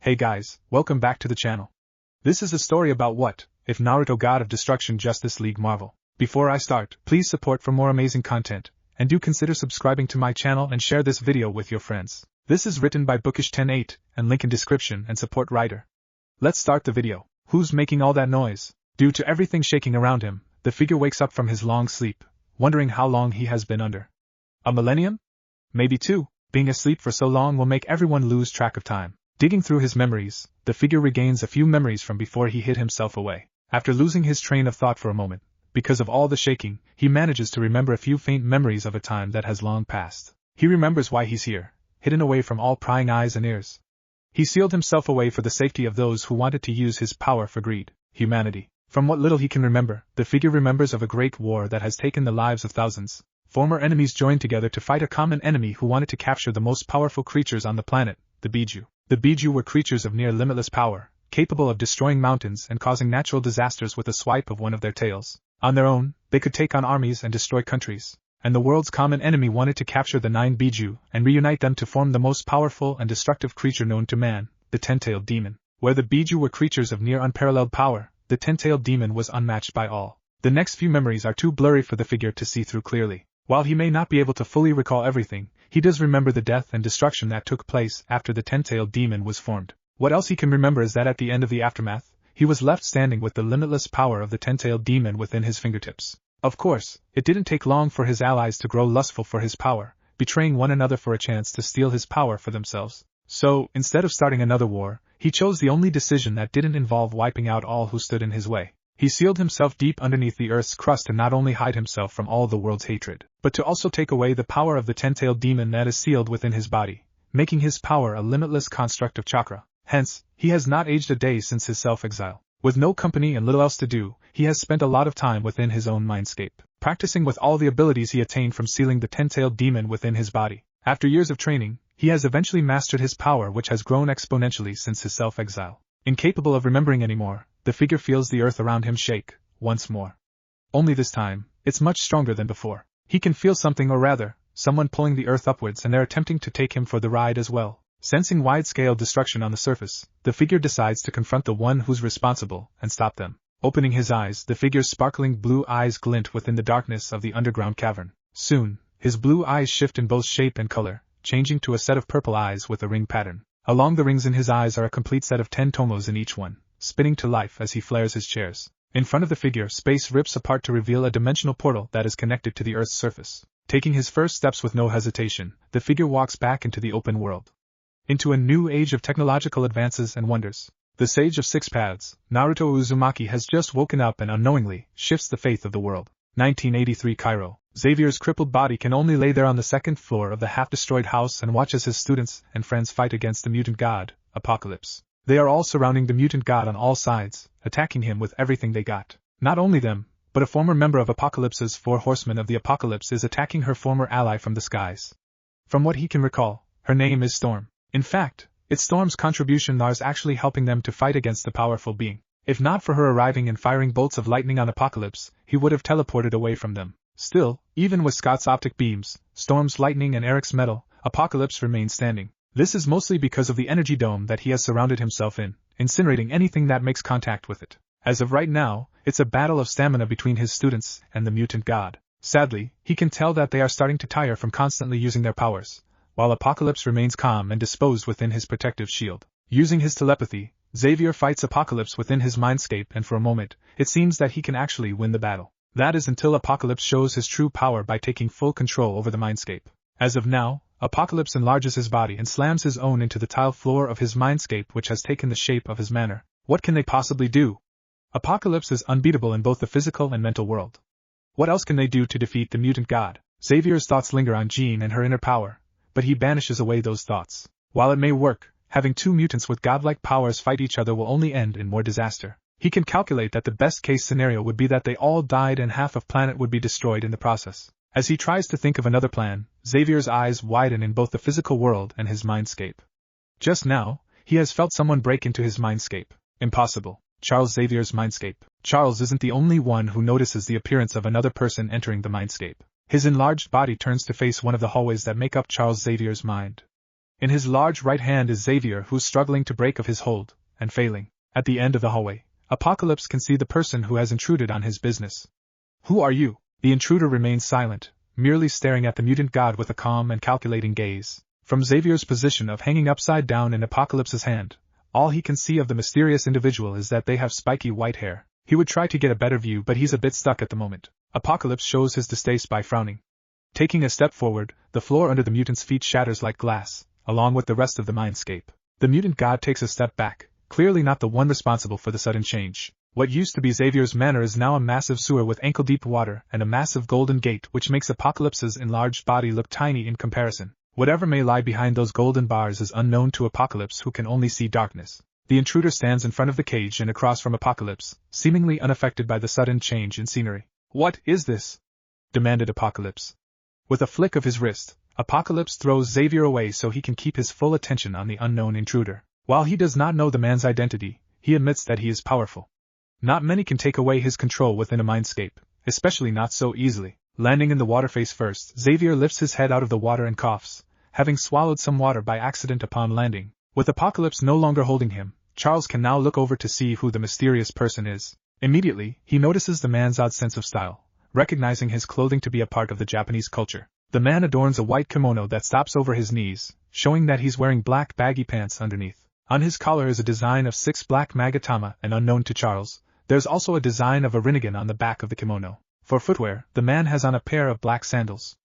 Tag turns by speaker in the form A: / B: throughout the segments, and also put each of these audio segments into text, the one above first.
A: Hey guys, welcome back to the channel. This is a story about what if Naruto God of Destruction Justice League Marvel. Before I start, please support for more amazing content, and do consider subscribing to my channel and share this video with your friends. This is written by Bookish108, and link in description and support writer. Let's start the video. Who's making all that noise? Due to everything shaking around him, the figure wakes up from his long sleep, wondering how long he has been under. A millennium? Maybe two. Being asleep for so long will make everyone lose track of time. Digging through his memories, the figure regains a few memories from before he hid himself away. After losing his train of thought for a moment, because of all the shaking, he manages to remember a few faint memories of a time that has long passed. He remembers why he's here, hidden away from all prying eyes and ears. He sealed himself away for the safety of those who wanted to use his power for greed, humanity. From what little he can remember, the figure remembers of a great war that has taken the lives of thousands. Former enemies joined together to fight a common enemy who wanted to capture the most powerful creatures on the planet, the Biju. The Biju were creatures of near limitless power, capable of destroying mountains and causing natural disasters with a swipe of one of their tails. On their own, they could take on armies and destroy countries. And the world's common enemy wanted to capture the 9 Biju and reunite them to form the most powerful and destructive creature known to man, the ten-tailed demon. Where the Biju were creatures of near unparalleled power, the ten-tailed demon was unmatched by all. The next few memories are too blurry for the figure to see through clearly. While he may not be able to fully recall everything, he does remember the death and destruction that took place after the ten-tailed demon was formed. What else he can remember is that at the end of the aftermath, he was left standing with the limitless power of the ten-tailed demon within his fingertips. Of course, it didn't take long for his allies to grow lustful for his power, betraying one another for a chance to steal his power for themselves. So, instead of starting another war, he chose the only decision that didn't involve wiping out all who stood in his way. He sealed himself deep underneath the earth's crust to not only hide himself from all the world's hatred, but to also take away the power of the ten-tailed demon that is sealed within his body, making his power a limitless construct of chakra. Hence, he has not aged a day since his self-exile. With no company and little else to do, he has spent a lot of time within his own mindscape, practicing with all the abilities he attained from sealing the ten-tailed demon within his body. After years of training, he has eventually mastered his power, which has grown exponentially since his self-exile. Incapable of remembering anymore, the figure feels the earth around him shake, once more. Only this time, it's much stronger than before. He can feel something, or rather, someone pulling the earth upwards, and they're attempting to take him for the ride as well. Sensing wide-scale destruction on the surface, the figure decides to confront the one who's responsible, and stop them. Opening his eyes, the figure's sparkling blue eyes glint within the darkness of the underground cavern. Soon, his blue eyes shift in both shape and color, changing to a set of purple eyes with a ring pattern. Along the rings in his eyes are a complete set of 10 tomos in each one, spinning to life as he flares his chairs. In front of the figure, space rips apart to reveal a dimensional portal that is connected to the Earth's surface. Taking his first steps with no hesitation, the figure walks back into the open world. Into a new age of technological advances and wonders. The Sage of Six Paths, Naruto Uzumaki, has just woken up and unknowingly shifts the faith of the world. 1983 Cairo. Xavier's crippled body can only lay there on the second floor of the half-destroyed house and watch as his students and friends fight against the mutant god, Apocalypse. They are all surrounding the mutant god on all sides, attacking him with everything they got. Not only them, but a former member of Apocalypse's 4 Horsemen of the Apocalypse is attacking her former ally from the skies. From what he can recall, her name is Storm. In fact, it's Storm's contribution that is actually helping them to fight against the powerful being. If not for her arriving and firing bolts of lightning on Apocalypse, he would have teleported away from them. Still, even with Scott's optic beams, Storm's lightning and Eric's metal, Apocalypse remains standing. This is mostly because of the energy dome that he has surrounded himself in, incinerating anything that makes contact with it. As of right now, it's a battle of stamina between his students and the mutant god. Sadly, he can tell that they are starting to tire from constantly using their powers, while Apocalypse remains calm and disposed within his protective shield. Using his telepathy, Xavier fights Apocalypse within his mindscape, and for a moment, it seems that he can actually win the battle. That is until Apocalypse shows his true power by taking full control over the mindscape. As of now, Apocalypse enlarges his body and slams his own into the tile floor of his mindscape, which has taken the shape of his manor. What can they possibly do? Apocalypse is unbeatable in both the physical and mental world. What else can they do to defeat the mutant god? Xavier's thoughts linger on Jean and her inner power, but he banishes away those thoughts. While it may work, having two mutants with godlike powers fight each other will only end in more disaster. He can calculate that the best-case scenario would be that they all died and half of planet would be destroyed in the process. As he tries to think of another plan, Xavier's eyes widen in both the physical world and his mindscape. Just now, he has felt someone break into his mindscape. Impossible. Charles Xavier's mindscape. Charles isn't the only one who notices the appearance of another person entering the mindscape. His enlarged body turns to face one of the hallways that make up Charles Xavier's mind. In his large right hand is Xavier, who's struggling to break of his hold, and failing. At the end of the hallway, Apocalypse can see the person who has intruded on his business. Who are you? The intruder remains silent, merely staring at the mutant god with a calm and calculating gaze. From Xavier's position of hanging upside down in Apocalypse's hand, all he can see of the mysterious individual is that they have spiky white hair. He would try to get a better view, but he's a bit stuck at the moment. Apocalypse shows his distaste by frowning. Taking a step forward, the floor under the mutant's feet shatters like glass, along with the rest of the mindscape. The mutant god takes a step back, clearly not the one responsible for the sudden change. What used to be Xavier's manor is now a massive sewer with ankle-deep water and a massive golden gate, which makes Apocalypse's enlarged body look tiny in comparison. Whatever may lie behind those golden bars is unknown to Apocalypse, who can only see darkness. The intruder stands in front of the cage and across from Apocalypse, seemingly unaffected by the sudden change in scenery. "What is this?" demanded Apocalypse. With a flick of his wrist, Apocalypse throws Xavier away so he can keep his full attention on the unknown intruder. While he does not know the man's identity, he admits that he is powerful. Not many can take away his control within a mindscape, especially not so easily. Landing in the water face first, Xavier lifts his head out of the water and coughs, having swallowed some water by accident upon landing. With Apocalypse no longer holding him, Charles can now look over to see who the mysterious person is. Immediately, he notices the man's odd sense of style, recognizing his clothing to be a part of the Japanese culture. The man adorns a white kimono that stops over his knees, showing that he's wearing black baggy pants underneath. On his collar is a design of 6 black magatama, and unknown to Charles, there's also a design of a Rinnegan on the back of the kimono. For footwear, the man has on a pair of black sandals.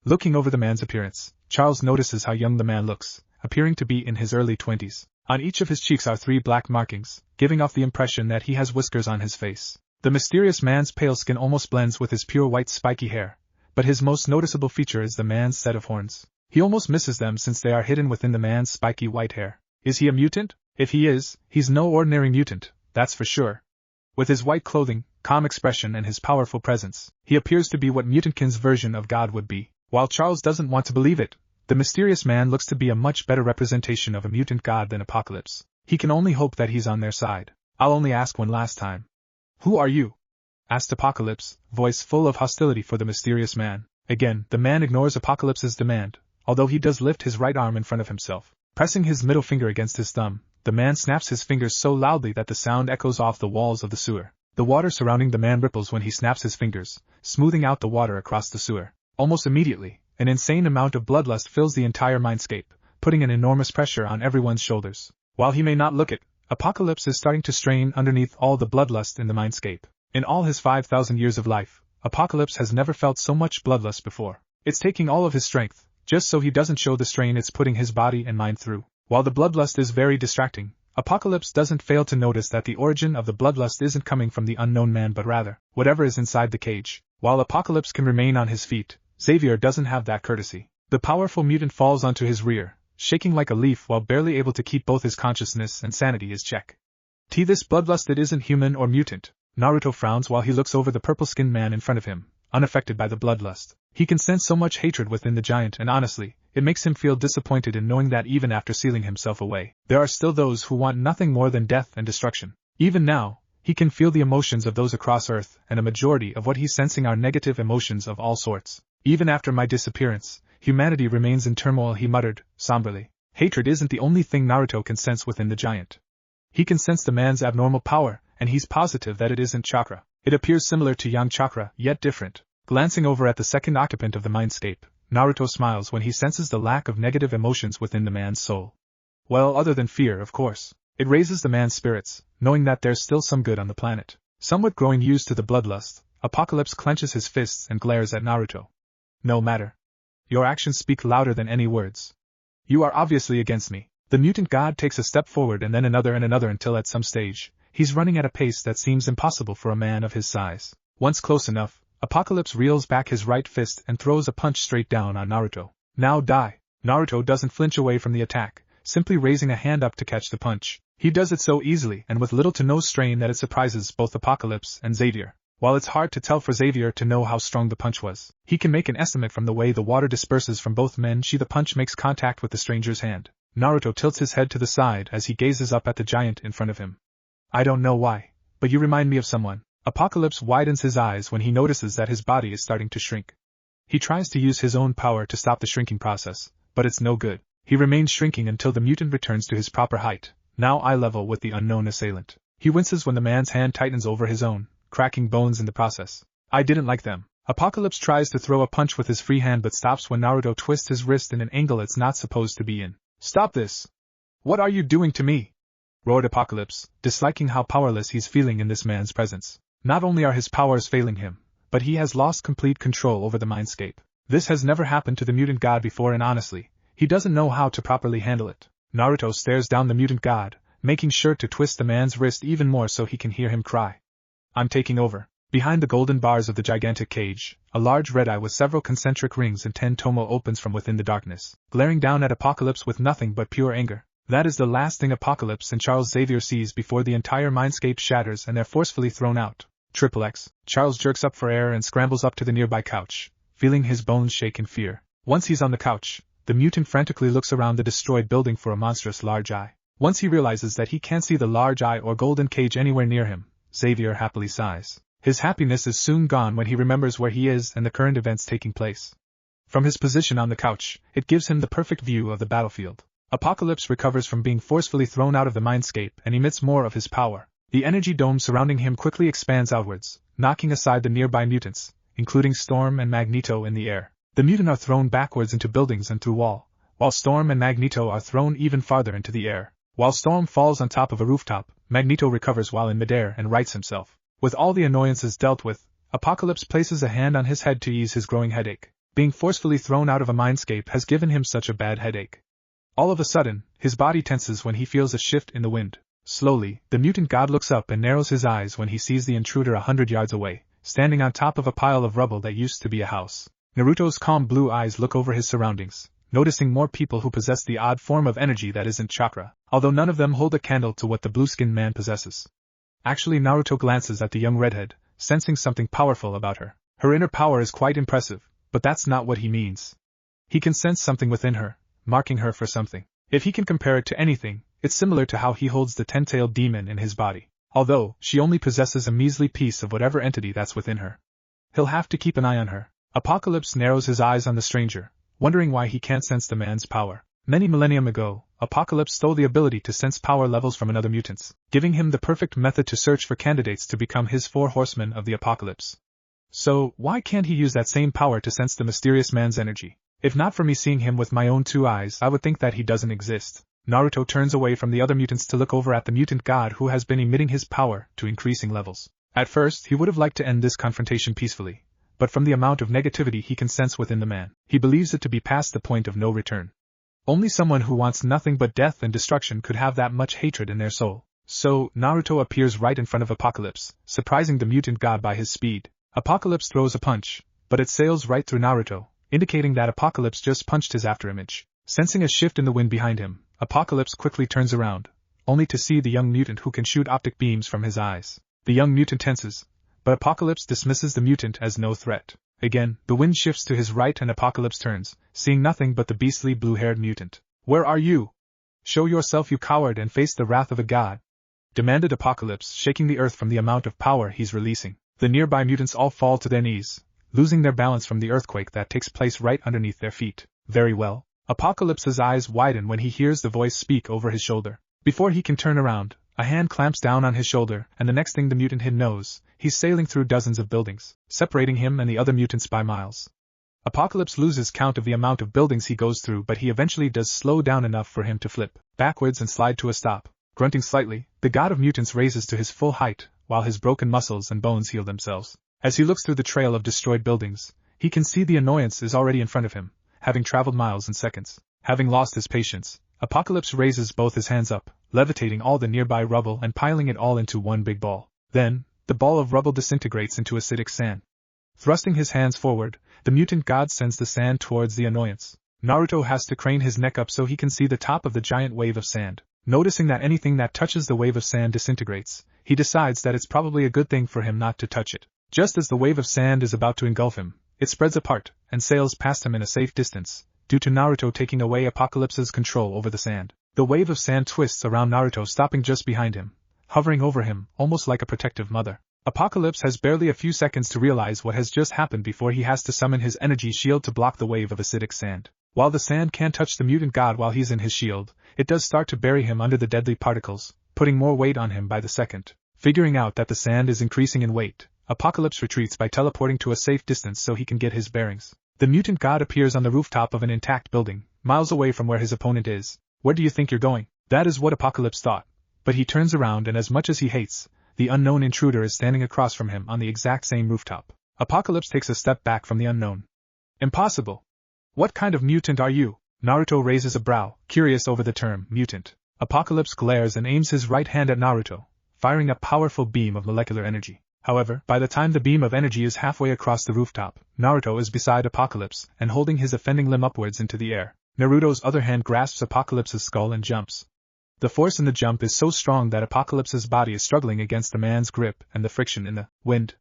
A: Looking over the man's appearance, Charles notices how young the man looks, appearing to be in his early 20s. On each of his cheeks are 3 black markings, giving off the impression that he has whiskers on his face. The mysterious man's pale skin almost blends with his pure white spiky hair, but his most noticeable feature is the man's set of horns. He almost misses them since they are hidden within the man's spiky white hair. Is he a mutant? If he is, he's no ordinary mutant, that's for sure. With his white clothing, calm expression and his powerful presence, he appears to be what Mutantkin's version of God would be. While Charles doesn't want to believe it, the mysterious man looks to be a much better representation of a mutant god than Apocalypse. He can only hope that he's on their side. "I'll only ask one last time. Who are you?" asked Apocalypse, voice full of hostility for the mysterious man. Again, the man ignores Apocalypse's demand, although he does lift his right arm in front of himself. Pressing his middle finger against his thumb, the man snaps his fingers so loudly that the sound echoes off the walls of the sewer. The water surrounding the man ripples when he snaps his fingers, smoothing out the water across the sewer. Almost immediately, an insane amount of bloodlust fills the entire mindscape, putting an enormous pressure on everyone's shoulders. While he may not look it, Apocalypse is starting to strain underneath all the bloodlust in the mindscape. In all his 5,000 years of life, Apocalypse has never felt so much bloodlust before. It's taking all of his strength, just so he doesn't show the strain it's putting his body and mind through. While the bloodlust is very distracting, Apocalypse doesn't fail to notice that the origin of the bloodlust isn't coming from the unknown man but rather, whatever is inside the cage. While Apocalypse can remain on his feet, Xavier doesn't have that courtesy. The powerful mutant falls onto his rear, shaking like a leaf while barely able to keep both his consciousness and sanity in check. This bloodlust isn't human or mutant. Naruto frowns while he looks over the purple-skinned man in front of him, unaffected by the bloodlust. He can sense so much hatred within the giant and honestly, it makes him feel disappointed in knowing that even after sealing himself away, there are still those who want nothing more than death and destruction. Even now, he can feel the emotions of those across Earth, and a majority of what he's sensing are negative emotions of all sorts. "Even after my disappearance, humanity remains in turmoil," he muttered, somberly. Hatred isn't the only thing Naruto can sense within the giant. He can sense the man's abnormal power, and he's positive that it isn't chakra. It appears similar to yang chakra, yet different. Glancing over at the second occupant of the mindscape, Naruto smiles when he senses the lack of negative emotions within the man's soul. Well, other than fear, of course. It raises the man's spirits, knowing that there's still some good on the planet. Somewhat growing used to the bloodlust, Apocalypse clenches his fists and glares at Naruto. "No matter. Your actions speak louder than any words. You are obviously against me." The mutant god takes a step forward and then another until at some stage, he's running at a pace that seems impossible for a man of his size. Once close enough, Apocalypse reels back his right fist and throws a punch straight down on Naruto. "Now die." Naruto doesn't flinch away from the attack, simply raising a hand up to catch the punch. He does it so easily and with little to no strain that it surprises both Apocalypse and Xavier. While it's hard to tell for Xavier to know how strong the punch was, he can make an estimate from the way the water disperses from both men. The punch makes contact with the stranger's hand. Naruto tilts his head to the side as he gazes up at the giant in front of him. "I don't know why, but you remind me of someone." Apocalypse widens his eyes when he notices that his body is starting to shrink. He tries to use his own power to stop the shrinking process, but it's no good. He remains shrinking until the mutant returns to his proper height, now eye level with the unknown assailant. He winces when the man's hand tightens over his own, cracking bones in the process. I didn't like them. Apocalypse tries to throw a punch with his free hand but stops when Naruto twists his wrist in an angle it's not supposed to be in. Stop this! What are you doing to me? Roared Apocalypse, disliking how powerless he's feeling in this man's presence. Not only are his powers failing him, but he has lost complete control over the mindscape. This has never happened to the mutant god before and honestly, he doesn't know how to properly handle it. Naruto stares down the mutant god, making sure to twist the man's wrist even more so he can hear him cry. I'm taking over. Behind the golden bars of the gigantic cage, a large red eye with several concentric rings and 10 tomo opens from within the darkness, glaring down at Apocalypse with nothing but pure anger. That is the last thing Apocalypse and Charles Xavier sees before the entire mindscape shatters and they're forcefully thrown out. XXX. Charles jerks up for air and scrambles up to the nearby couch, feeling his bones shake in fear. Once he's on the couch, the mutant frantically looks around the destroyed building for a monstrous large eye. Once he realizes that he can't see the large eye or golden cage anywhere near him, Xavier happily sighs. His happiness is soon gone when he remembers where he is and the current events taking place. From his position on the couch, it gives him the perfect view of the battlefield. Apocalypse recovers from being forcefully thrown out of the mindscape and emits more of his power. The energy dome surrounding him quickly expands outwards, knocking aside the nearby mutants, including Storm and Magneto in the air. The mutant are thrown backwards into buildings and through wall, while Storm and Magneto are thrown even farther into the air. While Storm falls on top of a rooftop, Magneto recovers while in midair and rights himself. With all the annoyances dealt with, Apocalypse places a hand on his head to ease his growing headache. Being forcefully thrown out of a mindscape has given him such a bad headache. All of a sudden, his body tenses when he feels a shift in the wind. Slowly, the mutant god looks up and narrows his eyes when he sees the intruder 100 yards away, standing on top of a pile of rubble that used to be a house. Naruto's calm blue eyes look over his surroundings, noticing more people who possess the odd form of energy that isn't chakra, although none of them hold a candle to what the blue-skinned man possesses. Actually, Naruto glances at the young redhead, sensing something powerful about her. Her inner power is quite impressive, but that's not what he means. He can sense something within her, marking her for something. If he can compare it to anything, it's similar to how he holds the 10-tailed demon in his body, although she only possesses a measly piece of whatever entity that's within her. He'll have to keep an eye on her. Apocalypse narrows his eyes on the stranger, wondering why he can't sense the man's power. Many millennium ago, Apocalypse stole the ability to sense power levels from another mutants, giving him the perfect method to search for candidates to become his 4 horsemen of the apocalypse. So, why can't he use that same power to sense the mysterious man's energy? If not for me seeing him with my own 2 eyes, I would think that he doesn't exist. Naruto turns away from the other mutants to look over at the mutant god who has been emitting his power to increasing levels. At first, he would have liked to end this confrontation peacefully, but from the amount of negativity he can sense within the man, he believes it to be past the point of no return. Only someone who wants nothing but death and destruction could have that much hatred in their soul. So, Naruto appears right in front of Apocalypse, surprising the mutant god by his speed. Apocalypse throws a punch, but it sails right through Naruto, indicating that Apocalypse just punched his afterimage. Sensing a shift in the wind behind him, Apocalypse quickly turns around, only to see the young mutant who can shoot optic beams from his eyes. The young mutant tenses, but Apocalypse dismisses the mutant as no threat. Again, the wind shifts to his right and Apocalypse turns, seeing nothing but the beastly blue-haired mutant. Where are you? Show yourself, you coward, and face the wrath of a god, demanded Apocalypse, shaking the earth from the amount of power he's releasing. The nearby mutants all fall to their knees, losing their balance from the earthquake that takes place right underneath their feet. Very well. Apocalypse's eyes widen when he hears the voice speak over his shoulder. Before he can turn around, a hand clamps down on his shoulder, and the next thing the mutant knows, he's sailing through dozens of buildings, separating him and the other mutants by miles. Apocalypse loses count of the amount of buildings he goes through, but he eventually does slow down enough for him to flip backwards and slide to a stop. Grunting slightly, the god of mutants raises to his full height, while his broken muscles and bones heal themselves. As he looks through the trail of destroyed buildings, he can see the annoyance is already in front of him, having traveled miles in seconds. Having lost his patience, Apocalypse raises both his hands up, levitating all the nearby rubble and piling it all into one big ball. Then, the ball of rubble disintegrates into acidic sand. Thrusting his hands forward, the mutant god sends the sand towards the annoyance. Naruto has to crane his neck up so he can see the top of the giant wave of sand. Noticing that anything that touches the wave of sand disintegrates, he decides that it's probably a good thing for him not to touch it. Just as the wave of sand is about to engulf him, it spreads apart and sails past him in a safe distance, due to Naruto taking away Apocalypse's control over the sand. The wave of sand twists around Naruto, stopping just behind him, hovering over him, almost like a protective mother. Apocalypse has barely a few seconds to realize what has just happened before he has to summon his energy shield to block the wave of acidic sand. While the sand can't touch the mutant god while he's in his shield, it does start to bury him under the deadly particles, putting more weight on him by the second. Figuring out that the sand is increasing in weight, Apocalypse retreats by teleporting to a safe distance so he can get his bearings. The mutant god appears on the rooftop of an intact building, miles away from where his opponent is. Where do you think you're going? That is what Apocalypse thought. But he turns around and as much as he hates, the unknown intruder is standing across from him on the exact same rooftop. Apocalypse takes a step back from the unknown. Impossible! What kind of mutant are you? Naruto raises a brow, curious over the term mutant. Apocalypse glares and aims his right hand at Naruto, firing a powerful beam of molecular energy. However, by the time the beam of energy is halfway across the rooftop, Naruto is beside Apocalypse and holding his offending limb upwards into the air. Naruto's other hand grasps Apocalypse's skull and jumps. The force in the jump is so strong that Apocalypse's body is struggling against the man's grip and the friction in the wind.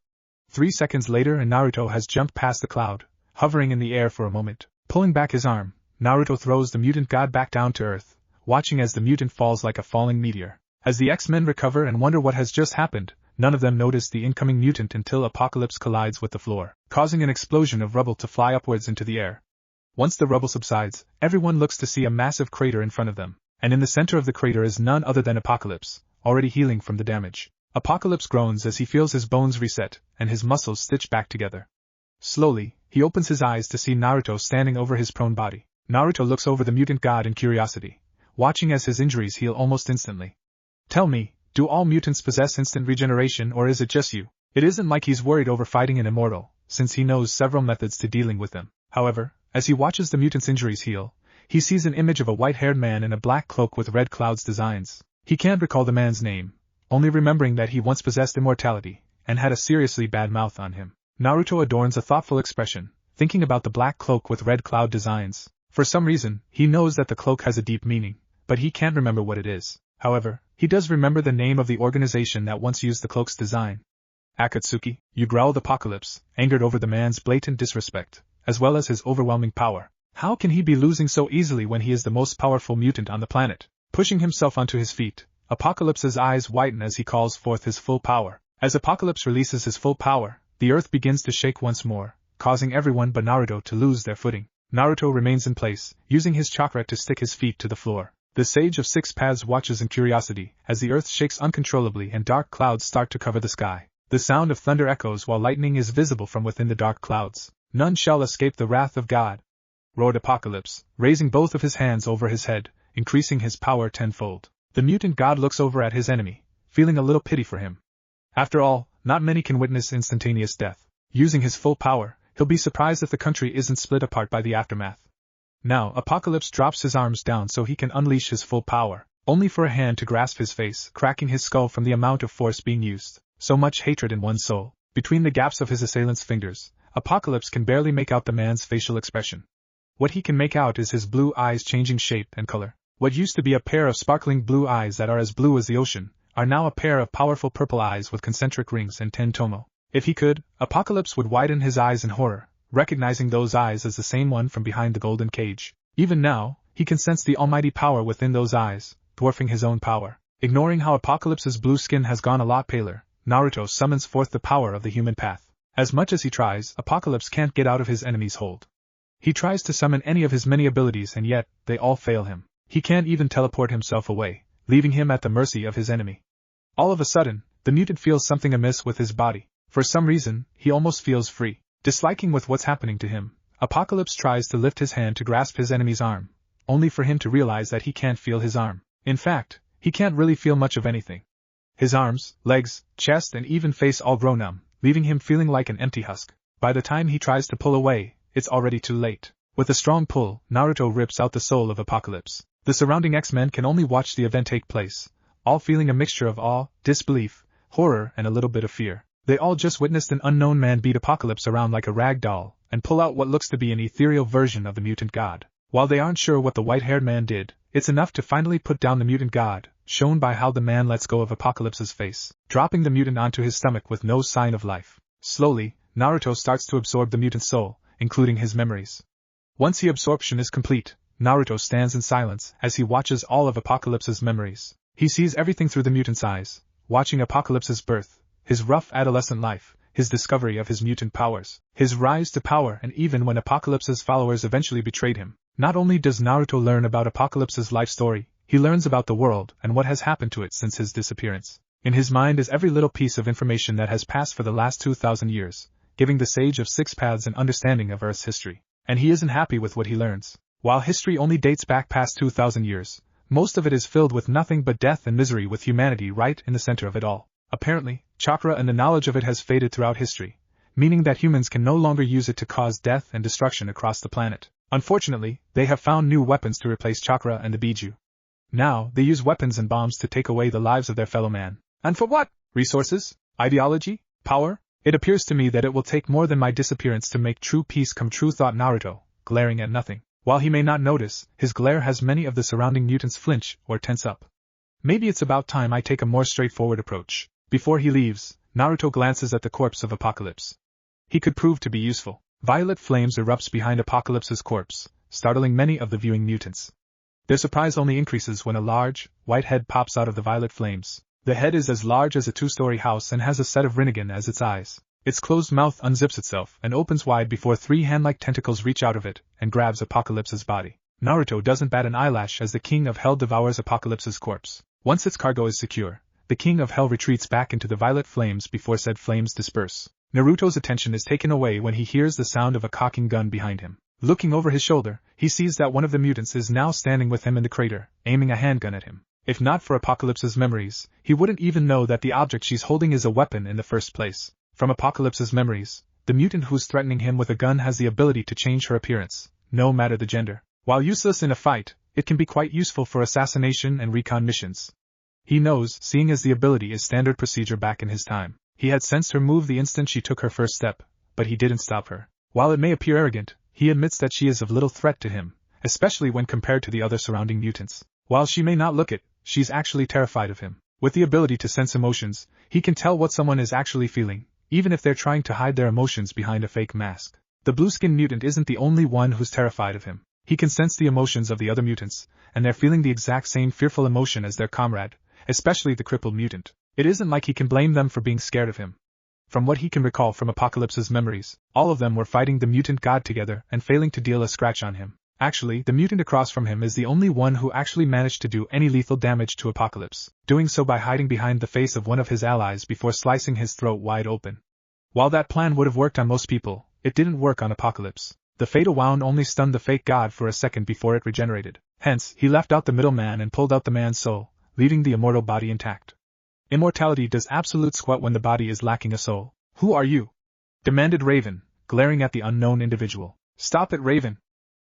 A: 3 seconds later and Naruto has jumped past the cloud, hovering in the air for a moment. Pulling back his arm, Naruto throws the mutant god back down to earth, watching as the mutant falls like a falling meteor. As the X-Men recover and wonder what has just happened, none of them notice the incoming mutant until Apocalypse collides with the floor, causing an explosion of rubble to fly upwards into the air. Once the rubble subsides, everyone looks to see a massive crater in front of them, and in the center of the crater is none other than Apocalypse, already healing from the damage. Apocalypse groans as he feels his bones reset, and his muscles stitch back together. Slowly, he opens his eyes to see Naruto standing over his prone body. Naruto looks over the mutant god in curiosity, watching as his injuries heal almost instantly. Tell me, do all mutants possess instant regeneration or is it just you? It isn't like he's worried over fighting an immortal, since he knows several methods to dealing with them. However, as he watches the mutant's injuries heal, he sees an image of a white-haired man in a black cloak with red clouds designs. He can't recall the man's name, only remembering that he once possessed immortality, and had a seriously bad mouth on him. Naruto adorns a thoughtful expression, thinking about the black cloak with red cloud designs. For some reason, he knows that the cloak has a deep meaning, but he can't remember what it is. However, he does remember the name of the organization that once used the cloak's design. Akatsuki, you growled Apocalypse, angered over the man's blatant disrespect, as well as his overwhelming power. How can he be losing so easily when he is the most powerful mutant on the planet? Pushing himself onto his feet, Apocalypse's eyes whiten as he calls forth his full power. As Apocalypse releases his full power, the earth begins to shake once more, causing everyone but Naruto to lose their footing. Naruto remains in place, using his chakra to stick his feet to the floor. The Sage of Six Paths watches in curiosity as the earth shakes uncontrollably and dark clouds start to cover the sky. The sound of thunder echoes while lightning is visible from within the dark clouds. None shall escape the wrath of God, roared Apocalypse, raising both of his hands over his head, increasing his power tenfold. The mutant god looks over at his enemy, feeling a little pity for him. After all, not many can witness instantaneous death. Using his full power, he'll be surprised if the country isn't split apart by the aftermath. Now, Apocalypse drops his arms down so he can unleash his full power, only for a hand to grasp his face, cracking his skull from the amount of force being used. So much hatred in one soul. Between the gaps of his assailant's fingers, Apocalypse can barely make out the man's facial expression. What he can make out is his blue eyes changing shape and color. What used to be a pair of sparkling blue eyes that are as blue as the ocean, are now a pair of powerful purple eyes with concentric rings and 10 tomo. If he could, Apocalypse would widen his eyes in horror, recognizing those eyes as the same one from behind the golden cage. Even now, he can sense the almighty power within those eyes, dwarfing his own power. Ignoring how Apocalypse's blue skin has gone a lot paler, Naruto summons forth the power of the human path. As much as he tries, Apocalypse can't get out of his enemy's hold. He tries to summon any of his many abilities and yet, they all fail him. He can't even teleport himself away, leaving him at the mercy of his enemy. All of a sudden, the mutant feels something amiss with his body. For some reason, he almost feels free. Disliking with what's happening to him, Apocalypse tries to lift his hand to grasp his enemy's arm, only for him to realize that he can't feel his arm. In fact, he can't really feel much of anything. His arms, legs, chest and even face all grow numb, leaving him feeling like an empty husk. By the time he tries to pull away, it's already too late. With a strong pull, Naruto rips out the soul of Apocalypse. The surrounding X-Men can only watch the event take place, all feeling a mixture of awe, disbelief, horror and a little bit of fear. They all just witnessed an unknown man beat Apocalypse around like a rag doll, and pull out what looks to be an ethereal version of the mutant god. While they aren't sure what the white-haired man did, it's enough to finally put down the mutant god, shown by how the man lets go of Apocalypse's face, dropping the mutant onto his stomach with no sign of life. Slowly, Naruto starts to absorb the mutant soul, including his memories. Once the absorption is complete, Naruto stands in silence as he watches all of Apocalypse's memories. He sees everything through the mutant's eyes, watching Apocalypse's birth, his rough adolescent life, his discovery of his mutant powers, his rise to power and even when Apocalypse's followers eventually betrayed him. Not only does Naruto learn about Apocalypse's life story, he learns about the world and what has happened to it since his disappearance. In his mind is every little piece of information that has passed for the last 2,000 years, giving the Sage of Six Paths an understanding of Earth's history. And he isn't happy with what he learns. While history only dates back past 2,000 years, most of it is filled with nothing but death and misery, with humanity right in the center of it all. Apparently, chakra and the knowledge of it has faded throughout history, meaning that humans can no longer use it to cause death and destruction across the planet. Unfortunately, they have found new weapons to replace chakra and the Biju. Now, they use weapons and bombs to take away the lives of their fellow man. And for what? Resources? Ideology? Power? It appears to me that it will take more than my disappearance to make true peace come true, thought Naruto, glaring at nothing. While he may not notice, his glare has many of the surrounding mutants flinch or tense up. Maybe it's about time I take a more straightforward approach. Before he leaves, Naruto glances at the corpse of Apocalypse. He could prove to be useful. Violet flames erupts behind Apocalypse's corpse, startling many of the viewing mutants. Their surprise only increases when a large, white head pops out of the violet flames. The head is as large as a two-story house and has a set of Rinnegan as its eyes. Its closed mouth unzips itself and opens wide before three hand-like tentacles reach out of it and grabs Apocalypse's body. Naruto doesn't bat an eyelash as the King of Hell devours Apocalypse's corpse. Once its cargo is secure, the King of Hell retreats back into the violet flames before said flames disperse. Naruto's attention is taken away when he hears the sound of a cocking gun behind him. Looking over his shoulder, he sees that one of the mutants is now standing with him in the crater, aiming a handgun at him. If not for Apocalypse's memories, he wouldn't even know that the object she's holding is a weapon in the first place. From Apocalypse's memories, the mutant who's threatening him with a gun has the ability to change her appearance, no matter the gender. While useless in a fight, it can be quite useful for assassination and recon missions. He knows, seeing as the ability is standard procedure back in his time. He had sensed her move the instant she took her first step, but he didn't stop her. While it may appear arrogant, he admits that she is of little threat to him, especially when compared to the other surrounding mutants. While she may not look it, she's actually terrified of him. With the ability to sense emotions, he can tell what someone is actually feeling, even if they're trying to hide their emotions behind a fake mask. The blue-skinned mutant isn't the only one who's terrified of him. He can sense the emotions of the other mutants, and they're feeling the exact same fearful emotion as their comrade, especially the crippled mutant. It isn't like he can blame them for being scared of him. From what he can recall from Apocalypse's memories, all of them were fighting the mutant god together and failing to deal a scratch on him. Actually, the mutant across from him is the only one who actually managed to do any lethal damage to Apocalypse, doing so by hiding behind the face of one of his allies before slicing his throat wide open. While that plan would have worked on most people, it didn't work on Apocalypse. The fatal wound only stunned the fake god for a second before it regenerated. Hence, he left out the middle man and pulled out the man's soul, leaving the immortal body intact. Immortality does absolute squat when the body is lacking a soul. Who are you? Demanded Raven, glaring at the unknown individual. Stop it, Raven!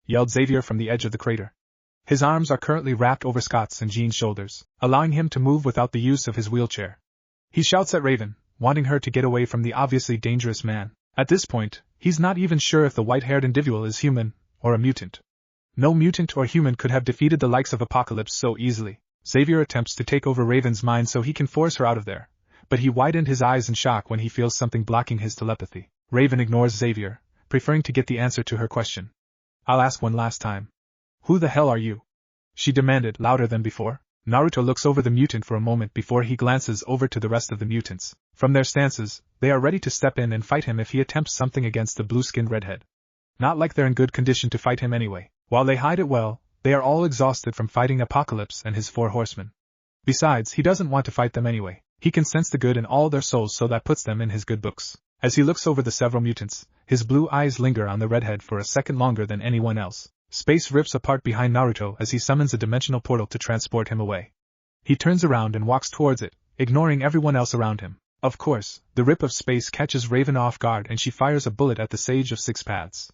A: Yelled Xavier from the edge of the crater. His arms are currently wrapped over Scott's and Jean's shoulders, allowing him to move without the use of his wheelchair. He shouts at Raven, wanting her to get away from the obviously dangerous man. At this point, he's not even sure if the white-haired individual is human or a mutant. No mutant or human could have defeated the likes of Apocalypse so easily. Xavier attempts to take over Raven's mind so he can force her out of there, but he widened his eyes in shock when he feels something blocking his telepathy. Raven ignores Xavier, preferring to get the answer to her question. I'll ask one last time. Who the hell are you? She demanded, louder than before. Naruto looks over the mutant for a moment before he glances over to the rest of the mutants. From their stances, they are ready to step in and fight him if he attempts something against the blue-skinned redhead. Not like they're in good condition to fight him anyway. While they hide it well, they are all exhausted from fighting Apocalypse and his 4 horsemen. Besides, he doesn't want to fight them anyway. He can sense the good in all their souls, so that puts them in his good books. As he looks over the several mutants, his blue eyes linger on the redhead for a second longer than anyone else. Space rips apart behind Naruto as he summons a dimensional portal to transport him away. He turns around and walks towards it, ignoring everyone else around him. Of course, the rip of space catches Raven off guard and she fires a bullet at the Sage of Six Paths.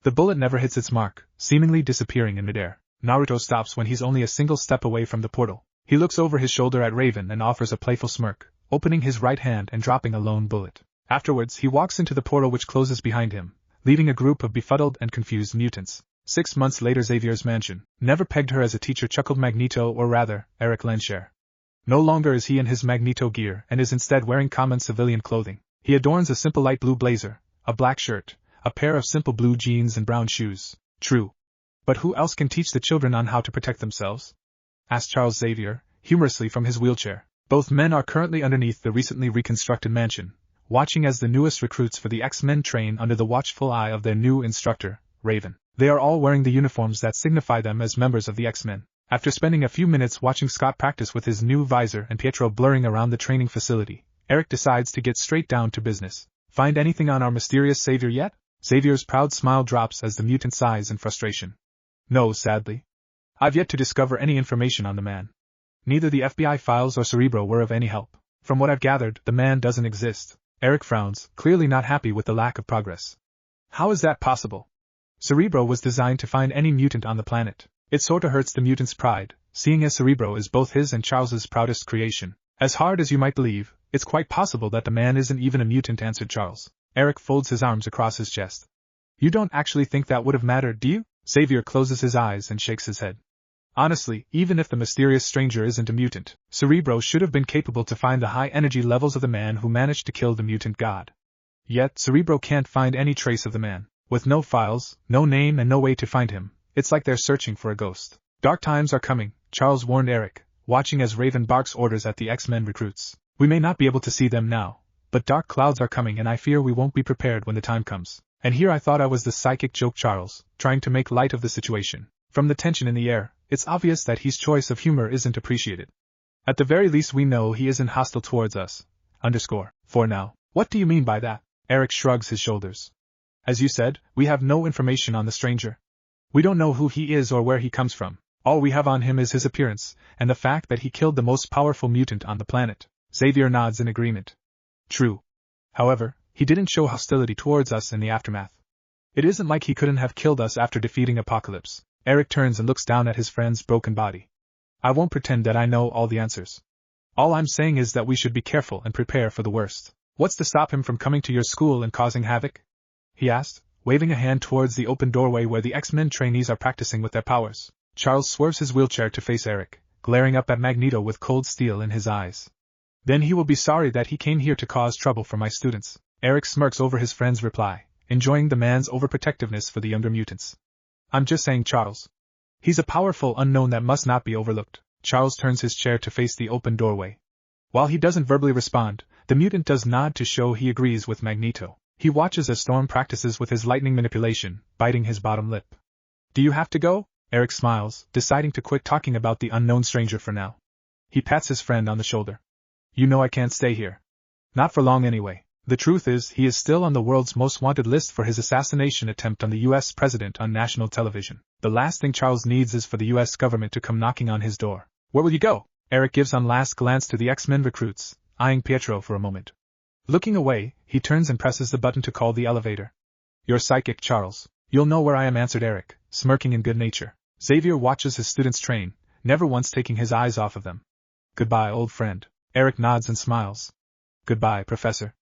A: The bullet never hits its mark, seemingly disappearing in midair. Naruto stops when he's only a single step away from the portal. He looks over his shoulder at Raven and offers a playful smirk, opening his right hand and dropping a lone bullet. Afterwards, he walks into the portal which closes behind him, leaving a group of befuddled and confused mutants. 6 months later, Xavier's mansion. Never pegged her as a teacher, chuckled Magneto, or rather, Eric Lenshare. No longer is he in his Magneto gear and is instead wearing common civilian clothing. He adorns a simple light blue blazer, a black shirt, a pair of simple blue jeans and brown shoes. True. But who else can teach the children on how to protect themselves? Asked Charles Xavier, humorously from his wheelchair. Both men are currently underneath the recently reconstructed mansion, watching as the newest recruits for the X-Men train under the watchful eye of their new instructor, Raven. They are all wearing the uniforms that signify them as members of the X-Men. After spending a few minutes watching Scott practice with his new visor and Pietro blurring around the training facility, Eric decides to get straight down to business. Find anything on our mysterious savior yet? Xavier's proud smile drops as the mutant sighs in frustration. No, sadly. I've yet to discover any information on the man. Neither the FBI files or Cerebro were of any help. From what I've gathered, the man doesn't exist. Eric frowns, clearly not happy with the lack of progress. How is that possible? Cerebro was designed to find any mutant on the planet. It sorta hurts the mutant's pride, seeing as Cerebro is both his and Charles's proudest creation. As hard as you might believe, it's quite possible that the man isn't even a mutant, answered Charles. Eric folds his arms across his chest. You don't actually think that would have mattered, do you? Xavier closes his eyes and shakes his head. Honestly, even if the mysterious stranger isn't a mutant, Cerebro should have been capable to find the high energy levels of the man who managed to kill the mutant god. Yet, Cerebro can't find any trace of the man. With no files, no name and no way to find him, it's like they're searching for a ghost. Dark times are coming, Charles warned Eric, watching as Raven barks orders at the X-Men recruits. We may not be able to see them now, but dark clouds are coming and I fear we won't be prepared when the time comes. And here I thought I was the psychic, joke Charles, trying to make light of the situation. From the tension in the air, it's obvious that his choice of humor isn't appreciated. At the very least we know he isn't hostile towards us. For now. What do you mean by that? Eric shrugs his shoulders. As you said, we have no information on the stranger. We don't know who he is or where he comes from. All we have on him is his appearance, and the fact that he killed the most powerful mutant on the planet. Xavier nods in agreement. True. However, he didn't show hostility towards us in the aftermath. It isn't like he couldn't have killed us after defeating Apocalypse. Eric turns and looks down at his friend's broken body. I won't pretend that I know all the answers. All I'm saying is that we should be careful and prepare for the worst. What's to stop him from coming to your school and causing havoc? He asked, waving a hand towards the open doorway where the X-Men trainees are practicing with their powers. Charles swerves his wheelchair to face Eric, glaring up at Magneto with cold steel in his eyes. Then he will be sorry that he came here to cause trouble for my students. Eric smirks over his friend's reply, enjoying the man's overprotectiveness for the younger mutants. I'm just saying, Charles. He's a powerful unknown that must not be overlooked. Charles turns his chair to face the open doorway. While he doesn't verbally respond, the mutant does nod to show he agrees with Magneto. He watches as Storm practices with his lightning manipulation, biting his bottom lip. Do you have to go? Eric smiles, deciding to quit talking about the unknown stranger for now. He pats his friend on the shoulder. You know I can't stay here. Not for long anyway. The truth is, he is still on the world's most wanted list for his assassination attempt on the U.S. president on national television. The last thing Charles needs is for the U.S. government to come knocking on his door. Where will you go? Eric gives one last glance to the X-Men recruits, eyeing Pietro for a moment. Looking away, he turns and presses the button to call the elevator. You're psychic, Charles. You'll know where I am, answered Eric, smirking in good nature. Xavier watches his students train, never once taking his eyes off of them. Goodbye, old friend. Eric nods and smiles. Goodbye, Professor.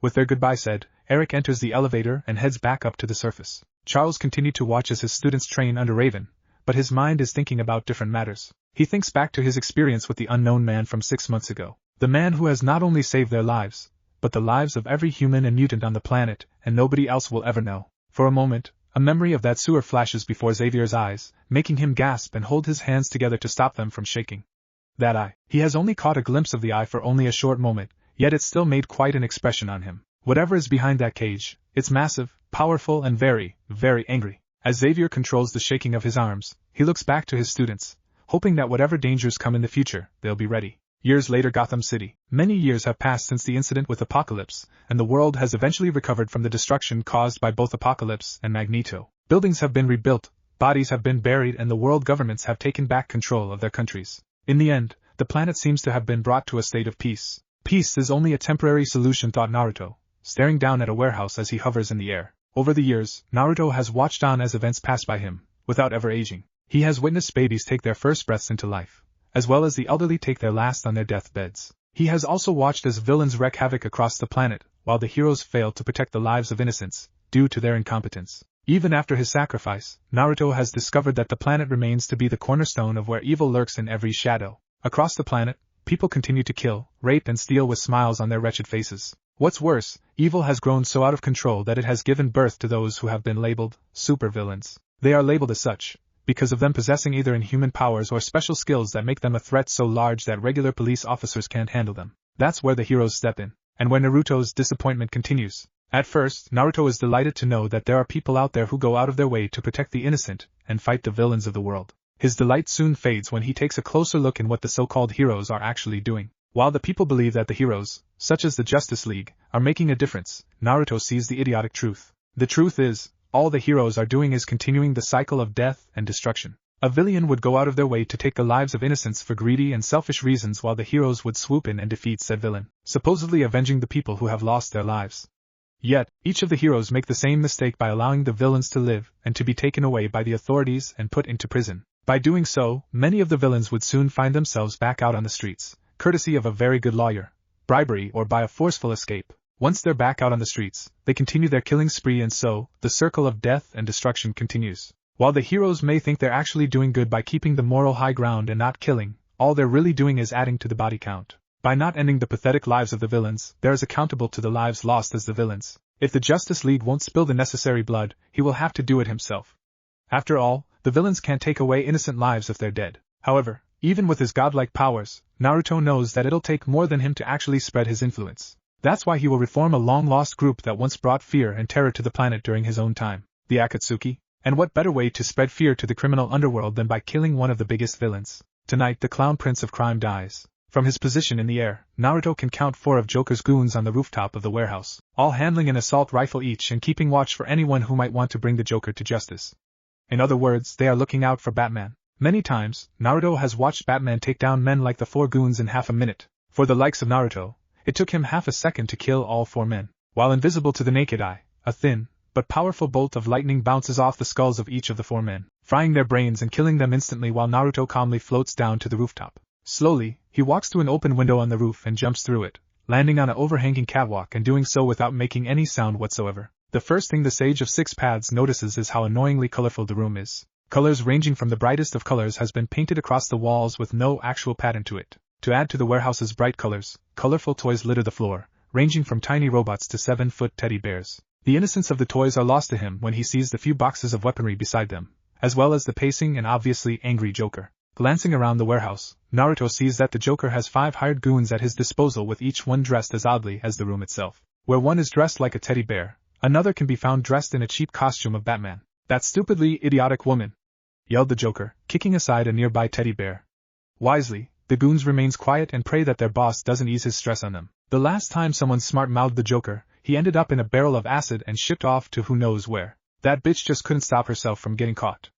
A: With their goodbye said, Eric enters the elevator and heads back up to the surface. Charles continued to watch as his students train under Raven, but his mind is thinking about different matters. He thinks back to his experience with the unknown man from 6 months ago. The man who has not only saved their lives, but the lives of every human and mutant on the planet, and nobody else will ever know. For a moment, a memory of that sewer flashes before Xavier's eyes, making him gasp and hold his hands together to stop them from shaking. That eye. He has only caught a glimpse of the eye for only a short moment, yet it still made quite an expression on him. Whatever is behind that cage, it's massive, powerful and very, very angry. As Xavier controls the shaking of his arms, he looks back to his students, hoping that whatever dangers come in the future, they'll be ready. Years later, Gotham City. Many years have passed since the incident with Apocalypse, and the world has eventually recovered from the destruction caused by both Apocalypse and Magneto. Buildings have been rebuilt, bodies have been buried, and the world governments have taken back control of their countries. In the end, the planet seems to have been brought to a state of peace. Peace is only a temporary solution, thought Naruto, staring down at a warehouse as he hovers in the air. Over the years, Naruto has watched on as events pass by him, without ever aging. He has witnessed babies take their first breaths into life, as well as the elderly take their last on their deathbeds. He has also watched as villains wreak havoc across the planet, while the heroes fail to protect the lives of innocents, due to their incompetence. Even after his sacrifice, Naruto has discovered that the planet remains to be the cornerstone of where evil lurks in every shadow. Across the planet, people continue to kill, rape and steal with smiles on their wretched faces. What's worse, evil has grown so out of control that it has given birth to those who have been labeled supervillains. They are labeled as such because of them possessing either inhuman powers or special skills that make them a threat so large that regular police officers can't handle them. That's where the heroes step in. And where Naruto's disappointment continues. At first, Naruto is delighted to know that there are people out there who go out of their way to protect the innocent and fight the villains of the world. His delight soon fades when he takes a closer look in what the so-called heroes are actually doing. While the people believe that the heroes, such as the Justice League, are making a difference, Naruto sees the idiotic truth. The truth is, all the heroes are doing is continuing the cycle of death and destruction. A villain would go out of their way to take the lives of innocents for greedy and selfish reasons, while the heroes would swoop in and defeat said villain, supposedly avenging the people who have lost their lives. Yet, each of the heroes make the same mistake by allowing the villains to live and to be taken away by the authorities and put into prison. By doing so, many of the villains would soon find themselves back out on the streets, courtesy of a very good lawyer, bribery, or by a forceful escape. Once they're back out on the streets, they continue their killing spree, and so, the circle of death and destruction continues. While the heroes may think they're actually doing good by keeping the moral high ground and not killing, all they're really doing is adding to the body count. By not ending the pathetic lives of the villains, they're as accountable to the lives lost as the villains. If the Justice League won't spill the necessary blood, he will have to do it himself. After all, the villains can't take away innocent lives if they're dead. However, even with his godlike powers, Naruto knows that it'll take more than him to actually spread his influence. That's why he will reform a long-lost group that once brought fear and terror to the planet during his own time, the Akatsuki. And what better way to spread fear to the criminal underworld than by killing one of the biggest villains? Tonight the clown prince of crime dies. From his position in the air, Naruto can count 4 of Joker's goons on the rooftop of the warehouse, all handling an assault rifle each and keeping watch for anyone who might want to bring the Joker to justice. In other words, they are looking out for Batman. Many times, Naruto has watched Batman take down men like the 4 goons in half a minute. For the likes of Naruto, it took him half a second to kill all 4 men. While invisible to the naked eye, a thin, but powerful bolt of lightning bounces off the skulls of each of the 4 men, frying their brains and killing them instantly while Naruto calmly floats down to the rooftop. Slowly, he walks to an open window on the roof and jumps through it, landing on an overhanging catwalk and doing so without making any sound whatsoever. The first thing the Sage of 6 Paths notices is how annoyingly colorful the room is. Colors ranging from the brightest of colors has been painted across the walls with no actual pattern to it. To add to the warehouse's bright colors, colorful toys litter the floor, ranging from tiny robots to 7-foot teddy bears. The innocence of the toys are lost to him when he sees the few boxes of weaponry beside them, as well as the pacing and obviously angry Joker. Glancing around the warehouse, Naruto sees that the Joker has 5 hired goons at his disposal, with each one dressed as oddly as the room itself. Where one is dressed like a teddy bear, another can be found dressed in a cheap costume of Batman. "That stupidly idiotic woman!" yelled the Joker, kicking aside a nearby teddy bear. Wisely, the goons remains quiet and pray that their boss doesn't ease his stress on them. The last time someone smart-mouthed the Joker, he ended up in a barrel of acid and shipped off to who knows where. That bitch just couldn't stop herself from getting caught.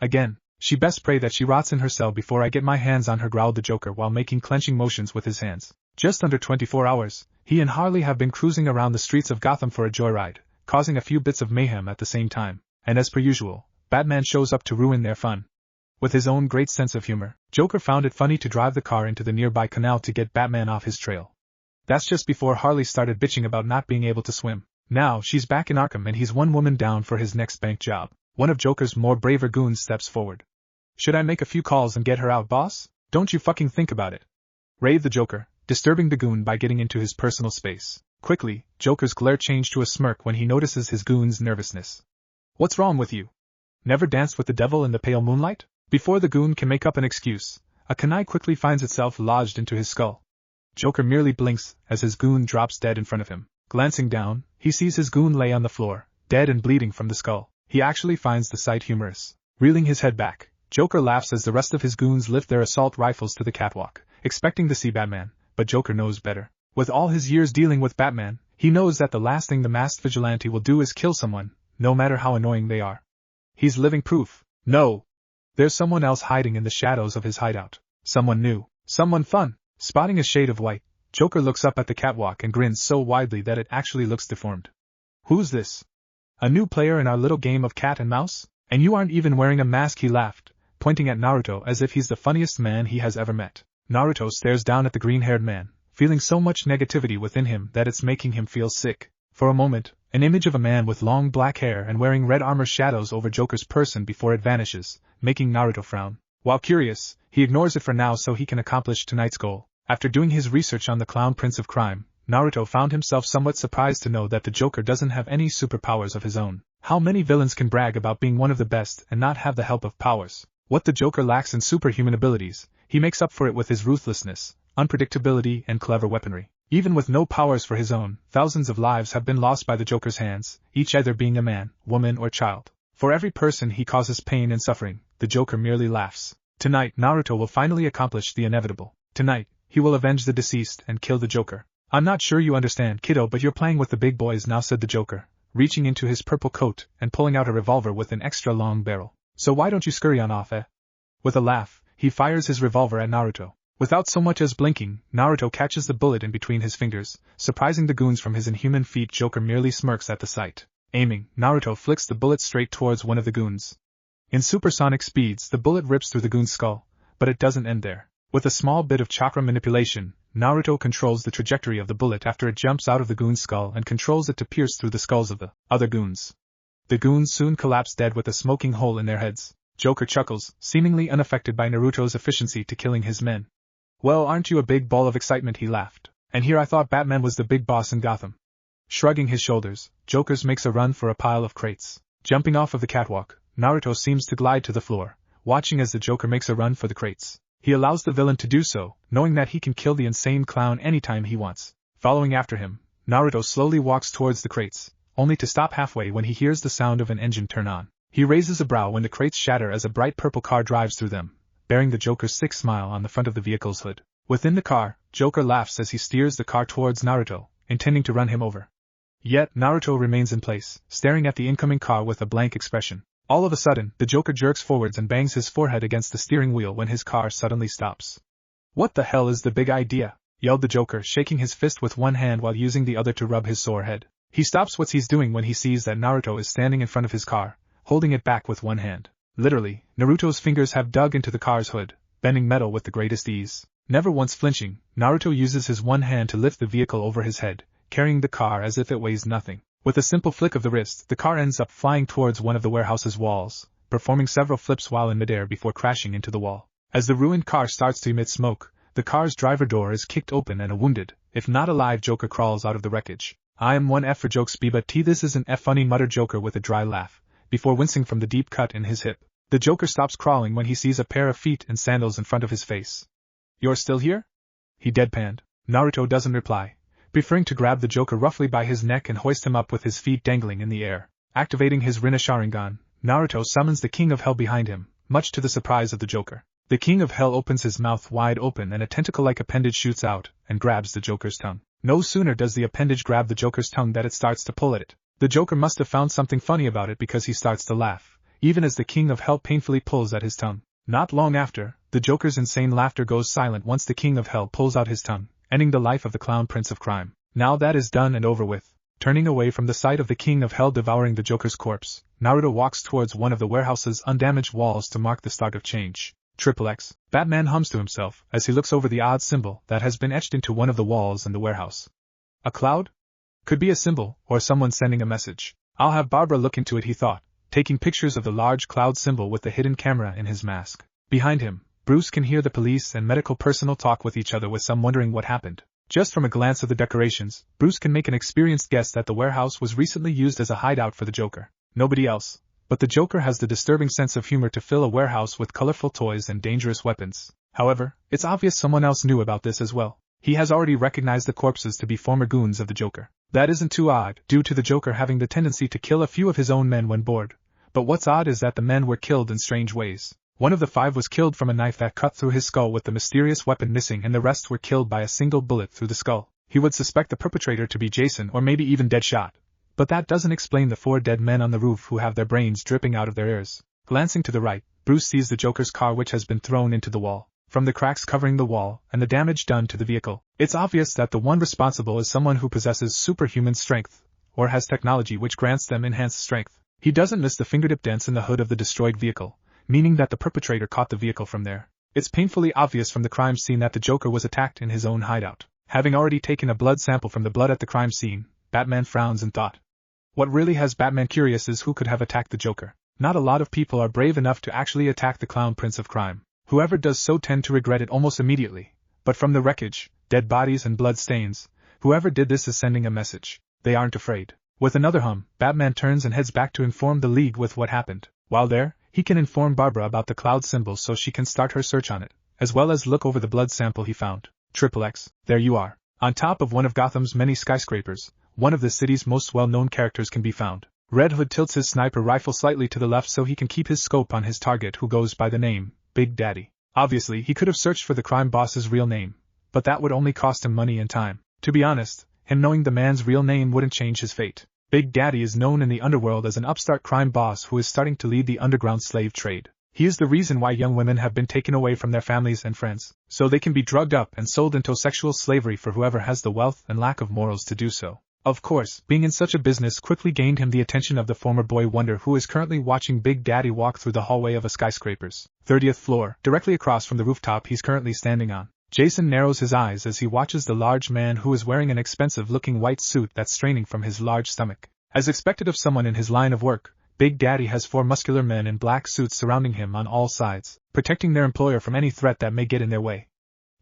A: Again. She best pray that she rots in her cell before I get my hands on her, growled the Joker while making clenching motions with his hands. Just under 24 hours, he and Harley have been cruising around the streets of Gotham for a joyride, causing a few bits of mayhem at the same time, and as per usual, Batman shows up to ruin their fun. With his own great sense of humor, Joker found it funny to drive the car into the nearby canal to get Batman off his trail. That's just before Harley started bitching about not being able to swim. Now she's back in Arkham and he's one woman down for his next bank job. One of Joker's more braver goons steps forward. "Should I make a few calls and get her out, boss?" "Don't you fucking think about it," raved the Joker, disturbing the goon by getting into his personal space. Quickly, Joker's glare changed to a smirk when he notices his goon's nervousness. "What's wrong with you? Never danced with the devil in the pale moonlight?" Before the goon can make up an excuse, a kunai quickly finds itself lodged into his skull. Joker merely blinks as his goon drops dead in front of him. Glancing down, he sees his goon lay on the floor, dead and bleeding from the skull. He actually finds the sight humorous. Reeling his head back, Joker laughs as the rest of his goons lift their assault rifles to the catwalk, expecting to see Batman, but Joker knows better. With all his years dealing with Batman, he knows that the last thing the masked vigilante will do is kill someone, no matter how annoying they are. He's living proof. No! There's someone else hiding in the shadows of his hideout. Someone new. Someone fun. Spotting a shade of white, Joker looks up at the catwalk and grins so widely that it actually looks deformed. "Who's this? A new player in our little game of cat and mouse? And you aren't even wearing a mask," he laughed, pointing at Naruto as if he's the funniest man he has ever met. Naruto stares down at the green-haired man, feeling so much negativity within him that it's making him feel sick. For a moment, an image of a man with long black hair and wearing red armor shadows over Joker's person before it vanishes, making Naruto frown. While curious, he ignores it for now so he can accomplish tonight's goal. After doing his research on the Clown Prince of Crime, Naruto found himself somewhat surprised to know that the Joker doesn't have any superpowers of his own. How many villains can brag about being one of the best and not have the help of powers? What the Joker lacks in superhuman abilities, he makes up for it with his ruthlessness, unpredictability, and clever weaponry. Even with no powers for his own, thousands of lives have been lost by the Joker's hands, each either being a man, woman, or child. For every person he causes pain and suffering, the Joker merely laughs. Tonight, Naruto will finally accomplish the inevitable. Tonight, he will avenge the deceased and kill the Joker. I'm not sure you understand, kiddo, but you're playing with the big boys now, said the Joker, reaching into his purple coat and pulling out a revolver with an extra long barrel. So why don't you scurry on off, eh? With a laugh, he fires his revolver at Naruto. Without so much as blinking, Naruto catches the bullet in between his fingers, surprising the goons from his inhuman feat. Joker merely smirks at the sight. Aiming, Naruto flicks the bullet straight towards one of the goons. In supersonic speeds, the bullet rips through the goon's skull, but it doesn't end there. With a small bit of chakra manipulation, Naruto controls the trajectory of the bullet after it jumps out of the goon's skull and controls it to pierce through the skulls of the other goons. The goons soon collapse dead with a smoking hole in their heads. Joker chuckles, seemingly unaffected by Naruto's efficiency to killing his men. Well, aren't you a big ball of excitement, he laughed. And here I thought Batman was the big boss in Gotham. Shrugging his shoulders, Joker makes a run for a pile of crates. Jumping off of the catwalk, Naruto seems to glide to the floor, watching as the Joker makes a run for the crates. He allows the villain to do so, knowing that he can kill the insane clown anytime he wants. Following after him, Naruto slowly walks towards the crates, only to stop halfway when he hears the sound of an engine turn on. He raises a brow when the crates shatter as a bright purple car drives through them, bearing the Joker's sick smile on the front of the vehicle's hood. Within the car, Joker laughs as he steers the car towards Naruto, intending to run him over. Yet, Naruto remains in place, staring at the incoming car with a blank expression. All of a sudden, the Joker jerks forwards and bangs his forehead against the steering wheel when his car suddenly stops. What the hell is the big idea? Yelled the Joker, shaking his fist with one hand while using the other to rub his sore head. He stops what he's doing when he sees that Naruto is standing in front of his car, holding it back with one hand. Literally, Naruto's fingers have dug into the car's hood, bending metal with the greatest ease. Never once flinching, Naruto uses his one hand to lift the vehicle over his head, carrying the car as if it weighs nothing. With a simple flick of the wrist, the car ends up flying towards one of the warehouse's walls, performing several flips while in midair before crashing into the wall. As the ruined car starts to emit smoke, the car's driver door is kicked open and a wounded, if not alive, Joker crawls out of the wreckage. I am one F for jokes, but this isn't F funny, muttered Joker with a dry laugh, before wincing from the deep cut in his hip. The Joker stops crawling when he sees a pair of feet and sandals in front of his face. You're still here? He deadpanned. Naruto doesn't reply, preferring to grab the Joker roughly by his neck and hoist him up with his feet dangling in the air. Activating his Rinne Sharingan, Naruto summons the King of Hell behind him, much to the surprise of the Joker. The King of Hell opens his mouth wide open and a tentacle-like appendage shoots out and grabs the Joker's tongue. No sooner does the appendage grab the Joker's tongue than it starts to pull at it. The Joker must have found something funny about it because he starts to laugh, even as the King of Hell painfully pulls at his tongue. Not long after, the Joker's insane laughter goes silent once the King of Hell pulls out his tongue, ending the life of the clown prince of crime. Now that is done and over with. Turning away from the sight of the King of Hell devouring the Joker's corpse, Naruto walks towards one of the warehouse's undamaged walls to mark the start of change. XXX, Batman hums to himself as he looks over the odd symbol that has been etched into one of the walls in the warehouse. A cloud? Could be a symbol, or someone sending a message. I'll have Barbara look into it, he thought, taking pictures of the large cloud symbol with the hidden camera in his mask. Behind him, Bruce can hear the police and medical personnel talk with each other, with some wondering what happened. Just from a glance of the decorations, Bruce can make an experienced guess that the warehouse was recently used as a hideout for the Joker. Nobody else, but the Joker, has the disturbing sense of humor to fill a warehouse with colorful toys and dangerous weapons. However, it's obvious someone else knew about this as well. He has already recognized the corpses to be former goons of the Joker. That isn't too odd, due to the Joker having the tendency to kill a few of his own men when bored. But what's odd is that the men were killed in strange ways. One of the 5 was killed from a knife that cut through his skull with the mysterious weapon missing, and the rest were killed by a single bullet through the skull. He would suspect the perpetrator to be Jason or maybe even Deadshot. But that doesn't explain the 4 dead men on the roof who have their brains dripping out of their ears. Glancing to the right, Bruce sees the Joker's car, which has been thrown into the wall. From the cracks covering the wall and the damage done to the vehicle, it's obvious that the one responsible is someone who possesses superhuman strength, or has technology which grants them enhanced strength. He doesn't miss the fingertip dents in the hood of the destroyed vehicle, meaning that the perpetrator caught the vehicle from there. It's painfully obvious from the crime scene that the Joker was attacked in his own hideout. Having already taken a blood sample from the blood at the crime scene, Batman frowns in thought. What really has Batman curious is who could have attacked the Joker. Not a lot of people are brave enough to actually attack the clown prince of crime. Whoever does so tend to regret it almost immediately. But from the wreckage, dead bodies and blood stains, whoever did this is sending a message. They aren't afraid. With another hum, Batman turns and heads back to inform the League with what happened. While there, he can inform Barbara about the cloud symbol so she can start her search on it, as well as look over the blood sample he found. XXX, there you are. On top of one of Gotham's many skyscrapers, one of the city's most well-known characters can be found. Red Hood tilts his sniper rifle slightly to the left so he can keep his scope on his target, who goes by the name Big Daddy. Obviously, he could have searched for the crime boss's real name, but that would only cost him money and time. To be honest, him knowing the man's real name wouldn't change his fate. Big Daddy is known in the underworld as an upstart crime boss who is starting to lead the underground slave trade. He is the reason why young women have been taken away from their families and friends, so they can be drugged up and sold into sexual slavery for whoever has the wealth and lack of morals to do so. Of course, being in such a business quickly gained him the attention of the former boy wonder, who is currently watching Big Daddy walk through the hallway of a skyscraper's 30th floor, directly across from the rooftop he's currently standing on. Jason narrows his eyes as he watches the large man who is wearing an expensive-looking white suit that's straining from his large stomach. As expected of someone in his line of work, Big Daddy has 4 muscular men in black suits surrounding him on all sides, protecting their employer from any threat that may get in their way.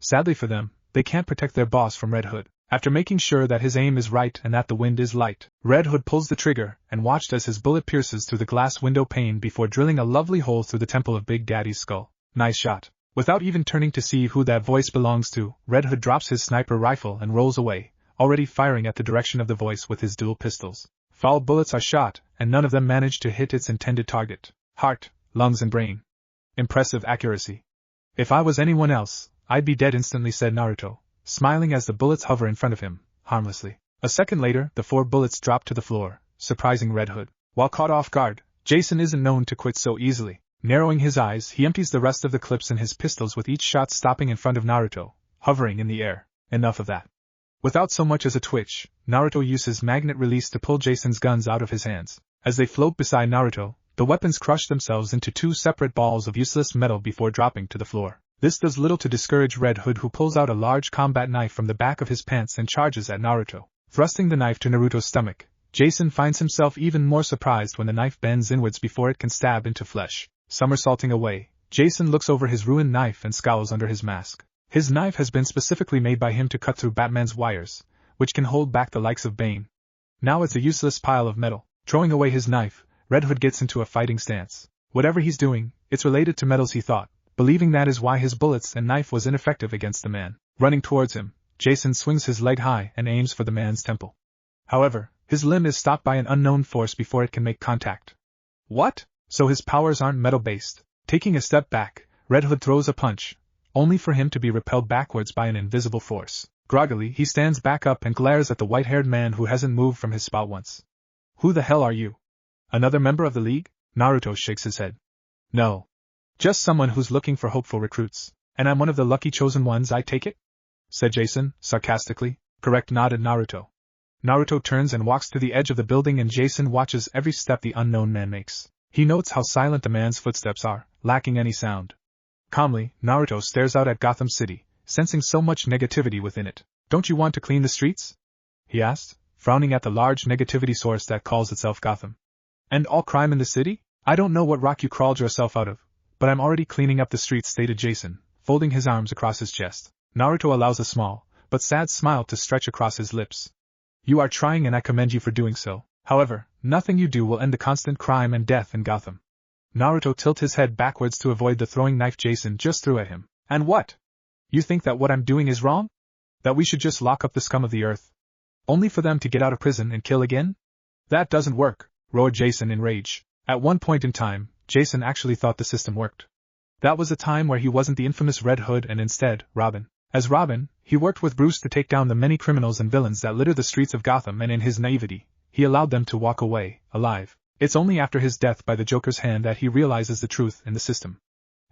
A: Sadly for them, they can't protect their boss from Red Hood. After making sure that his aim is right and that the wind is light, Red Hood pulls the trigger and watched as his bullet pierces through the glass window pane before drilling a lovely hole through the temple of Big Daddy's skull. Nice shot. Without even turning to see who that voice belongs to, Red Hood drops his sniper rifle and rolls away, already firing at the direction of the voice with his dual pistols. Foul bullets are shot, and none of them manage to hit its intended target: heart, lungs and brain. Impressive accuracy. If I was anyone else, I'd be dead instantly, said Naruto, smiling as the bullets hover in front of him, harmlessly. A second later, the 4 bullets drop to the floor, surprising Red Hood. While caught off guard, Jason isn't known to quit so easily. Narrowing his eyes, he empties the rest of the clips in his pistols, with each shot stopping in front of Naruto, hovering in the air. Enough of that. Without so much as a twitch, Naruto uses magnet release to pull Jason's guns out of his hands. As they float beside Naruto, the weapons crush themselves into 2 separate balls of useless metal before dropping to the floor. This does little to discourage Red Hood, who pulls out a large combat knife from the back of his pants and charges at Naruto. Thrusting the knife to Naruto's stomach, Jason finds himself even more surprised when the knife bends inwards before it can stab into flesh. Somersaulting away, Jason looks over his ruined knife and scowls under his mask. His knife has been specifically made by him to cut through Batman's wires, which can hold back the likes of Bane. Now it's a useless pile of metal. Throwing away his knife, Red Hood gets into a fighting stance. Whatever he's doing, it's related to metals, he thought, believing that is why his bullets and knife was ineffective against the man. Running towards him, Jason swings his leg high and aims for the man's temple. However, his limb is stopped by an unknown force before it can make contact. What? So his powers aren't metal-based. Taking a step back, Red Hood throws a punch, only for him to be repelled backwards by an invisible force. Groggily, he stands back up and glares at the white-haired man who hasn't moved from his spot once. Who the hell are you? Another member of the League? Naruto shakes his head. No. Just someone who's looking for hopeful recruits. And I'm one of the lucky chosen ones, I take it? Said Jason, sarcastically. Correct, nodded Naruto. Naruto turns and walks to the edge of the building, and Jason watches every step the unknown man makes. He notes how silent the man's footsteps are, lacking any sound. Calmly, Naruto stares out at Gotham City, sensing so much negativity within it. Don't you want to clean the streets? He asked, frowning at the large negativity source that calls itself Gotham. And all crime in the city? I don't know what rock you crawled yourself out of, but I'm already cleaning up the streets, stated Jason, folding his arms across his chest. Naruto allows a small, but sad smile to stretch across his lips. You are trying, and I commend you for doing so. However, nothing you do will end the constant crime and death in Gotham. Naruto tilted his head backwards to avoid the throwing knife Jason just threw at him. And what? You think that what I'm doing is wrong? That we should just lock up the scum of the earth? Only for them to get out of prison and kill again? That doesn't work, roared Jason in rage. At one point in time, Jason actually thought the system worked. That was a time where he wasn't the infamous Red Hood and instead, Robin. As Robin, he worked with Bruce to take down the many criminals and villains that litter the streets of Gotham, and in his naivety, he allowed them to walk away, alive. It's only after his death by the Joker's hand that he realizes the truth in the system.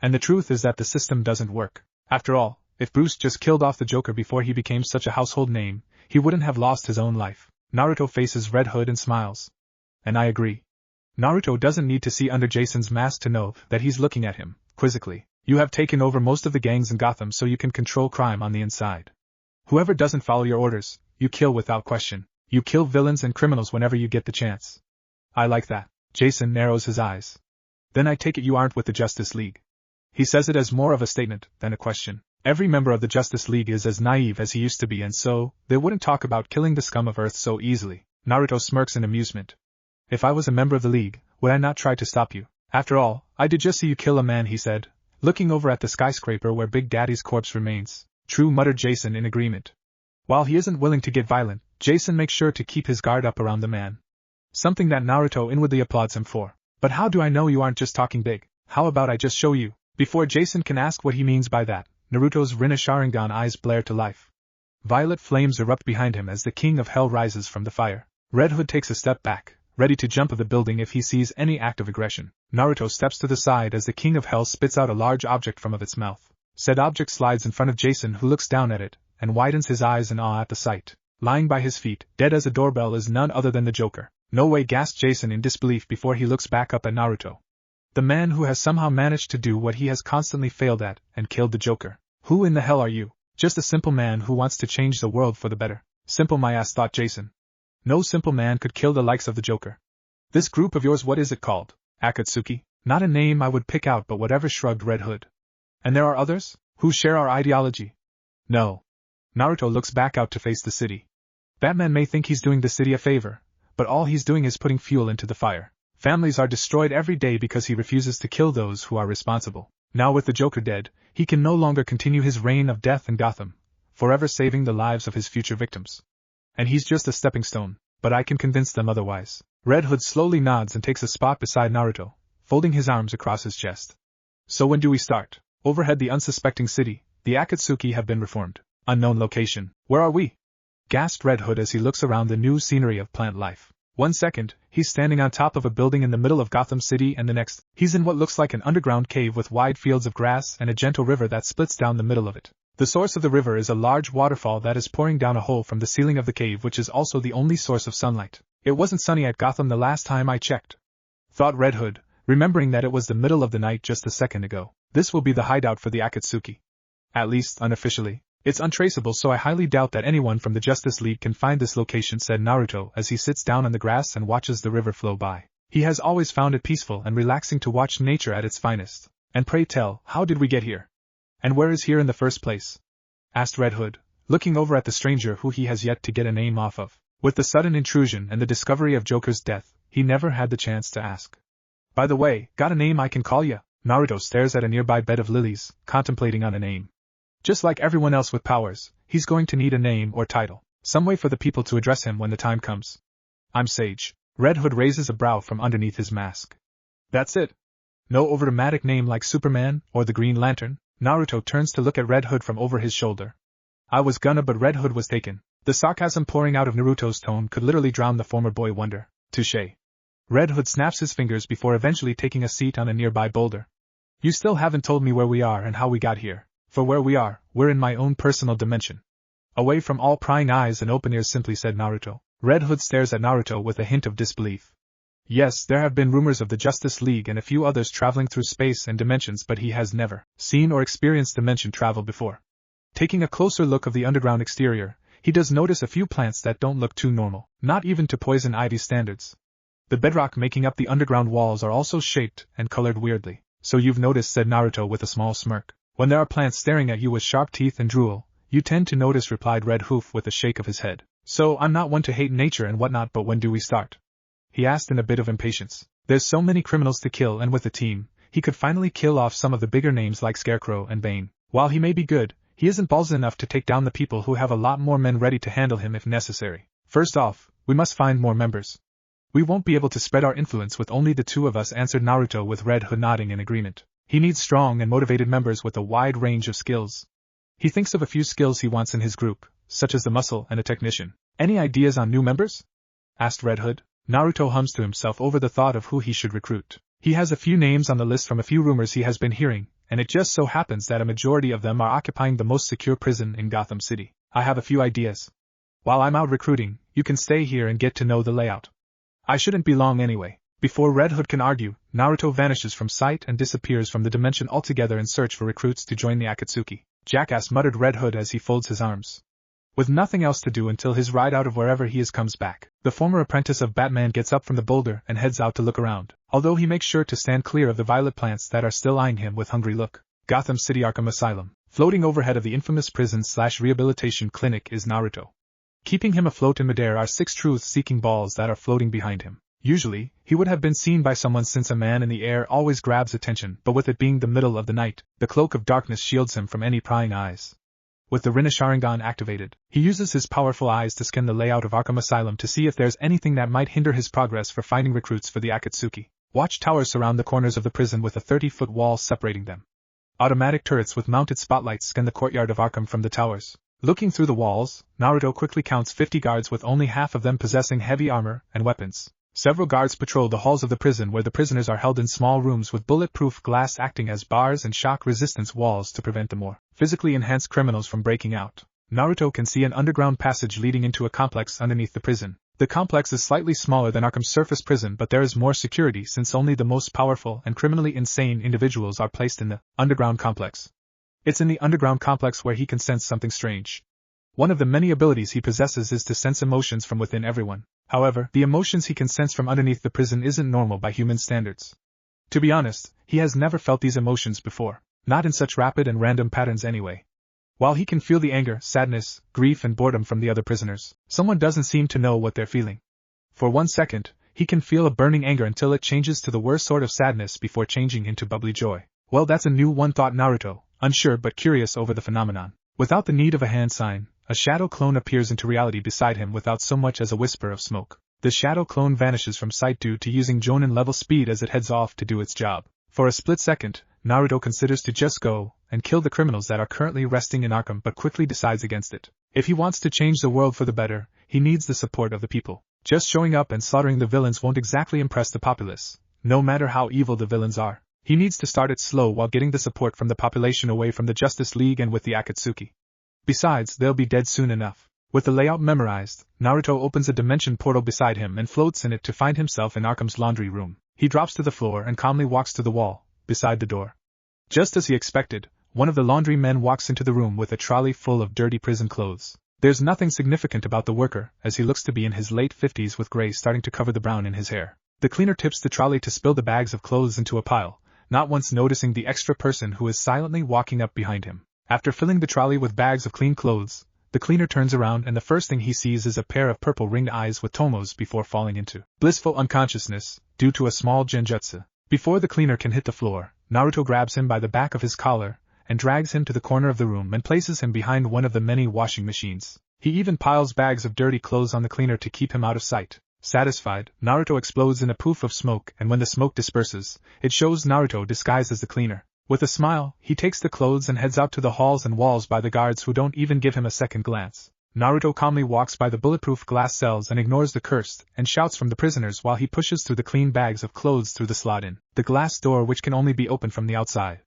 A: And the truth is that the system doesn't work. After all, if Bruce just killed off the Joker before he became such a household name, he wouldn't have lost his own life. Naruto faces Red Hood and smiles. And I agree. Naruto doesn't need to see under Jason's mask to know that he's looking at him, quizzically. You have taken over most of the gangs in Gotham so you can control crime on the inside. Whoever doesn't follow your orders, you kill without question. You kill villains and criminals whenever you get the chance. I like that. Jason narrows his eyes. Then I take it you aren't with the Justice League. He says it as more of a statement than a question. Every member of the Justice League is as naive as he used to be, and so, they wouldn't talk about killing the scum of Earth so easily. Naruto smirks in amusement. If I was a member of the League, would I not try to stop you? After all, I did just see you kill a man, he said, looking over at the skyscraper where Big Daddy's corpse remains. True, muttered Jason in agreement. While he isn't willing to get violent, Jason makes sure to keep his guard up around the man. Something that Naruto inwardly applauds him for. But how do I know you aren't just talking big? How about I just show you? Before Jason can ask what he means by that, Naruto's Rinna Sharingan eyes blare to life. Violet flames erupt behind him as the King of Hell rises from the fire. Red Hood takes a step back, ready to jump at the building if he sees any act of aggression. Naruto steps to the side as the King of Hell spits out a large object from its mouth. Said object slides in front of Jason, who looks down at it, and widens his eyes in awe at the sight. Lying by his feet, dead as a doorbell, is none other than the Joker. No way, gasps Jason in disbelief before he looks back up at Naruto. The man who has somehow managed to do what he has constantly failed at, and killed the Joker. Who in the hell are you? Just a simple man who wants to change the world for the better. Simple my ass, thought Jason. No simple man could kill the likes of the Joker. This group of yours, what is it called? Akatsuki? Not a name I would pick out, but whatever, shrugged Red Hood. And there are others? Who share our ideology? No. Naruto looks back out to face the city. Batman may think he's doing the city a favor, but all he's doing is putting fuel into the fire. Families are destroyed every day because he refuses to kill those who are responsible. Now with the Joker dead, he can no longer continue his reign of death in Gotham, forever saving the lives of his future victims. And he's just a stepping stone, but I can convince them otherwise. Red Hood slowly nods and takes a spot beside Naruto, folding his arms across his chest. So when do we start? Overhead the unsuspecting city, the Akatsuki have been reformed. Unknown location. Where are we? Gasped Red Hood as he looks around the new scenery of plant life. 1 second, he's standing on top of a building in the middle of Gotham City, and the next, he's in what looks like an underground cave with wide fields of grass and a gentle river that splits down the middle of it. The source of the river is a large waterfall that is pouring down a hole from the ceiling of the cave, which is also the only source of sunlight. It wasn't sunny at Gotham the last time I checked, thought Red Hood, remembering that it was the middle of the night just a second ago. This will be the hideout for the Akatsuki. At least, unofficially. It's untraceable, so I highly doubt that anyone from the Justice League can find this location, said Naruto as he sits down on the grass and watches the river flow by. He has always found it peaceful and relaxing to watch nature at its finest. And pray tell, how did we get here? And where is here in the first place? Asked Red Hood, looking over at the stranger who he has yet to get a name off of. With the sudden intrusion and the discovery of Joker's death, he never had the chance to ask. By the way, got a name I can call ya? Naruto stares at a nearby bed of lilies, contemplating on a name. Just like everyone else with powers, he's going to need a name or title, some way for the people to address him when the time comes. I'm Sage. Red Hood raises a brow from underneath his mask. That's it? No overdramatic name like Superman or the Green Lantern? Naruto turns to look at Red Hood from over his shoulder. I was gonna, but Red Hood was taken. The sarcasm pouring out of Naruto's tone could literally drown the former boy wonder. Touché. Red Hood snaps his fingers before eventually taking a seat on a nearby boulder. You still haven't told me where we are and how we got here. For where we are, we're in my own personal dimension. Away from all prying eyes and open ears, simply said Naruto. Red Hood stares at Naruto with a hint of disbelief. Yes, there have been rumors of the Justice League and a few others traveling through space and dimensions, but he has never seen or experienced dimension travel before. Taking a closer look of the underground exterior, he does notice a few plants that don't look too normal, not even to poison ivy standards. The bedrock making up the underground walls are also shaped and colored weirdly. So you've noticed, said Naruto with a small smirk. When there are plants staring at you with sharp teeth and drool, you tend to notice, replied Red Hoof with a shake of his head. So I'm not one to hate nature and whatnot, but when do we start? He asked in a bit of impatience. There's so many criminals to kill, and with a team, he could finally kill off some of the bigger names like Scarecrow and Bane. While he may be good, he isn't ballsy enough to take down the people who have a lot more men ready to handle him if necessary. First off, we must find more members. We won't be able to spread our influence with only the two of us, answered Naruto with Red Hood nodding in agreement. He needs strong and motivated members with a wide range of skills. He thinks of a few skills he wants in his group, such as the muscle and a technician. Any ideas on new members? Asked Red Hood. Naruto hums to himself over the thought of who he should recruit. He has a few names on the list from a few rumors he has been hearing, and it just so happens that a majority of them are occupying the most secure prison in Gotham City. I have a few ideas. While I'm out recruiting, you can stay here and get to know the layout. I shouldn't be long anyway. Before Red Hood can argue, Naruto vanishes from sight and disappears from the dimension altogether in search for recruits to join the Akatsuki. Jackass, muttered Red Hood as he folds his arms. With nothing else to do until his ride out of wherever he is comes back, the former apprentice of Batman gets up from the boulder and heads out to look around, although he makes sure to stand clear of the violet plants that are still eyeing him with hungry look. Gotham City Arkham Asylum. Floating overhead of the infamous prison/rehabilitation clinic is Naruto. Keeping him afloat in midair are 6 truth-seeking balls that are floating behind him. Usually, he would have been seen by someone since a man in the air always grabs attention, but with it being the middle of the night, the cloak of darkness shields him from any prying eyes. With the Rinna Sharingan activated, he uses his powerful eyes to scan the layout of Arkham Asylum to see if there's anything that might hinder his progress for finding recruits for the Akatsuki. Watchtowers surround the corners of the prison with a 30-foot wall separating them. Automatic turrets with mounted spotlights scan the courtyard of Arkham from the towers. Looking through the walls, Naruto quickly counts 50 guards with only half of them possessing heavy armor and weapons. Several guards patrol the halls of the prison where the prisoners are held in small rooms with bulletproof glass acting as bars and shock-resistance walls to prevent the more physically enhanced criminals from breaking out. Naruto can see an underground passage leading into a complex underneath the prison. The complex is slightly smaller than Arkham's surface prison, but there is more security since only the most powerful and criminally insane individuals are placed in the underground complex. It's in the underground complex where he can sense something strange. One of the many abilities he possesses is to sense emotions from within everyone. However, the emotions he can sense from underneath the prison isn't normal by human standards. To be honest, he has never felt these emotions before, not in such rapid and random patterns anyway. While he can feel the anger, sadness, grief and boredom from the other prisoners, someone doesn't seem to know what they're feeling. For 1 second, he can feel a burning anger until it changes to the worst sort of sadness before changing into bubbly joy. Well, that's a new one, thought Naruto, unsure but curious over the phenomenon. Without the need of a hand sign, a shadow clone appears into reality beside him without so much as a whisper of smoke. The shadow clone vanishes from sight due to using Jonin level speed as it heads off to do its job. For a split second, Naruto considers to just go and kill the criminals that are currently resting in Arkham, but quickly decides against it. If he wants to change the world for the better, he needs the support of the people. Just showing up and slaughtering the villains won't exactly impress the populace, no matter how evil the villains are. He needs to start it slow while getting the support from the population away from the Justice League and with the Akatsuki. Besides, they'll be dead soon enough. With the layout memorized, Naruto opens a dimension portal beside him and floats in it to find himself in Arkham's laundry room. He drops to the floor and calmly walks to the wall, beside the door. Just as he expected, one of the laundry men walks into the room with a trolley full of dirty prison clothes. There's nothing significant about the worker, as he looks to be in his late 50s with gray starting to cover the brown in his hair. The cleaner tips the trolley to spill the bags of clothes into a pile, not once noticing the extra person who is silently walking up behind him. After filling the trolley with bags of clean clothes, the cleaner turns around and the first thing he sees is a pair of purple ringed eyes with tomos before falling into blissful unconsciousness, due to a small genjutsu. Before the cleaner can hit the floor, Naruto grabs him by the back of his collar and drags him to the corner of the room and places him behind one of the many washing machines. He even piles bags of dirty clothes on the cleaner to keep him out of sight. Satisfied, Naruto explodes in a poof of smoke, and when the smoke disperses, it shows Naruto disguised as the cleaner. With a smile, he takes the clothes and heads out to the halls and walls by the guards who don't even give him a second glance. Naruto calmly walks by the bulletproof glass cells and ignores the cursed and shouts from the prisoners while he pushes through the clean bags of clothes through the slot in the glass door, which can only be opened from the outside.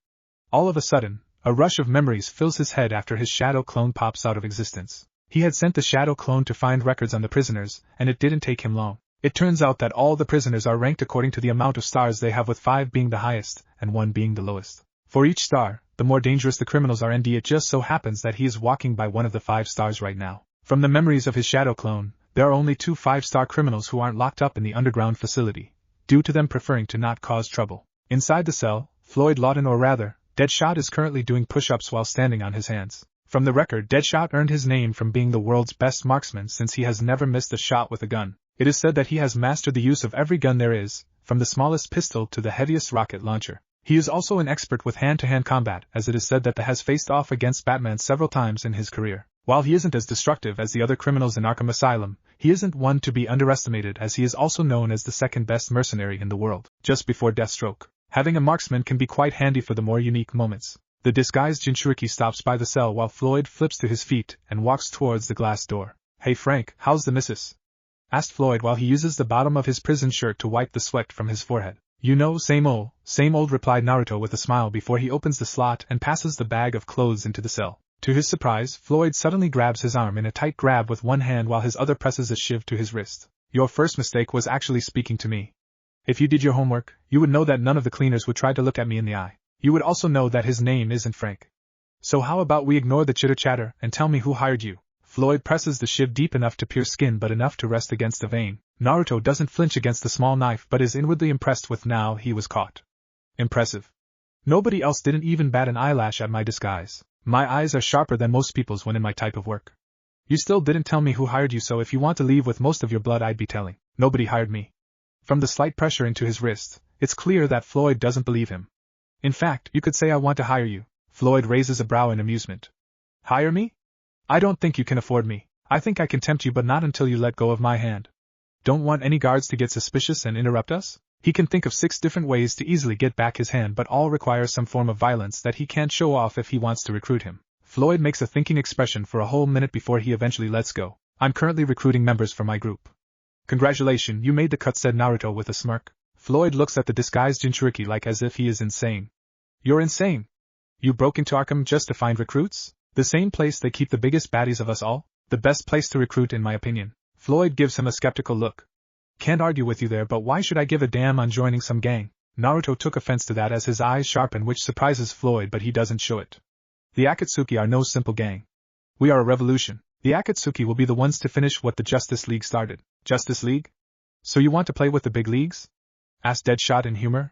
A: All of a sudden, a rush of memories fills his head after his shadow clone pops out of existence. He had sent the shadow clone to find records on the prisoners, and it didn't take him long. It turns out that all the prisoners are ranked according to the amount of stars they have, with 5 being the highest and 1 being the lowest. For each star, the more dangerous the criminals are, and it just so happens that he is walking by one of the 5 stars right now. From the memories of his shadow clone, there are only 2 5-star criminals who aren't locked up in the underground facility, due to them preferring to not cause trouble. Inside the cell, Floyd Lawton, or rather, Deadshot, is currently doing push-ups while standing on his hands. From the record, Deadshot earned his name from being the world's best marksman since he has never missed a shot with a gun. It is said that he has mastered the use of every gun there is, from the smallest pistol to the heaviest rocket launcher. He is also an expert with hand-to-hand combat, as it is said that he has faced off against Batman several times in his career. While he isn't as destructive as the other criminals in Arkham Asylum, he isn't one to be underestimated, as he is also known as the second best mercenary in the world, just before Deathstroke. Having a marksman can be quite handy for the more unique moments. The disguised Jinchuriki stops by the cell while Floyd flips to his feet and walks towards the glass door. "Hey Frank, how's the missus?" asked Floyd while he uses the bottom of his prison shirt to wipe the sweat from his forehead. "You know, same old," replied Naruto with a smile before he opens the slot and passes the bag of clothes into the cell. To his surprise, Floyd suddenly grabs his arm in a tight grab with one hand while his other presses a shiv to his wrist. "Your first mistake was actually speaking to me. If you did your homework, you would know that none of the cleaners would try to look at me in the eye. You would also know that his name isn't Frank. So how about we ignore the chitter-chatter and tell me who hired you?" Floyd presses the shiv deep enough to pierce skin but enough to rest against the vein. Naruto doesn't flinch against the small knife but is inwardly impressed with now he was caught. Impressive. Nobody else didn't even bat an eyelash at my disguise. My eyes are sharper than most people's when in my type of work. You still didn't tell me who hired you, so if you want to leave with most of your blood I'd be telling. Nobody hired me. From the slight pressure into his wrist, it's clear that Floyd doesn't believe him. In fact, you could say I want to hire you. Floyd raises a brow in amusement. Hire me? I don't think you can afford me. I think I can tempt you, but not until you let go of my hand. Don't want any guards to get suspicious and interrupt us? He can think of 6 different ways to easily get back his hand, but all require some form of violence that he can't show off if he wants to recruit him. Floyd makes a thinking expression for a whole minute before he eventually lets go. I'm currently recruiting members for my group. Congratulations, you made the cut, said Naruto with a smirk. Floyd looks at the disguised Jinchuriki like as if he is insane. You're insane. You broke into Arkham just to find recruits? The same place they keep the biggest baddies of us all? The best place to recruit in my opinion. Floyd gives him a skeptical look. Can't argue with you there, but why should I give a damn on joining some gang? Naruto took offense to that as his eyes sharpen, which surprises Floyd, but he doesn't show it. The Akatsuki are no simple gang. We are a revolution. The Akatsuki will be the ones to finish what the Justice League started. Justice League? So you want to play with the big leagues? Asked Deadshot in humor.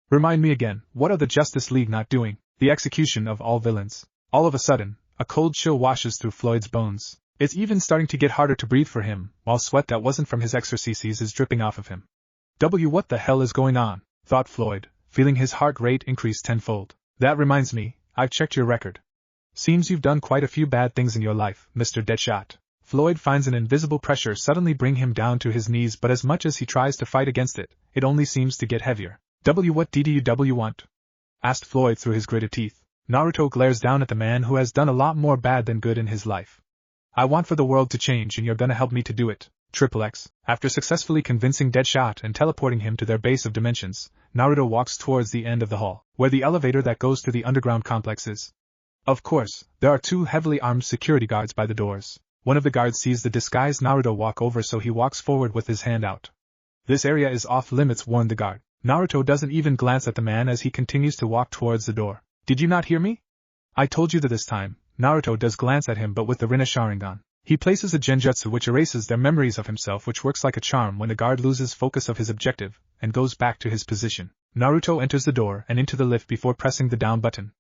A: Remind me again, what are the Justice League not doing? The execution of all villains. All of a sudden, a cold chill washes through Floyd's bones. It's even starting to get harder to breathe for him, while sweat that wasn't from his exercises is dripping off of him. What the hell is going on? Thought Floyd, feeling his heart rate increase tenfold. That reminds me, I've checked your record. Seems you've done quite a few bad things in your life, Mr. Deadshot. Floyd finds an invisible pressure suddenly bring him down to his knees, but as much as he tries to fight against it, it only seems to get heavier. What do you want? Asked Floyd through his gritted teeth. Naruto glares down at the man who has done a lot more bad than good in his life. I want for the world to change, and you're gonna help me to do it. X. After successfully convincing Deadshot and teleporting him to their base of dimensions, Naruto walks towards the end of the hall, where the elevator that goes to the underground complex is. Of course, there are 2 heavily armed security guards by the doors. One of the guards sees the disguised Naruto walk over, so he walks forward with his hand out. This area is off limits, warned the guard. Naruto doesn't even glance at the man as he continues to walk towards the door. Did you not hear me? I told you that this time. Naruto does glance at him, but with the Rinna Sharingan. He places a genjutsu which erases their memories of himself, which works like a charm when the guard loses focus of his objective, and goes back to his position. Naruto enters the door and into the lift before pressing the down button.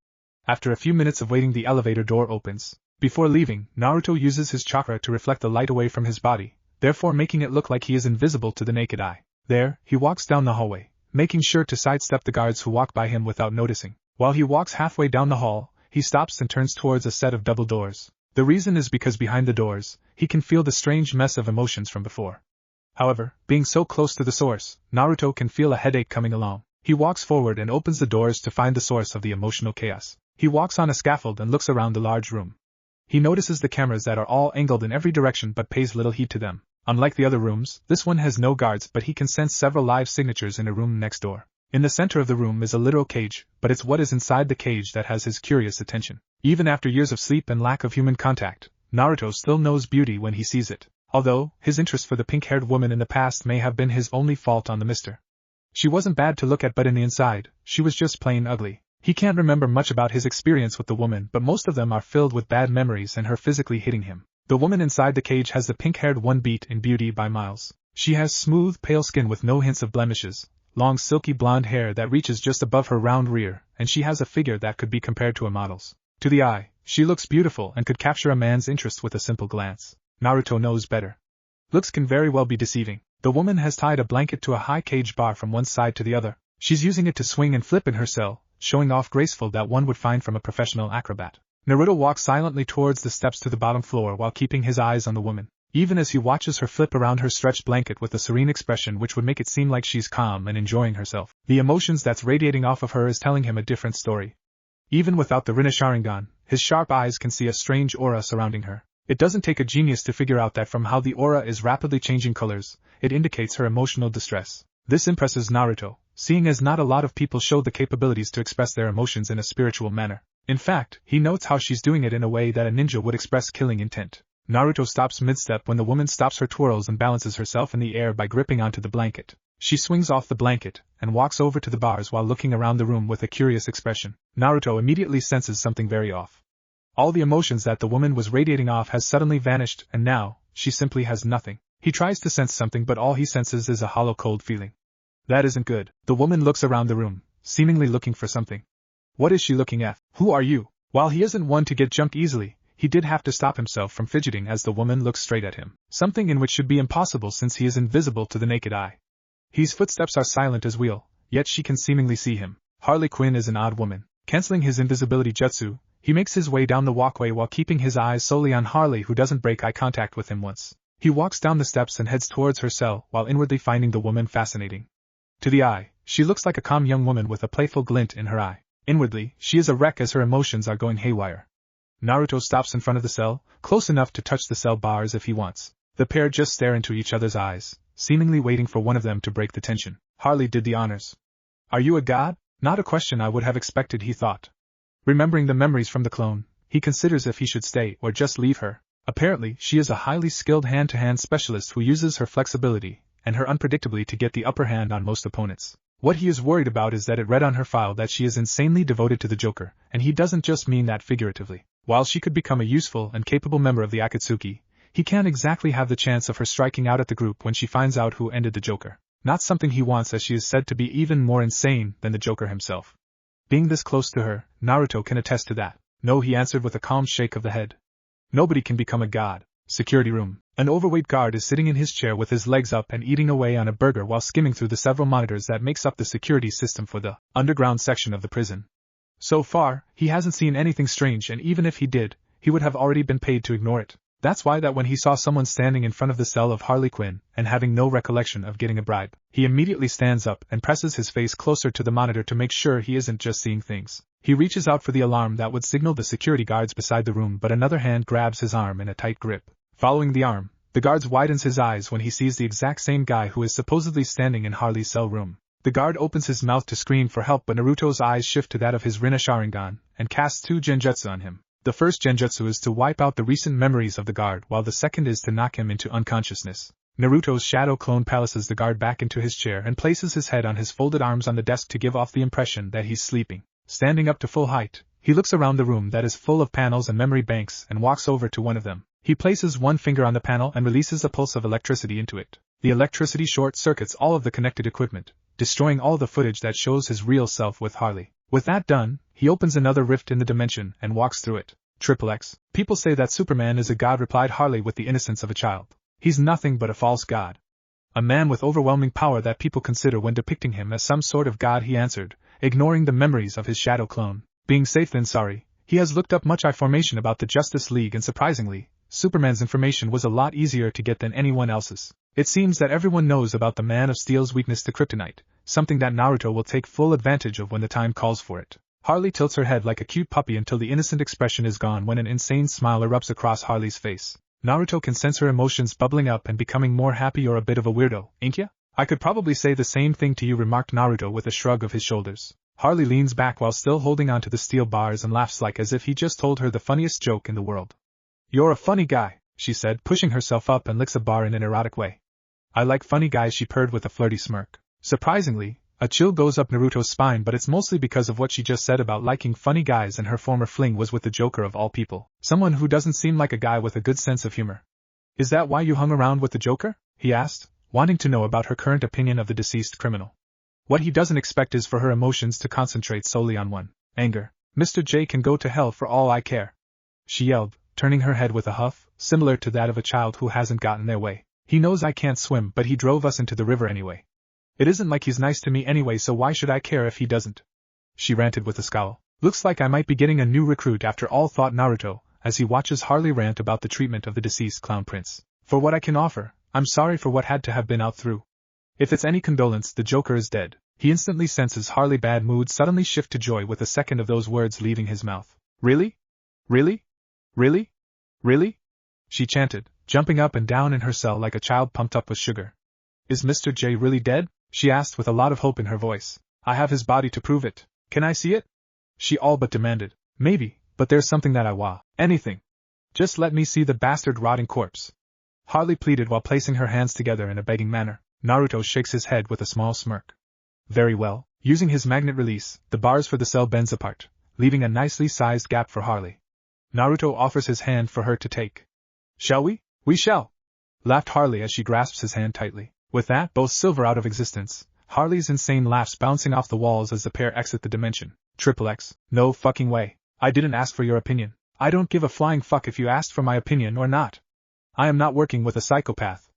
A: After a few minutes of waiting, the elevator door opens. Before leaving, Naruto uses his chakra to reflect the light away from his body, therefore making it look like he is invisible to the naked eye. There, he walks down the hallway, making sure to sidestep the guards who walk by him without noticing. While he walks halfway down the hall, he stops and turns towards a set of double doors. The reason is because behind the doors, he can feel the strange mess of emotions from before. However, being so close to the source, Naruto can feel a headache coming along. He walks forward and opens the doors to find the source of the emotional chaos. He walks on a scaffold and looks around the large room. He notices the cameras that are all angled in every direction but pays little heed to them. Unlike the other rooms, this one has no guards, but he can sense several live signatures in a room next door. In the center of the room is a literal cage, but it's what is inside the cage that has his curious attention. Even after years of sleep and lack of human contact, Naruto still knows beauty when he sees it, although his interest for the pink-haired woman in the past may have been his only fault on the Mr. She wasn't bad to look at, but in the inside, she was just plain ugly. He can't remember much about his experience with the woman, but most of them are filled with bad memories and her physically hitting him. The woman inside the cage has the pink-haired one beat in beauty by miles. She has smooth, pale skin with no hints of blemishes, long silky blonde hair that reaches just above her round rear, and she has a figure that could be compared to a model's. To the eye, she looks beautiful and could capture a man's interest with a simple glance. Naruto knows better. Looks can very well be deceiving. The woman has tied a blanket to a high cage bar from one side to the other. She's using it to swing and flip in her cell, showing off graceful that one would find from a professional acrobat. Naruto walks silently towards the steps to the bottom floor while keeping his eyes on the woman. Even as he watches her flip around her stretched blanket with a serene expression which would make it seem like she's calm and enjoying herself, the emotions that's radiating off of her is telling him a different story. Even without the Rinna Sharingan, his sharp eyes can see a strange aura surrounding her. It doesn't take a genius to figure out that from how the aura is rapidly changing colors, it indicates her emotional distress. This impresses Naruto, seeing as not a lot of people show the capabilities to express their emotions in a spiritual manner. In fact, he notes how she's doing it in a way that a ninja would express killing intent. Naruto stops mid-step when the woman stops her twirls and balances herself in the air by gripping onto the blanket. She swings off the blanket and walks over to the bars while looking around the room with a curious expression. Naruto immediately senses something very off. All the emotions that the woman was radiating off has suddenly vanished, and now, she simply has nothing. He tries to sense something, but all he senses is a hollow cold feeling. That isn't good. The woman looks around the room, seemingly looking for something. What is she looking at? Who are you? While he isn't one to get jumped easily, he did have to stop himself from fidgeting as the woman looks straight at him. Something in which should be impossible since he is invisible to the naked eye. His footsteps are silent as wheel, yet she can seemingly see him. Harley Quinn is an odd woman. Canceling his invisibility jutsu, He makes his way down the walkway while keeping his eyes solely on Harley, who doesn't break eye contact with him once. He walks down the steps and heads towards her cell while inwardly finding the woman fascinating. To the eye, she looks like a calm young woman with a playful glint in her eye. Inwardly, she is a wreck as her emotions are going haywire. Naruto stops in front of the cell, close enough to touch the cell bars if he wants. The pair just stare into each other's eyes, seemingly waiting for one of them to break the tension. Harley did the honors. Are you a god? Not a question I would have expected, he thought. Remembering the memories from the clone, he considers if he should stay or just leave her. Apparently, she is a highly skilled hand-to-hand specialist who uses her flexibility and her unpredictability to get the upper hand on most opponents. What he is worried about is that it read on her file that she is insanely devoted to the Joker, and he doesn't just mean that figuratively. While she could become a useful and capable member of the Akatsuki, he can't exactly have the chance of her striking out at the group when she finds out who ended the Joker. Not something he wants, as she is said to be even more insane than the Joker himself. Being this close to her, Naruto can attest to that. No, he answered with a calm shake of the head. Nobody can become a god. Security room. An overweight guard is sitting in his chair with his legs up and eating away on a burger while skimming through the several monitors that makes up the security system for the underground section of the prison. So far, he hasn't seen anything strange, and even if he did, he would have already been paid to ignore it. That's why that when he saw someone standing in front of the cell of Harley Quinn and having no recollection of getting a bribe, he immediately stands up and presses his face closer to the monitor to make sure he isn't just seeing things. He reaches out for the alarm that would signal the security guards beside the room, but another hand grabs his arm in a tight grip. Following the arm, the guard widens his eyes when he sees the exact same guy who is supposedly standing in Harley's cell room. The guard opens his mouth to scream for help, but Naruto's eyes shift to that of his Rinna Sharingan and casts 2 genjutsu on him. The first genjutsu is to wipe out the recent memories of the guard, while the second is to knock him into unconsciousness. Naruto's shadow clone palaces the guard back into his chair and places his head on his folded arms on the desk to give off the impression that he's sleeping. Standing up to full height, he looks around the room that is full of panels and memory banks and walks over to one of them. He places one finger on the panel and releases a pulse of electricity into it. The electricity short-circuits all of the connected equipment, destroying all the footage that shows his real self with Harley. With that done, he opens another rift in the dimension and walks through it. XXX. People say that Superman is a god, replied Harley with the innocence of a child. He's nothing but a false god. A man with overwhelming power that people consider when depicting him as some sort of god, he answered, ignoring the memories of his shadow clone. Being safe than sorry, he has looked up much information about the Justice League, and surprisingly, Superman's information was a lot easier to get than anyone else's. It seems that everyone knows about the Man of Steel's weakness to kryptonite, something that Naruto will take full advantage of when the time calls for it. Harley tilts her head like a cute puppy until the innocent expression is gone when an insane smile erupts across Harley's face. Naruto can sense her emotions bubbling up and becoming more happy. You're a bit of a weirdo, ain't ya? I could probably say the same thing to you, remarked Naruto with a shrug of his shoulders. Harley leans back while still holding onto the steel bars and laughs like as if he just told her the funniest joke in the world. You're a funny guy, she said, pushing herself up and licks a bar in an erotic way. I like funny guys, she purred with a flirty smirk. Surprisingly, a chill goes up Naruto's spine, but it's mostly because of what she just said about liking funny guys, and her former fling was with the Joker of all people. Someone who doesn't seem like a guy with a good sense of humor. Is that why you hung around with the Joker? He asked, wanting to know about her current opinion of the deceased criminal. What he doesn't expect is for her emotions to concentrate solely on one: anger. Mr. J can go to hell for all I care, she yelled, turning her head with a huff, similar to that of a child who hasn't gotten their way. He knows I can't swim, but he drove us into the river anyway. It isn't like he's nice to me anyway, so why should I care if he doesn't? She ranted with a scowl. Looks like I might be getting a new recruit after all, thought Naruto, as he watches Harley rant about the treatment of the deceased clown prince. For what I can offer, I'm sorry for what had to have been out through. If it's any condolence, the Joker is dead. He instantly senses Harley's bad mood suddenly shift to joy with a second of those words leaving his mouth. Really? Really? Really? Really? She chanted, jumping up and down in her cell like a child pumped up with sugar. Is Mr. J really dead? She asked with a lot of hope in her voice. I have his body to prove it. Can I see it? She all but demanded. Maybe, but there's something that I want. Anything. Just let me see the bastard rotting corpse. Harley pleaded while placing her hands together in a begging manner. Naruto shakes his head with a small smirk. Very well. Using his magnet release, the bars for the cell bends apart, leaving a nicely sized gap for Harley. Naruto offers his hand for her to take. Shall we? We shall, laughed Harley as she grasps his hand tightly. With that, both silver out of existence, Harley's insane laughs bouncing off the walls as the pair exit the dimension. XXX. No fucking way. I didn't ask for your opinion. I don't give a flying fuck if you asked for my opinion or not. I am not working with a psychopath.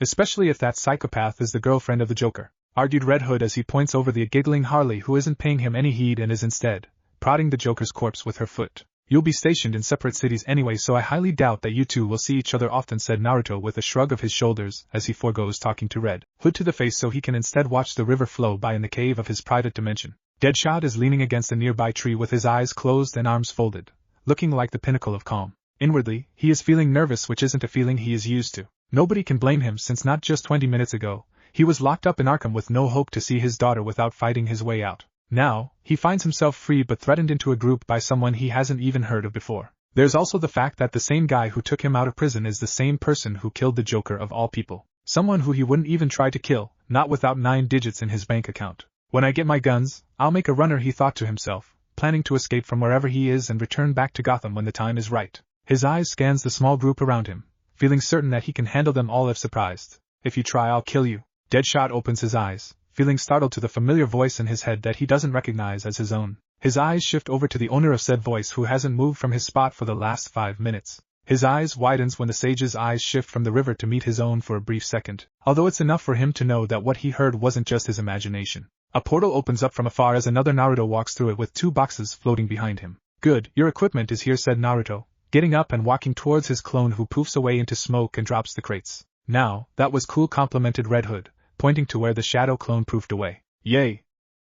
A: Especially if that psychopath is the girlfriend of the Joker, argued Red Hood as he points over the giggling Harley, who isn't paying him any heed and is instead prodding the Joker's corpse with her foot. You'll be stationed in separate cities anyway, so I highly doubt that you two will see each other often, said Naruto with a shrug of his shoulders as he forgoes talking to Red Hood to the face so he can instead watch the river flow by in the cave of his private dimension. Deadshot is leaning against a nearby tree with his eyes closed and arms folded, looking like the pinnacle of calm. Inwardly, he is feeling nervous, which isn't a feeling he is used to. Nobody can blame him, since not just 20 minutes ago, he was locked up in Arkham with no hope to see his daughter without fighting his way out. Now, he finds himself free but threatened into a group by someone he hasn't even heard of before. There's also the fact that the same guy who took him out of prison is the same person who killed the Joker of all people. Someone who he wouldn't even try to kill, not without 9 digits in his bank account. When I get my guns, I'll make a runner, he thought to himself, planning to escape from wherever he is and return back to Gotham when the time is right. His eyes scans the small group around him, feeling certain that he can handle them all if surprised. If you try, I'll kill you. Deadshot opens his eyes, feeling startled to the familiar voice in his head that he doesn't recognize as his own. His eyes shift over to the owner of said voice, who hasn't moved from his spot for the last 5 minutes. His eyes widens when the sage's eyes shift from the river to meet his own for a brief second, although it's enough for him to know that what he heard wasn't just his imagination. A portal opens up from afar as another Naruto walks through it with 2 boxes floating behind him. Good, your equipment is here, said Naruto, getting up and walking towards his clone, who poofs away into smoke and drops the crates. Now, that was cool, complimented Red Hood, pointing to where the shadow clone poofed away. Yay!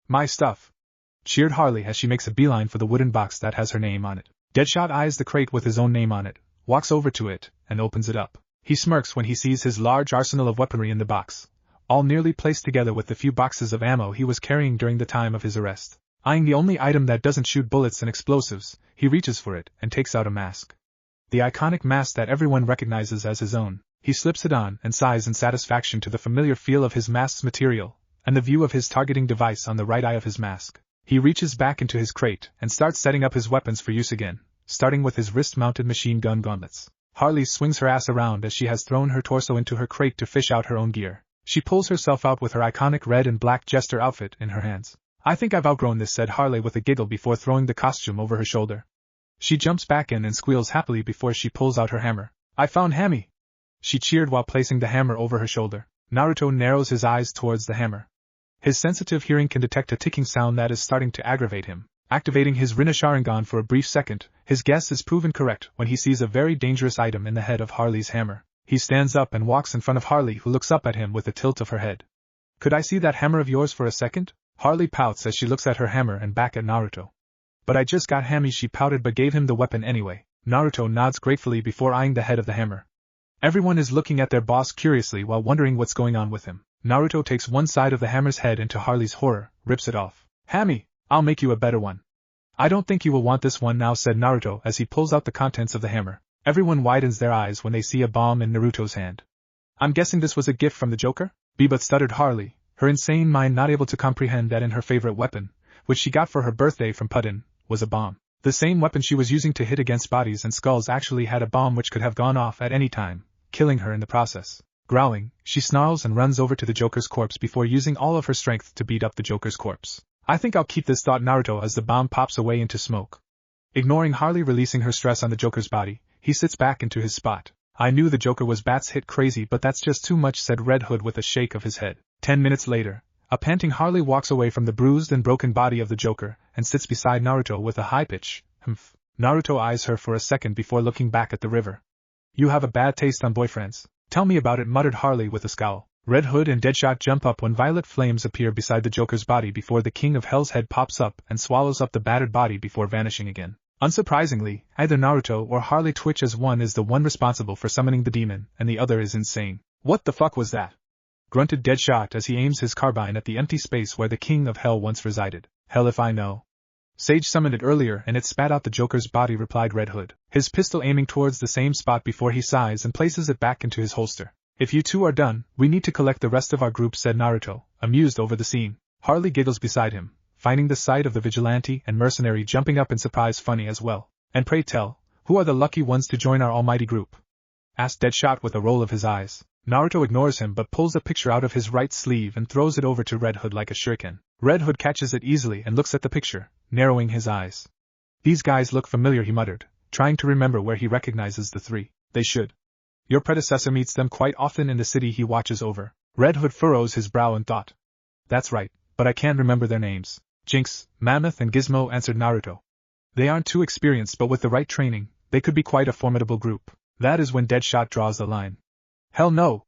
A: My stuff! Cheered Harley as she makes a beeline for the wooden box that has her name on it. Deadshot eyes the crate with his own name on it, walks over to it, and opens it up. He smirks when he sees his large arsenal of weaponry in the box, all nearly placed together with the few boxes of ammo he was carrying during the time of his arrest. Eyeing the only item that doesn't shoot bullets and explosives, he reaches for it and takes out a mask. The iconic mask that everyone recognizes as his own. He slips it on and sighs in satisfaction to the familiar feel of his mask's material, and the view of his targeting device on the right eye of his mask. He reaches back into his crate and starts setting up his weapons for use again, starting with his wrist-mounted machine gun gauntlets. Harley swings her ass around as she has thrown her torso into her crate to fish out her own gear. She pulls herself out with her iconic red and black jester outfit in her hands. I think I've outgrown this, said Harley with a giggle before throwing the costume over her shoulder. She jumps back in and squeals happily before she pulls out her hammer. I found Hammy! She cheered while placing the hammer over her shoulder. Naruto narrows his eyes towards the hammer. His sensitive hearing can detect a ticking sound that is starting to aggravate him. Activating his Rinna Sharingan for a brief second, his guess is proven correct when he sees a very dangerous item in the head of Harley's hammer. He stands up and walks in front of Harley, who looks up at him with a tilt of her head. Could I see that hammer of yours for a second? Harley pouts as she looks at her hammer and back at Naruto. But I just got Hammy, she pouted, but gave him the weapon anyway. Naruto nods gratefully before eyeing the head of the hammer. Everyone is looking at their boss curiously while wondering what's going on with him. Naruto takes one side of the hammer's head and to Harley's horror, rips it off. Hammy, I'll make you a better one. I don't think you will want this one now, said Naruto as he pulls out the contents of the hammer. Everyone widens their eyes when they see a bomb in Naruto's hand. I'm guessing this was a gift from the Joker? But stuttered Harley, her insane mind not able to comprehend that in her favorite weapon, which she got for her birthday from Puddin, was a bomb. The same weapon she was using to hit against bodies and skulls actually had a bomb which could have gone off at any time, killing her in the process. Growling, she snarls and runs over to the Joker's corpse before using all of her strength to beat up the Joker's corpse. I think I'll keep this, thought Naruto as the bomb pops away into smoke. Ignoring Harley releasing her stress on the Joker's body, he sits back into his spot. I knew the Joker was bats hit crazy, but that's just too much, said Red Hood with a shake of his head. 10 minutes later, a panting Harley walks away from the bruised and broken body of the Joker and sits beside Naruto with a high pitch, humph. Naruto eyes her for a second before looking back at the river. You have a bad taste on boyfriends. Tell me about it, muttered Harley with a scowl. Red Hood and Deadshot jump up when violet flames appear beside the Joker's body before the King of Hell's head pops up and swallows up the battered body before vanishing again. Unsurprisingly, either Naruto or Harley twitch as one is the one responsible for summoning the demon and the other is insane. What the fuck was that? Grunted Deadshot as he aims his carbine at the empty space where the King of Hell once resided. Hell if I know. Sage summoned it earlier and it spat out the Joker's body, replied Red Hood, his pistol aiming towards the same spot before he sighs and places it back into his holster. If you two are done, we need to collect the rest of our group, said Naruto, amused over the scene. Harley giggles beside him, finding the sight of the vigilante and mercenary jumping up in surprise funny as well. And pray tell, who are the lucky ones to join our almighty group? Asked Deadshot with a roll of his eyes. Naruto ignores him but pulls a picture out of his right sleeve and throws it over to Red Hood like a shuriken. Red Hood catches it easily and looks at the picture, narrowing his eyes. These guys look familiar, he muttered, trying to remember where he recognizes the three. They should. Your predecessor meets them quite often in the city he watches over. Red Hood furrows his brow in thought. That's right, but I can't remember their names. Jinx, Mammoth and Gizmo, answered Naruto. They aren't too experienced, but with the right training, they could be quite a formidable group. That is when Deadshot draws the line. Hell no!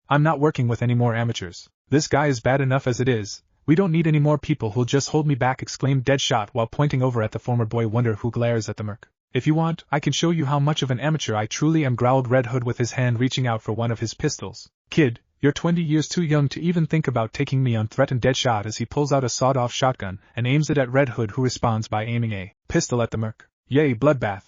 A: I'm not working with any more amateurs. This guy is bad enough as it is. We don't need any more people who'll just hold me back, exclaimed Deadshot while pointing over at the former boy wonder who glares at the merc. If you want, I can show you how much of an amateur I truly am, growled Red Hood with his hand reaching out for one of his pistols. Kid, you're 20 years too young to even think about taking me on, threatened Deadshot as he pulls out a sawed-off shotgun and aims it at Red Hood, who responds by aiming a pistol at the merc. Yay, bloodbath!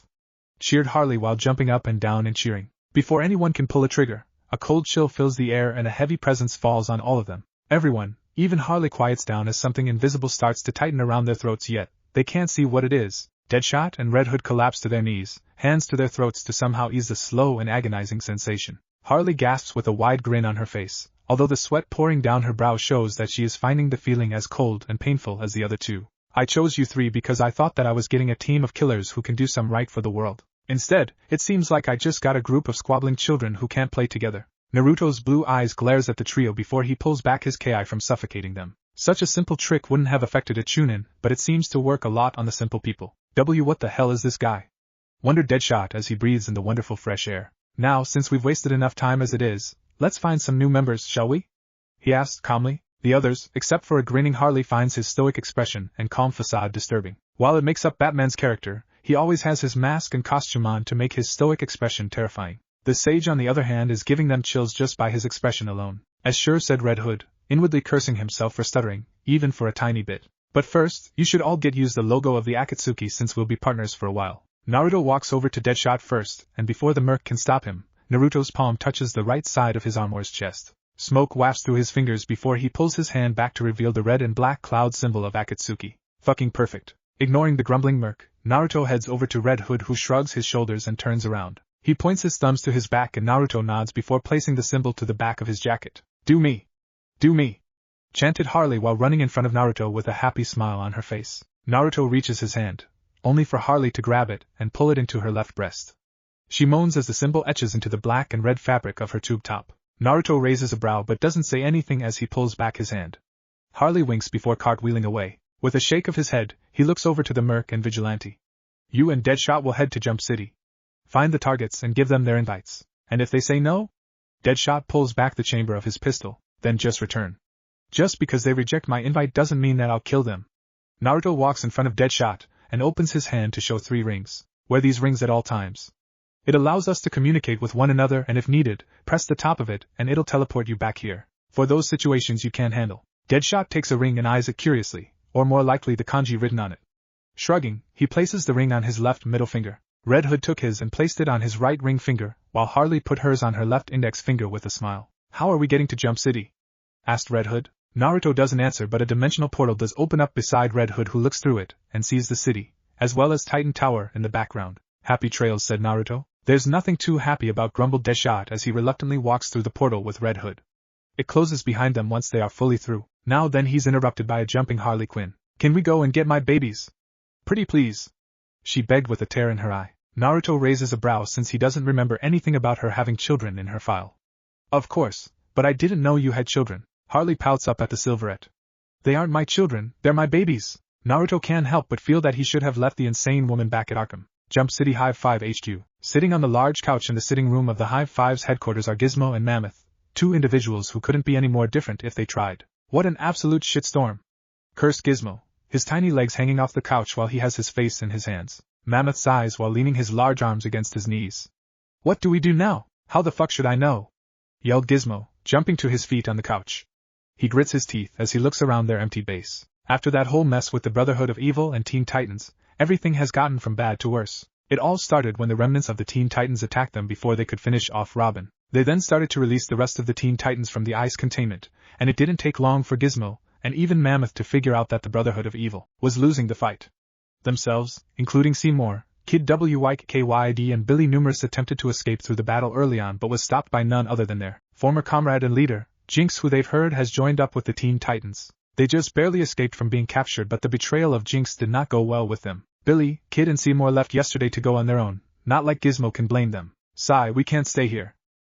A: Cheered Harley while jumping up and down and cheering. Before anyone can pull a trigger, a cold chill fills the air and a heavy presence falls on all of them. Everyone, even Harley, quiets down as something invisible starts to tighten around their throats, yet they can't see what it is. Deadshot and Red Hood collapse to their knees, hands to their throats to somehow ease the slow and agonizing sensation. Harley gasps with a wide grin on her face, although the sweat pouring down her brow shows that she is finding the feeling as cold and painful as the other two. I chose you three because I thought that I was getting a team of killers who can do some right for the world. Instead, it seems like I just got a group of squabbling children who can't play together. Naruto's blue eyes glares at the trio before he pulls back his ki from suffocating them. Such a simple trick wouldn't have affected a Chunin, but it seems to work a lot on the simple people. What the hell is this guy? Wondered Deadshot as he breathes in the wonderful fresh air. Now, since we've wasted enough time as it is, let's find some new members, shall we? He asked calmly. The others, except for a grinning Harley, finds his stoic expression and calm facade disturbing. While it makes up Batman's character, he always has his mask and costume on to make his stoic expression terrifying. The sage, on the other hand, is giving them chills just by his expression alone. As sure, said Red Hood, inwardly cursing himself for stuttering, even for a tiny bit. But first, you should all get used the logo of the Akatsuki since we'll be partners for a while. Naruto walks over to Deadshot first, and before the merc can stop him, Naruto's palm touches the right side of his armor's chest. Smoke wafts through his fingers before he pulls his hand back to reveal the red and black cloud symbol of Akatsuki. Fucking perfect. Ignoring the grumbling merc, Naruto heads over to Red Hood, who shrugs his shoulders and turns around. He points his thumbs to his back and Naruto nods before placing the symbol to the back of his jacket. Do me! Do me! Chanted Harley while running in front of Naruto with a happy smile on her face. Naruto reaches his hand, only for Harley to grab it and pull it into her left breast. She moans as the symbol etches into the black and red fabric of her tube top. Naruto raises a brow but doesn't say anything as he pulls back his hand. Harley winks before cartwheeling away. With a shake of his head, he looks over to the merc and Vigilante. You and Deadshot will head to Jump City. Find the targets and give them their invites. And if they say no? Deadshot pulls back the chamber of his pistol, then just return. Just because they reject my invite doesn't mean that I'll kill them. Naruto walks in front of Deadshot and opens his hand to show 3 rings. Wear these rings at all times. It allows us to communicate with one another, and if needed, press the top of it and it'll teleport you back here. For those situations you can't handle. Deadshot takes a ring and eyes it curiously, or more likely the kanji written on it. Shrugging, he places the ring on his left middle finger. Red Hood took his and placed it on his right ring finger, while Harley put hers on her left index finger with a smile. How are we getting to Jump City? Asked Red Hood. Naruto doesn't answer, but a dimensional portal does open up beside Red Hood, who looks through it and sees the city, as well as Titan Tower in the background. Happy trails, said Naruto. There's nothing too happy about, grumbled Deadshot as he reluctantly walks through the portal with Red Hood. It closes behind them once they are fully through. Now then he's interrupted by a jumping Harley Quinn. Can we go and get my babies? Pretty please. She begged with a tear in her eye. Naruto raises a brow since he doesn't remember anything about her having children in her file. Of course, but I didn't know you had children. Harley pouts up at the silverette. They aren't my children, they're my babies. Naruto can't help but feel that he should have left the insane woman back at Arkham. Jump City Hive 5 HQ. Sitting on the large couch in the sitting room of the Hive 5's headquarters are Gizmo and Mammoth, 2 individuals who couldn't be any more different if they tried. What an absolute shitstorm. Cursed Gizmo, his tiny legs hanging off the couch while he has his face in his hands. Mammoth sighs while leaning his large arms against his knees. What do we do now? How the fuck should I know? Yelled Gizmo, jumping to his feet on the couch. He grits his teeth as he looks around their empty base. After that whole mess with the Brotherhood of Evil and Teen Titans, everything has gotten from bad to worse. It all started when the remnants of the Teen Titans attacked them before they could finish off Robin. They then started to release the rest of the Teen Titans from the ice containment, and it didn't take long for Gizmo, and even Mammoth, to figure out that the Brotherhood of Evil was losing the fight. Themselves, including Seymour, Kid WYKYD and Billy Numerous, attempted to escape through the battle early on but was stopped by none other than their former comrade and leader, Jinx, who they've heard has joined up with the Teen Titans. They just barely escaped from being captured, but the betrayal of Jinx did not go well with them. Billy, Kid and Seymour left yesterday to go on their own, not like Gizmo can blame them. Sigh, we can't stay here.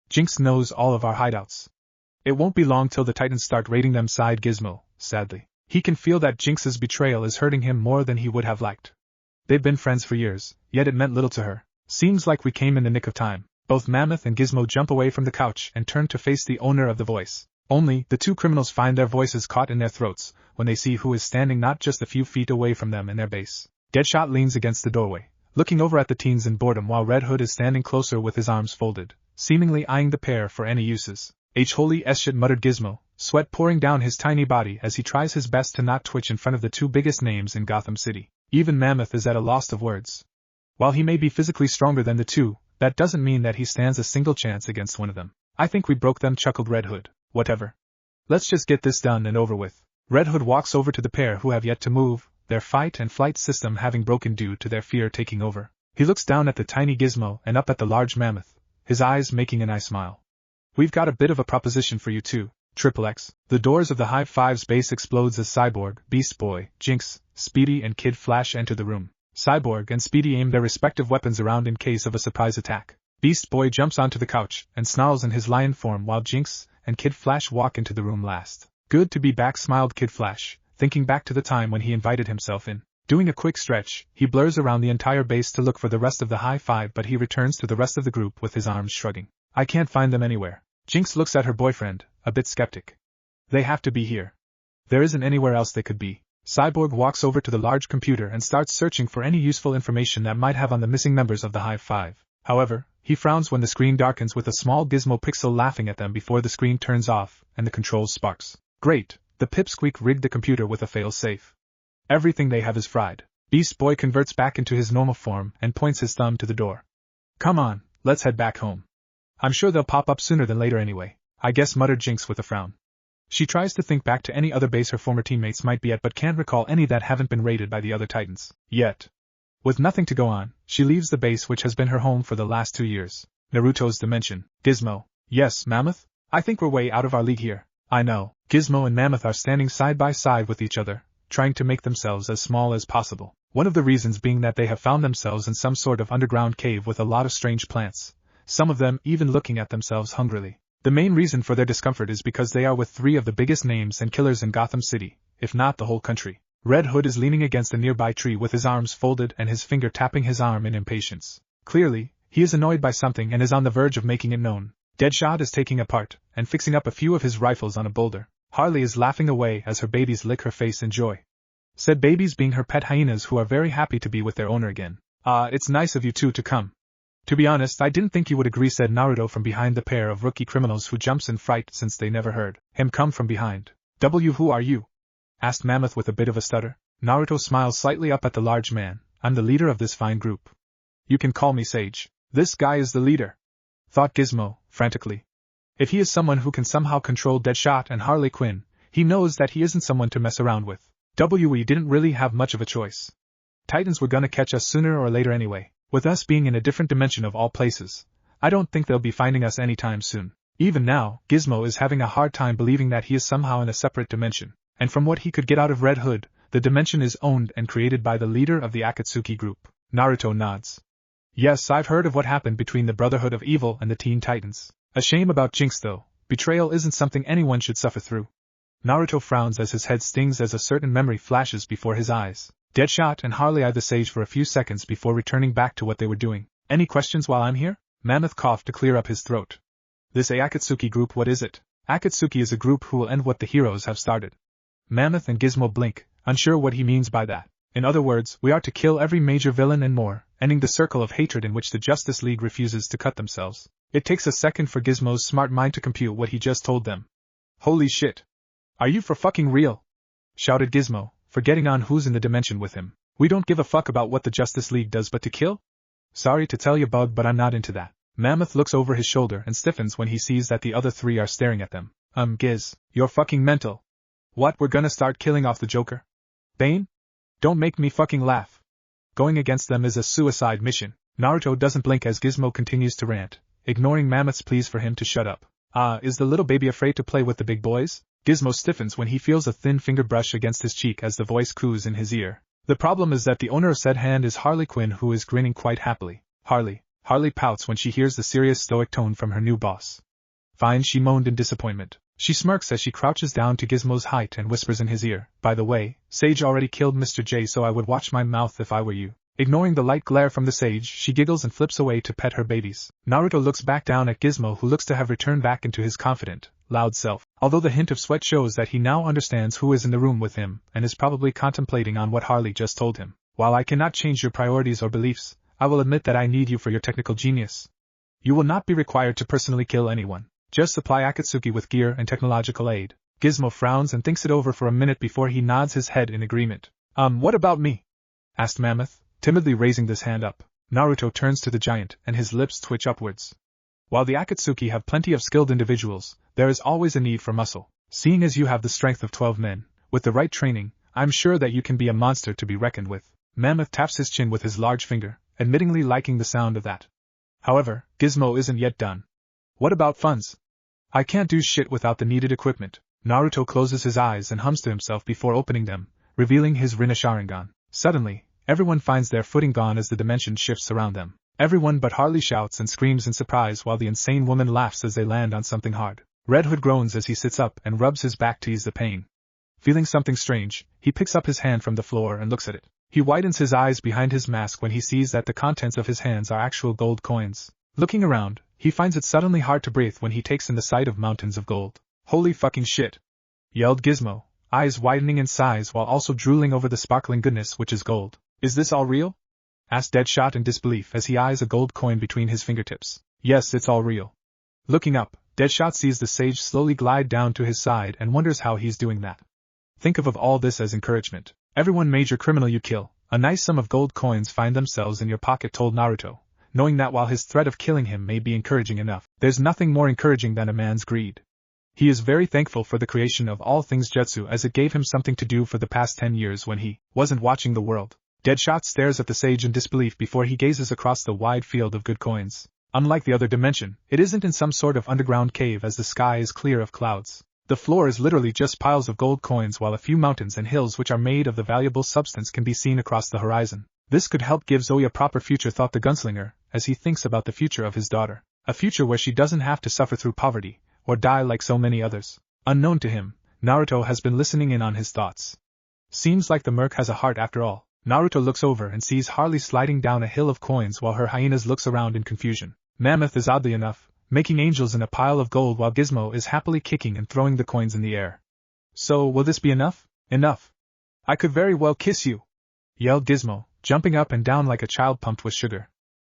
A: Jinx knows all of our hideouts. It won't be long till the Titans start raiding them, sighed Gizmo, sadly. He can feel that Jinx's betrayal is hurting him more than he would have liked. They've been friends for years, yet it meant little to her. Seems like we came in the nick of time. Both Mammoth and Gizmo jump away from the couch and turn to face the owner of the voice. Only, the two criminals find their voices caught in their throats when they see who is standing not just a few feet away from them in their base. Deadshot leans against the doorway, looking over at the teens in boredom while Red Hood is standing closer with his arms folded, seemingly eyeing the pair for any uses. Holy shit, muttered Gizmo, sweat pouring down his tiny body as he tries his best to not twitch in front of the two biggest names in Gotham City. Even Mammoth is at a loss of words. While he may be physically stronger than the two, that doesn't mean that he stands a single chance against one of them. I think we broke them, chuckled Red Hood. Whatever. Let's just get this done and over with. Red Hood walks over to the pair who have yet to move, their fight and flight system having broken due to their fear taking over. He looks down at the tiny Gizmo and up at the large Mammoth, his eyes making an eye smile. We've got a bit of a proposition for you too, XXX. The doors of the Hive 5's base explodes as Cyborg, Beast Boy, Jinx, Speedy and Kid Flash enter the room. Cyborg and Speedy aim their respective weapons around in case of a surprise attack. Beast Boy jumps onto the couch and snarls in his lion form while Jinx and Kid Flash walk into the room last. Good to be back, smiled Kid Flash, thinking back to the time when he invited himself in. Doing a quick stretch, he blurs around the entire base to look for the rest of the High Five, but he returns to the rest of the group with his arms shrugging. I can't find them anywhere. Jinx looks at her boyfriend, a bit skeptic. They have to be here. There isn't anywhere else they could be. Cyborg walks over to the large computer and starts searching for any useful information that might have on the missing members of the Hive 5. However, he frowns when the screen darkens with a small Gizmo pixel laughing at them before the screen turns off and the controls sparks. Great, the pipsqueak rigged the computer with a fail-safe. Everything they have is fried. Beast Boy converts back into his normal form and points his thumb to the door. Come on, let's head back home. I'm sure they'll pop up sooner than later anyway, I guess, muttered Jinx with a frown. She tries to think back to any other base her former teammates might be at but can't recall any that haven't been raided by the other Titans yet. With nothing to go on, she leaves the base which has been her home for the last 2 years. Naruto's dimension. Gizmo. Yes, Mammoth? I think we're way out of our league here. I know. Gizmo and Mammoth are standing side by side with each other, trying to make themselves as small as possible. One of the reasons being that they have found themselves in some sort of underground cave with a lot of strange plants, some of them even looking at themselves hungrily. The main reason for their discomfort is because they are with 3 of the biggest names and killers in Gotham City, if not the whole country. Red Hood is leaning against a nearby tree with his arms folded and his finger tapping his arm in impatience. Clearly, he is annoyed by something and is on the verge of making it known. Deadshot is taking apart and fixing up a few of his rifles on a boulder. Harley is laughing away as her babies lick her face in joy. Said babies being her pet hyenas who are very happy to be with their owner again. It's nice of you two to come. To be honest, I didn't think you would agree, said Naruto from behind the pair of rookie criminals who jumps in fright since they never heard him come from behind. Who are you? Asked Mammoth with a bit of a stutter. Naruto smiles slightly up at the large man. I'm the leader of this fine group. You can call me Sage. This guy is the leader, thought Gizmo, frantically. If he is someone who can somehow control Deadshot and Harley Quinn, he knows that he isn't someone to mess around with. We didn't really have much of a choice. Titans were gonna catch us sooner or later anyway. With us being in a different dimension of all places, I don't think they'll be finding us anytime soon. Even now, Gizmo is having a hard time believing that he is somehow in a separate dimension, and from what he could get out of Red Hood, the dimension is owned and created by the leader of the Akatsuki group. Naruto nods. Yes, I've heard of what happened between the Brotherhood of Evil and the Teen Titans. A shame about Jinx though. Betrayal isn't something anyone should suffer through. Naruto frowns as his head stings as a certain memory flashes before his eyes. Deadshot and Harley eye the Sage for a few seconds before returning back to what they were doing. Any questions while I'm here? Mammoth coughed to clear up his throat. This Akatsuki group, what is it? Akatsuki is a group who will end what the heroes have started. Mammoth and Gizmo blink, unsure what he means by that. In other words, we are to kill every major villain and more, ending the circle of hatred in which the Justice League refuses to cut themselves. It takes a second for Gizmo's smart mind to compute what he just told them. Holy shit. Are you for fucking real? Shouted Gizmo, forgetting on who's in the dimension with him. We don't give a fuck about what the Justice League does but to kill? Sorry to tell you, Bug, but I'm not into that. Mammoth looks over his shoulder and stiffens when he sees that the other 3 are staring at them. Giz, you're fucking mental. What, we're gonna start killing off the Joker? Bane? Don't make me fucking laugh. Going against them is a suicide mission. Naruto doesn't blink as Gizmo continues to rant, ignoring Mammoth's pleas for him to shut up. Is the little baby afraid to play with the big boys? Gizmo stiffens when he feels a thin finger brush against his cheek as the voice coos in his ear. The problem is that the owner of said hand is Harley Quinn, who is grinning quite happily. Harley pouts when she hears the serious stoic tone from her new boss. Fine, she moaned in disappointment. She smirks as she crouches down to Gizmo's height and whispers in his ear, by the way, Sage already killed Mr. J, so I would watch my mouth if I were you. Ignoring the light glare from the sage, she giggles and flips away to pet her babies. Naruto looks back down at Gizmo, who looks to have returned back into his confident, loud self, although the hint of sweat shows that he now understands who is in the room with him and is probably contemplating on what Harley just told him. While I cannot change your priorities or beliefs, I will admit that I need you for your technical genius. You will not be required to personally kill anyone. Just supply Akatsuki with gear and technological aid. Gizmo frowns and thinks it over for a minute before he nods his head in agreement. What about me? Asked Mammoth, timidly raising this hand up. Naruto turns to the giant and his lips twitch upwards. While the Akatsuki have plenty of skilled individuals, there is always a need for muscle. Seeing as you have the strength of 12 men, with the right training, I'm sure that you can be a monster to be reckoned with. Mammoth taps his chin with his large finger, admittingly liking the sound of that. However, Gizmo isn't yet done. What about funds? I can't do shit without the needed equipment. Naruto closes his eyes and hums to himself before opening them, revealing his Rinne Sharingan. Suddenly, everyone finds their footing gone as the dimension shifts around them. Everyone but Harley shouts and screams in surprise while the insane woman laughs as they land on something hard. Red Hood groans as he sits up and rubs his back to ease the pain. Feeling something strange, he picks up his hand from the floor and looks at it. He widens his eyes behind his mask when he sees that the contents of his hands are actual gold coins. Looking around, he finds it suddenly hard to breathe when he takes in the sight of mountains of gold. Holy fucking shit! Yelled Gizmo, eyes widening in size while also drooling over the sparkling goodness which is gold. Is this all real? Asked Deadshot in disbelief as he eyes a gold coin between his fingertips. Yes, it's all real. Looking up, Deadshot sees the sage slowly glide down to his side and wonders how he's doing that. Think of all this as encouragement. Everyone major criminal you kill, a nice sum of gold coins find themselves in your pocket, told Naruto, knowing that while his threat of killing him may be encouraging enough, there's nothing more encouraging than a man's greed. He is very thankful for the creation of all things jutsu as it gave him something to do for the past 10 years when he wasn't watching the world. Deadshot stares at the sage in disbelief before he gazes across the wide field of good coins. Unlike the other dimension, it isn't in some sort of underground cave as the sky is clear of clouds. The floor is literally just piles of gold coins while a few mountains and hills which are made of the valuable substance can be seen across the horizon. This could help give Zoe a proper future, thought the gunslinger, as he thinks about the future of his daughter. A future where she doesn't have to suffer through poverty, or die like so many others. Unknown to him, Naruto has been listening in on his thoughts. Seems like the merc has a heart after all. Naruto looks over and sees Harley sliding down a hill of coins while her hyenas looks around in confusion. Mammoth is oddly enough making angels in a pile of gold while Gizmo is happily kicking and throwing the coins in the air. So, will this be enough? Enough. I could very well kiss you, yelled Gizmo, jumping up and down like a child pumped with sugar.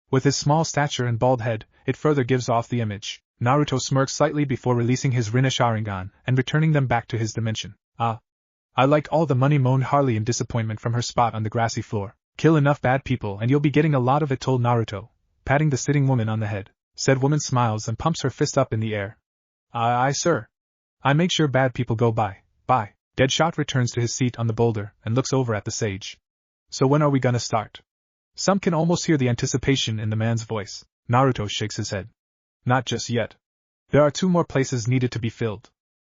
A: With his small stature and bald head, it further gives off the image. Naruto smirks slightly before releasing his Rinne Sharingan and returning them back to his dimension. Ah. I like all the money, moaned Harley in disappointment from her spot on the grassy floor. Kill enough bad people and you'll be getting a lot of it, told Naruto, patting the sitting woman on the head. Said woman smiles and pumps her fist up in the air. Aye, sir. I make sure bad people go by. Bye. Deadshot returns to his seat on the boulder and looks over at the sage. So when are we gonna start? Some can almost hear the anticipation in the man's voice. Naruto shakes his head. Not just yet. There are 2 more places needed to be filled.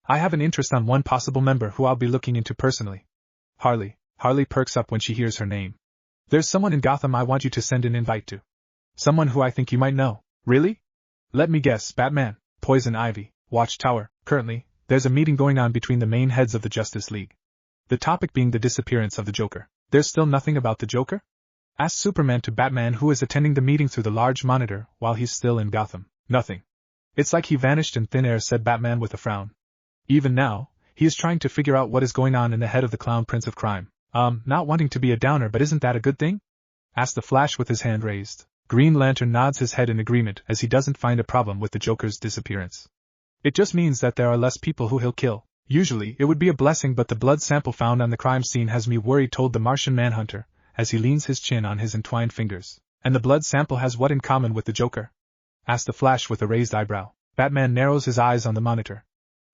A: I have an interest on one possible member who I'll be looking into personally. Harley. Harley perks up when she hears her name. There's someone in Gotham I want you to send an invite to. Someone who I think you might know. Really? Let me guess, Batman, Poison Ivy, Watchtower. Currently, there's a meeting going on between the main heads of the Justice League. The topic being the disappearance of the Joker. There's still nothing about the Joker? Asked Superman to Batman, who is attending the meeting through the large monitor while he's still in Gotham. Nothing. It's like he vanished in thin air, said Batman with a frown. Even now, he is trying to figure out what is going on in the head of the Clown Prince of Crime. Not wanting to be a downer, but isn't that a good thing? Asked the Flash with his hand raised. Green Lantern nods his head in agreement as he doesn't find a problem with the Joker's disappearance. It just means that there are less people who he'll kill. Usually, it would be a blessing, but the blood sample found on the crime scene has me worried, told the Martian Manhunter, as he leans his chin on his entwined fingers. And the blood sample has what in common with the Joker? Asked the Flash with a raised eyebrow. Batman narrows his eyes on the monitor.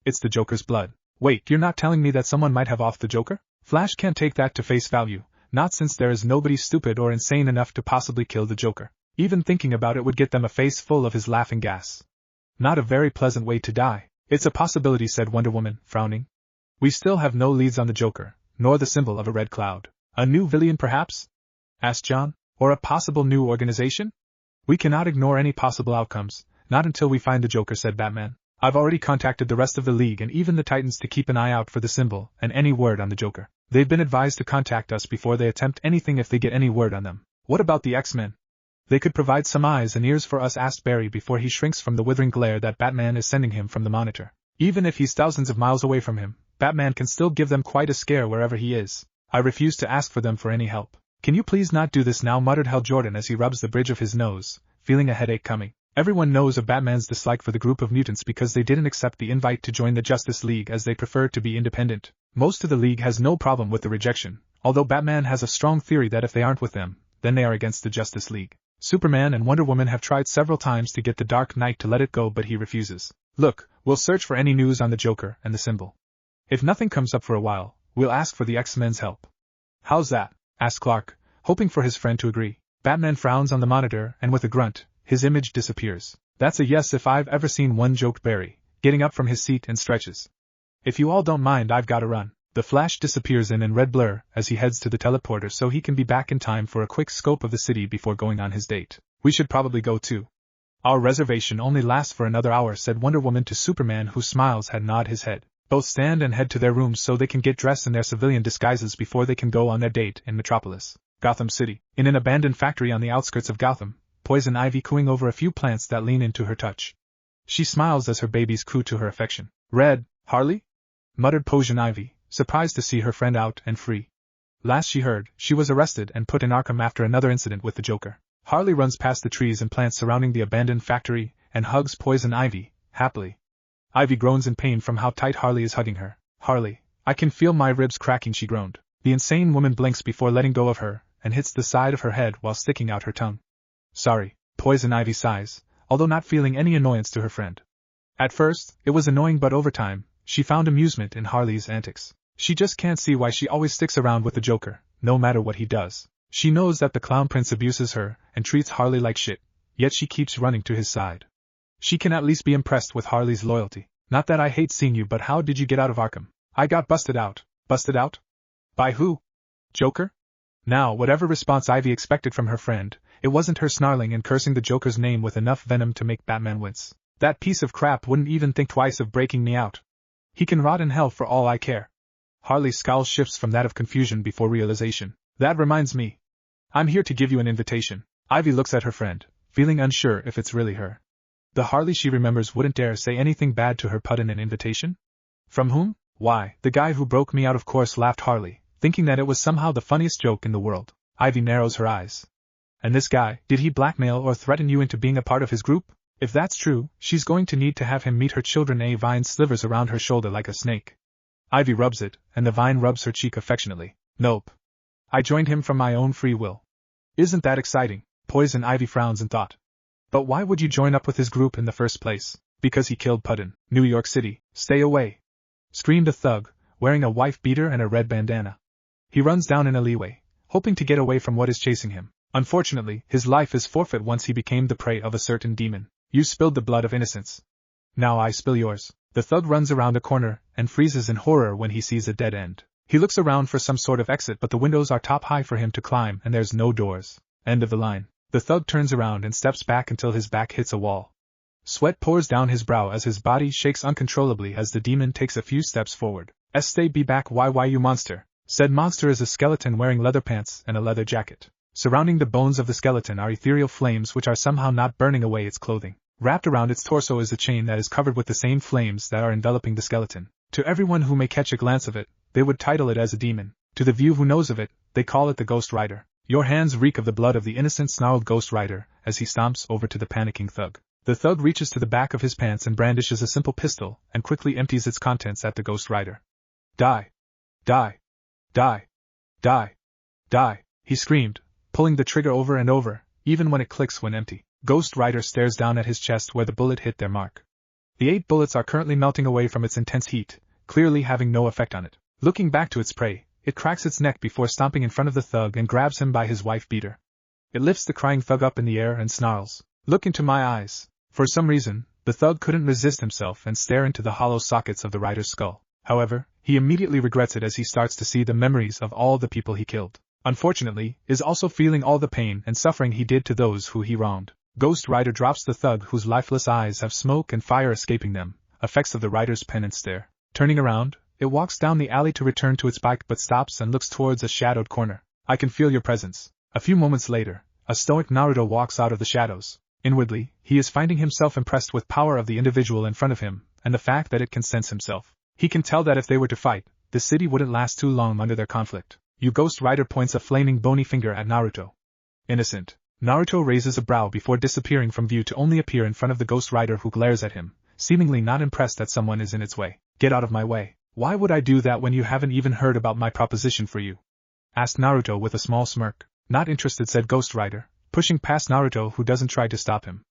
A: It's the Joker's blood. Wait, you're not telling me that someone might have offed the Joker? Flash can't take that to face value, not since there is nobody stupid or insane enough to possibly kill the Joker. Even thinking about it would get them a face full of his laughing gas. Not a very pleasant way to die. It's a possibility, said Wonder Woman, frowning. We still have no leads on the Joker, nor the symbol of a red cloud. A new villain, perhaps? Asked John. Or a possible new organization? We cannot ignore any possible outcomes, not until we find the Joker, said Batman. I've already contacted the rest of the League and even the Titans to keep an eye out for the symbol and any word on the Joker. They've been advised to contact us before they attempt anything if they get any word on them. What about the X-Men? They could provide some eyes and ears for us, asked Barry before he shrinks from the withering glare that Batman is sending him from the monitor. Even if he's thousands of miles away from him, Batman can still give them quite a scare wherever he is. I refuse to ask for them for any help. Can you please not do this now, muttered Hal Jordan as he rubs the bridge of his nose, feeling a headache coming. Everyone knows of Batman's dislike for the group of mutants because they didn't accept the invite to join the Justice League as they prefer to be independent. Most of the League has no problem with the rejection, although Batman has a strong theory that if they aren't with them, then they are against the Justice League. Superman and Wonder Woman have tried several times to get the Dark Knight to let it go, but he refuses. Look, we'll search for any news on the Joker and the symbol. If nothing comes up for a while, we'll ask for the X-Men's help. How's that? Asked Clark, hoping for his friend to agree. Batman frowns on the monitor and with a grunt, his image disappears. That's a yes if I've ever seen one, joked Barry, getting up from his seat and stretches. If you all don't mind, I've gotta run. The Flash disappears in red blur as he heads to the teleporter so he can be back in time for a quick scope of the city before going on his date. We should probably go too. Our reservation only lasts for another hour, said Wonder Woman to Superman, who smiles and nods his head. Both stand and head to their rooms so they can get dressed in their civilian disguises before they can go on their date in Metropolis, Gotham City. In an abandoned factory on the outskirts of Gotham, Poison Ivy cooing over a few plants that lean into her touch. She smiles as her babies coo to her affection. Red, Harley? Muttered Poison Ivy, surprised to see her friend out and free. Last she heard, she was arrested and put in Arkham after another incident with the Joker. Harley runs past the trees and plants surrounding the abandoned factory and hugs Poison Ivy, happily. Ivy groans in pain from how tight Harley is hugging her. Harley, I can feel my ribs cracking, she groaned. The insane woman blinks before letting go of her and hits the side of her head while sticking out her tongue. Sorry, Poison Ivy sighs, although not feeling any annoyance to her friend. At first, it was annoying, but over time, she found amusement in Harley's antics. She just can't see why she always sticks around with the Joker, no matter what he does. She knows that the Clown Prince abuses her and treats Harley like shit, yet she keeps running to his side. She can at least be impressed with Harley's loyalty. Not that I hate seeing you, but how did you get out of Arkham? I got busted out. Busted out? By who? Joker? Now, whatever response Ivy expected from her friend, it wasn't her snarling and cursing the Joker's name with enough venom to make Batman wince. That piece of crap wouldn't even think twice of breaking me out. He can rot in hell for all I care. Harley's scowl shifts from that of confusion before realization. That reminds me. I'm here to give you an invitation. Ivy looks at her friend, feeling unsure if it's really her. The Harley she remembers wouldn't dare say anything bad to her, put in an invitation? From whom? Why, the guy who broke me out, of course, laughed Harley, thinking that it was somehow the funniest joke in the world. Ivy narrows her eyes. And this guy, did he blackmail or threaten you into being a part of his group? If that's true, she's going to need to have him meet her children. A vine slithers around her shoulder like a snake. Ivy rubs it, and the vine rubs her cheek affectionately. Nope. I joined him from my own free will. Isn't that exciting? Poison Ivy frowns in thought. But why would you join up with his group in the first place? Because he killed Puddin. New York City. Stay away. Screamed a thug, wearing a wife beater and a red bandana. He runs down an alleyway, hoping to get away from what is chasing him. Unfortunately, his life is forfeit once he became the prey of a certain demon. You spilled the blood of innocence. Now I spill yours. The thug runs around a corner and freezes in horror when he sees a dead end. He looks around for some sort of exit, but the windows are top high for him to climb and there's no doors. End of the line. The thug turns around and steps back until his back hits a wall. Sweat pours down his brow as his body shakes uncontrollably as the demon takes a few steps forward. Stay be back, why you monster? Said monster is a skeleton wearing leather pants and a leather jacket. Surrounding the bones of the skeleton are ethereal flames which are somehow not burning away its clothing. Wrapped around its torso is a chain that is covered with the same flames that are enveloping the skeleton. To everyone who may catch a glance of it, they would title it as a demon. To the few who knows of it, they call it the Ghost Rider. Your hands reek of the blood of the innocent, snarled Ghost Rider as he stomps over to the panicking thug. The thug reaches to the back of his pants and brandishes a simple pistol and quickly empties its contents at the Ghost Rider. Die. Die. Die. Die. Die, he screamed, pulling the trigger over and over, even when it clicks when empty. Ghost Rider stares down at his chest where the bullet hit their mark. The 8 bullets are currently melting away from its intense heat, clearly having no effect on it. Looking back to its prey, it cracks its neck before stomping in front of the thug and grabs him by his wife beater. It lifts the crying thug up in the air and snarls, "Look into my eyes." For some reason, the thug couldn't resist himself and stare into the hollow sockets of the rider's skull. However, he immediately regrets it as he starts to see the memories of all the people he killed. Unfortunately, is also feeling all the pain and suffering he did to those who he wronged. Ghost Rider drops the thug whose lifeless eyes have smoke and fire escaping them, effects of the rider's penance stare. Turning around, it walks down the alley to return to its bike but stops and looks towards a shadowed corner. I can feel your presence. A few moments later, a stoic Naruto walks out of the shadows. Inwardly, he is finding himself impressed with power of the individual in front of him, and the fact that it can sense himself. He can tell that if they were to fight, the city wouldn't last too long under their conflict. You Ghost Rider points a flaming bony finger at Naruto. Innocent. Naruto raises a brow before disappearing from view to only appear in front of the Ghost Rider, who glares at him, seemingly not impressed that someone is in its way. Get out of my way. Why would I do that when you haven't even heard about my proposition for you? Asked Naruto with a small smirk. Not interested, said Ghost Rider, pushing past Naruto, who doesn't try to stop him.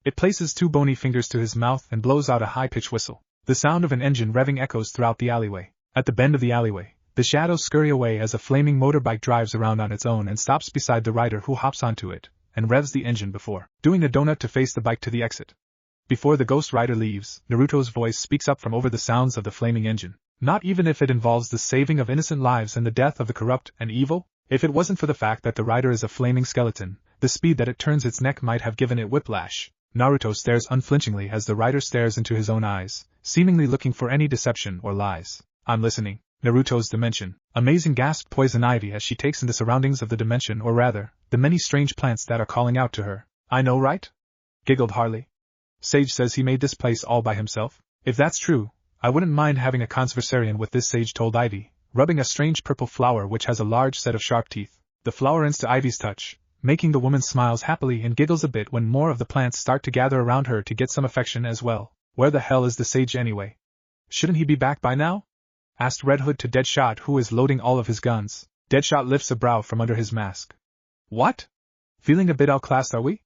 A: It places 2 bony fingers to his mouth and blows out a high-pitched whistle. The sound of an engine revving echoes throughout the alleyway. At the bend of the alleyway, the shadows scurry away as a flaming motorbike drives around on its own and stops beside the rider, who hops onto it and revs the engine before doing a donut to face the bike to the exit. Before the Ghost Rider leaves, Naruto's voice speaks up from over the sounds of the flaming engine. Not even if it involves the saving of innocent lives and the death of the corrupt and evil? If it wasn't for the fact that the rider is a flaming skeleton, the speed that it turns its neck might have given it whiplash. Naruto stares unflinchingly as the rider stares into his own eyes, seemingly looking for any deception or lies. I'm listening. Naruto's dimension. Amazing, gasped Poison Ivy as she takes in the surroundings of the dimension, or rather, the many strange plants that are calling out to her. I know, right? Giggled Harley. Sage says he made this place all by himself. If that's true, I wouldn't mind having a conversarian with this sage, told Ivy, rubbing a strange purple flower which has a large set of sharp teeth. The flower ends to Ivy's touch, making the woman smiles happily and giggles a bit when more of the plants start to gather around her to get some affection as well. Where the hell is the sage anyway? Shouldn't he be back by now? Asked Red Hood to Deadshot, who is loading all of his guns. Deadshot lifts a brow from under his mask. What? Feeling a bit outclassed, are we?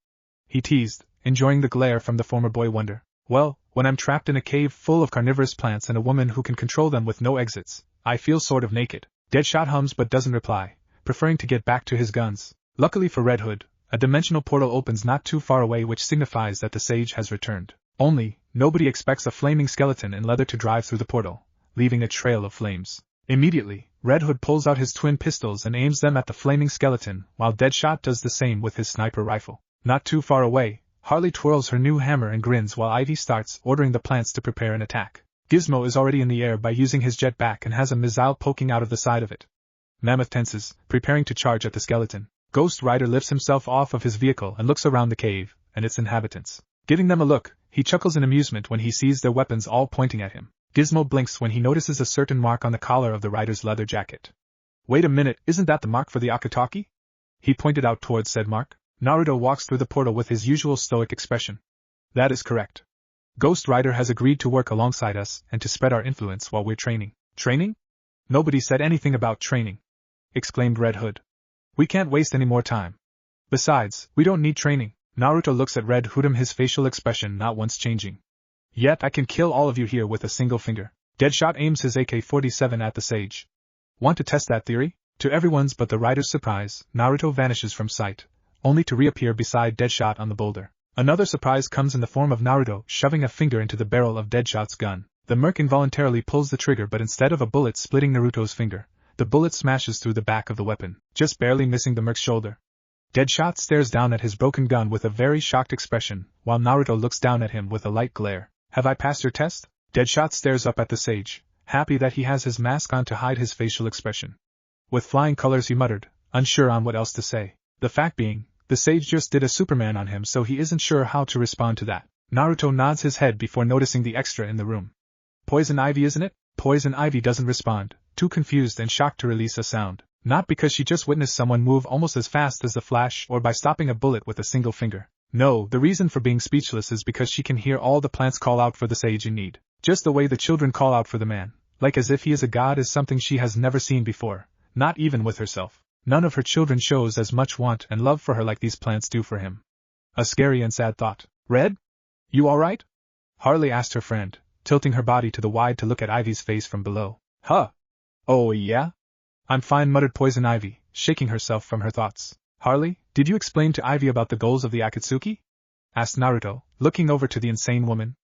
A: He teased, enjoying the glare from the former boy wonder. Well, when I'm trapped in a cave full of carnivorous plants and a woman who can control them with no exits, I feel sort of naked. Deadshot hums but doesn't reply, preferring to get back to his guns. Luckily for Red Hood, a dimensional portal opens not too far away, which signifies that the sage has returned. Only, nobody expects a flaming skeleton in leather to drive through the portal, leaving a trail of flames. Immediately, Red Hood pulls out his twin pistols and aims them at the flaming skeleton, while Deadshot does the same with his sniper rifle. Not too far away, Harley twirls her new hammer and grins while Ivy starts ordering the plants to prepare an attack. Gizmo is already in the air by using his jetpack and has a missile poking out of the side of it. Mammoth tenses, preparing to charge at the skeleton. Ghost Rider lifts himself off of his vehicle and looks around the cave and its inhabitants. Giving them a look, he chuckles in amusement when he sees their weapons all pointing at him. Gizmo blinks when he notices a certain mark on the collar of the rider's leather jacket. Wait a minute, isn't that the mark for the Akatsuki? He pointed out towards said mark. Naruto walks through the portal with his usual stoic expression. That is correct. Ghost Rider has agreed to work alongside us and to spread our influence while we're training. Training? Nobody said anything about training, exclaimed Red Hood. We can't waste any more time. Besides, we don't need training. Naruto looks at Red Hood, his facial expression not once changing. Yet I can kill all of you here with a single finger. Deadshot aims his AK-47 at the sage. Want to test that theory? To everyone's but the rider's surprise, Naruto vanishes from sight, only to reappear beside Deadshot on the boulder. Another surprise comes in the form of Naruto shoving a finger into the barrel of Deadshot's gun. The merc involuntarily pulls the trigger, but instead of a bullet splitting Naruto's finger, the bullet smashes through the back of the weapon, just barely missing the merc's shoulder. Deadshot stares down at his broken gun with a very shocked expression, while Naruto looks down at him with a light glare. Have I passed your test? Deadshot stares up at the sage, happy that he has his mask on to hide his facial expression. With flying colors, he muttered, unsure on what else to say. The fact being, the sage just did a Superman on him, so he isn't sure how to respond to that. Naruto nods his head before noticing the extra in the room. Poison Ivy, isn't it? Poison Ivy doesn't respond, too confused and shocked to release a sound. Not because she just witnessed someone move almost as fast as the Flash or by stopping a bullet with a single finger. No, the reason for being speechless is because she can hear all the plants call out for the sage in need. Just the way the children call out for the man, like as if he is a god, is something she has never seen before, not even with herself. None of her children shows as much want and love for her like these plants do for him. A scary and sad thought. Red? You alright? Harley asked her friend, tilting her body to the wide to look at Ivy's face from below. Huh? Oh yeah? I'm fine, muttered Poison Ivy, shaking herself from her thoughts. Harley, did you explain to Ivy about the goals of the Akatsuki? Asked Naruto, looking over to the insane woman.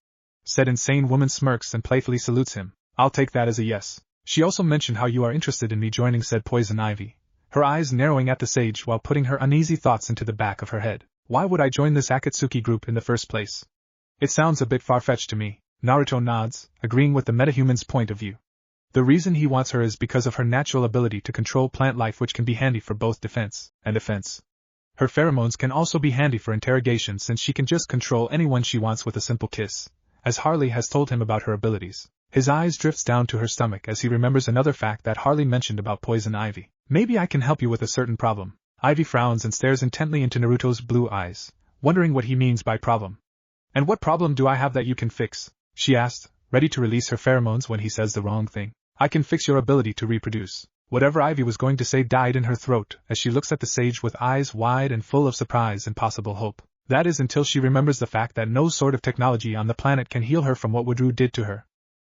A: Said insane woman smirks and playfully salutes him. I'll take that as a yes. She also mentioned how you are interested in me joining, said Poison Ivy, her eyes narrowing at the sage while putting her uneasy thoughts into the back of her head. Why would I join this Akatsuki group in the first place? It sounds a bit far-fetched to me. Naruto nods, agreeing with the metahuman's point of view. The reason he wants her is because of her natural ability to control plant life, which can be handy for both defense and offense. Her pheromones can also be handy for interrogation, since she can just control anyone she wants with a simple kiss, as Harley has told him about her abilities. His eyes drifts down to her stomach as he remembers another fact that Harley mentioned about poison ivy. Maybe I can help you with a certain problem. Ivy frowns and stares intently into Naruto's blue eyes, wondering what he means by problem. And what problem do I have that you can fix? She asked, ready to release her pheromones when he says the wrong thing. I can fix your ability to reproduce. Whatever Ivy was going to say died in her throat as she looks at the sage with eyes wide and full of surprise and possible hope. That is until she remembers the fact that no sort of technology on the planet can heal her from what Woodroo did to her.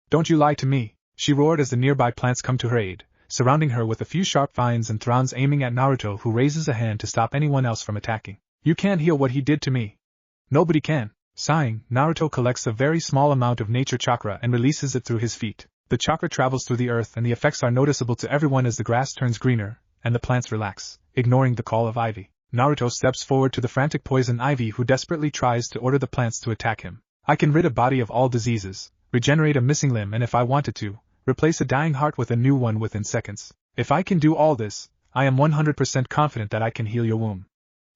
A: Don't you lie to me, she roared as the nearby plants come to her aid, surrounding her with a few sharp vines and thorns aiming at Naruto, who raises a hand to stop anyone else from attacking. You can't heal what he did to me. Nobody can. Sighing, Naruto collects a very small amount of nature chakra and releases it through his feet. The chakra travels through the earth and the effects are noticeable to everyone as the grass turns greener, and the plants relax, ignoring the call of Ivy. Naruto steps forward to the frantic poison Ivy, who desperately tries to order the plants to attack him. I can rid a body of all diseases, regenerate a missing limb, and if I wanted to, replace a dying heart with a new one within seconds. If I can do all this, I am 100% confident that I can heal your womb.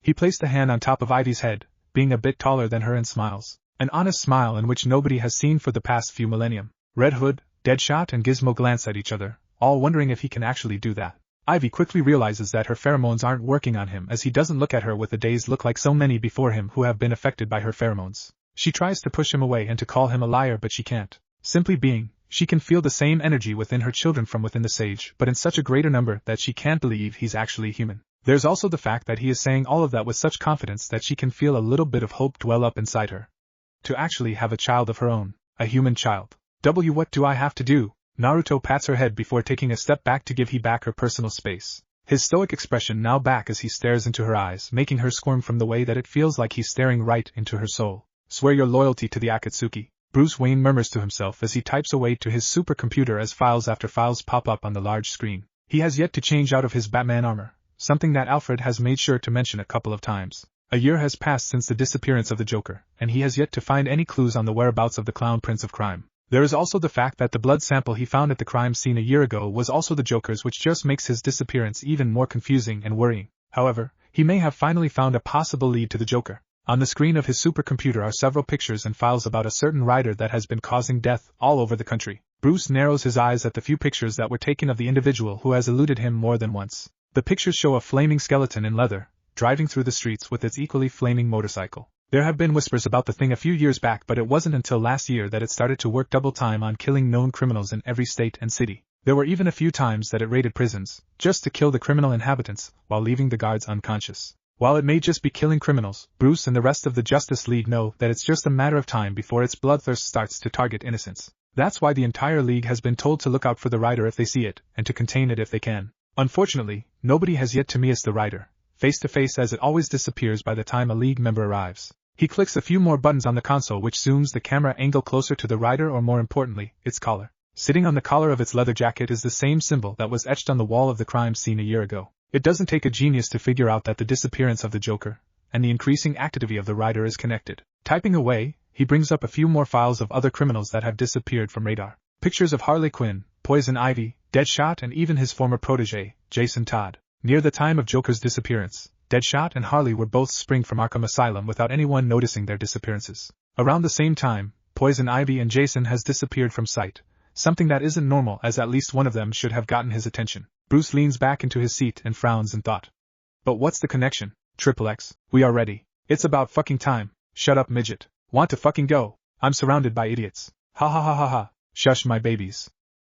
A: He placed a hand on top of Ivy's head, being a bit taller than her, and smiles. An honest smile in which nobody has seen for the past few millennium. Red Hood, Deadshot and Gizmo glance at each other, all wondering if he can actually do that. Ivy quickly realizes that her pheromones aren't working on him, as he doesn't look at her with a dazed look like so many before him who have been affected by her pheromones. She tries to push him away and to call him a liar, but she can't. Simply being, she can feel the same energy within her children from within the sage, but in such a greater number that she can't believe he's actually human. There's also the fact that he is saying all of that with such confidence that she can feel a little bit of hope dwell up inside her. To actually have a child of her own, a human child. What do I have to do? Naruto pats her head before taking a step back to give he back her personal space. His stoic expression now back as he stares into her eyes, making her squirm from the way that it feels like he's staring right into her soul. Swear your loyalty to the Akatsuki, Bruce Wayne murmurs to himself as he types away to his supercomputer as files after files pop up on the large screen. He has yet to change out of his Batman armor, something that Alfred has made sure to mention a couple of times. A year has passed since the disappearance of the Joker, and he has yet to find any clues on the whereabouts of the Clown Prince of Crime. There is also the fact that the blood sample he found at the crime scene a year ago was also the Joker's, which just makes his disappearance even more confusing and worrying. However, he may have finally found a possible lead to the Joker. On the screen of his supercomputer are several pictures and files about a certain rider that has been causing death all over the country. Bruce narrows his eyes at the few pictures that were taken of the individual who has eluded him more than once. The pictures show a flaming skeleton in leather, driving through the streets with its equally flaming motorcycle. There have been whispers about the thing a few years back, but it wasn't until last year that it started to work double time on killing known criminals in every state and city. There were even a few times that it raided prisons, just to kill the criminal inhabitants, while leaving the guards unconscious. While it may just be killing criminals, Bruce and the rest of the Justice League know that it's just a matter of time before its bloodthirst starts to target innocents. That's why the entire League has been told to look out for the rider if they see it, and to contain it if they can. Unfortunately, nobody has yet to meet the rider face to face, as it always disappears by the time a League member arrives. He clicks a few more buttons on the console, which zooms the camera angle closer to the rider, or more importantly, its collar. Sitting on the collar of its leather jacket is the same symbol that was etched on the wall of the crime scene a year ago. It doesn't take a genius to figure out that the disappearance of the Joker and the increasing activity of the rider is connected. Typing away, he brings up a few more files of other criminals that have disappeared from radar. Pictures of Harley Quinn, Poison Ivy, Deadshot, and even his former protege, Jason Todd. Near the time of Joker's disappearance, Deadshot and Harley were both spring from Arkham Asylum without anyone noticing their disappearances. Around the same time, Poison Ivy and Jason has disappeared from sight, something that isn't normal, as at least one of them should have gotten his attention. Bruce leans back into his seat and frowns in thought. But what's the connection? XXX, we are ready. It's about fucking time. Shut up, midget. Want to fucking go? I'm surrounded by idiots. Ha ha ha ha ha. Shush, my babies.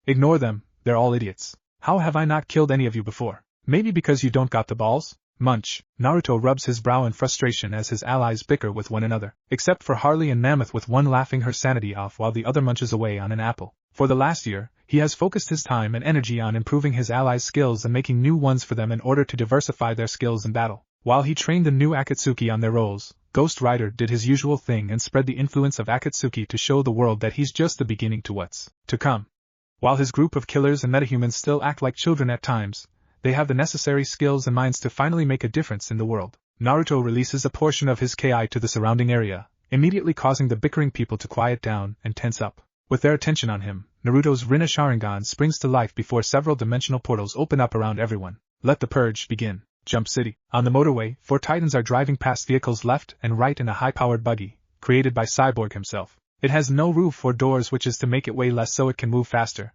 A: Ignore them, they're all idiots. How have I not killed any of you before? Maybe because you don't got the balls? Munch. Naruto rubs his brow in frustration as his allies bicker with one another, except for Harley and Mammoth, with one laughing her sanity off while the other munches away on an apple. For the last year, he has focused his time and energy on improving his allies' skills and making new ones for them in order to diversify their skills in battle. While he trained the new Akatsuki on their roles, Ghost Rider did his usual thing and spread the influence of Akatsuki to show the world that he's just the beginning to what's to come. While his group of killers and metahumans still act like children at times, they have the necessary skills and minds to finally make a difference in the world. Naruto releases a portion of his Ki to the surrounding area, immediately causing the bickering people to quiet down and tense up. With their attention on him, Naruto's Rinna Sharingan springs to life before several dimensional portals open up around everyone. Let the purge begin. Jump City. On the motorway, 4 Titans are driving past vehicles left and right in a high-powered buggy, created by Cyborg himself. It has no roof or doors, which is to make it weigh less so it can move faster.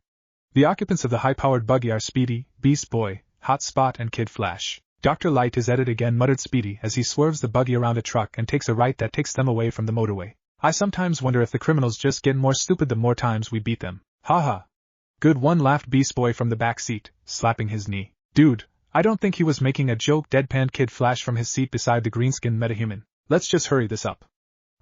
A: The occupants of the high-powered buggy are Speedy, Beast Boy, Hot Spot and Kid Flash. Dr. Light is at it again, muttered Speedy as he swerves the buggy around a truck and takes a right that takes them away from the motorway. I sometimes wonder if the criminals just get more stupid the more times we beat them. Haha. Good one, laughed Beast Boy from the back seat, slapping his knee. Dude, I don't think he was making a joke, deadpanned Kid Flash from his seat beside the green-skinned metahuman. Let's just hurry this up.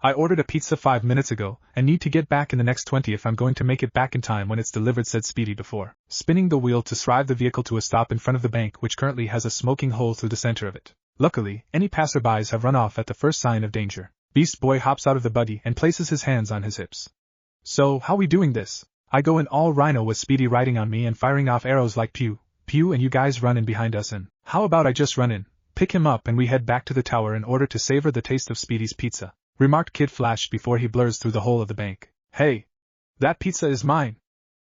A: I ordered a pizza 5 minutes ago, and need to get back in the next 20 if I'm going to make it back in time when it's delivered, said Speedy before spinning the wheel to drive the vehicle to a stop in front of the bank, which currently has a smoking hole through the center of it. Luckily, any passerbys have run off at the first sign of danger. Beast Boy hops out of the buggy and places his hands on his hips. So, how we doing this? I go in all rhino with Speedy riding on me and firing off arrows like pew, pew, and you guys run in behind us, and how about I just run in, pick him up and we head back to the tower in order to savor the taste of Speedy's pizza, remarked Kid Flash before he blurs through the hole of the bank. Hey! That pizza is mine!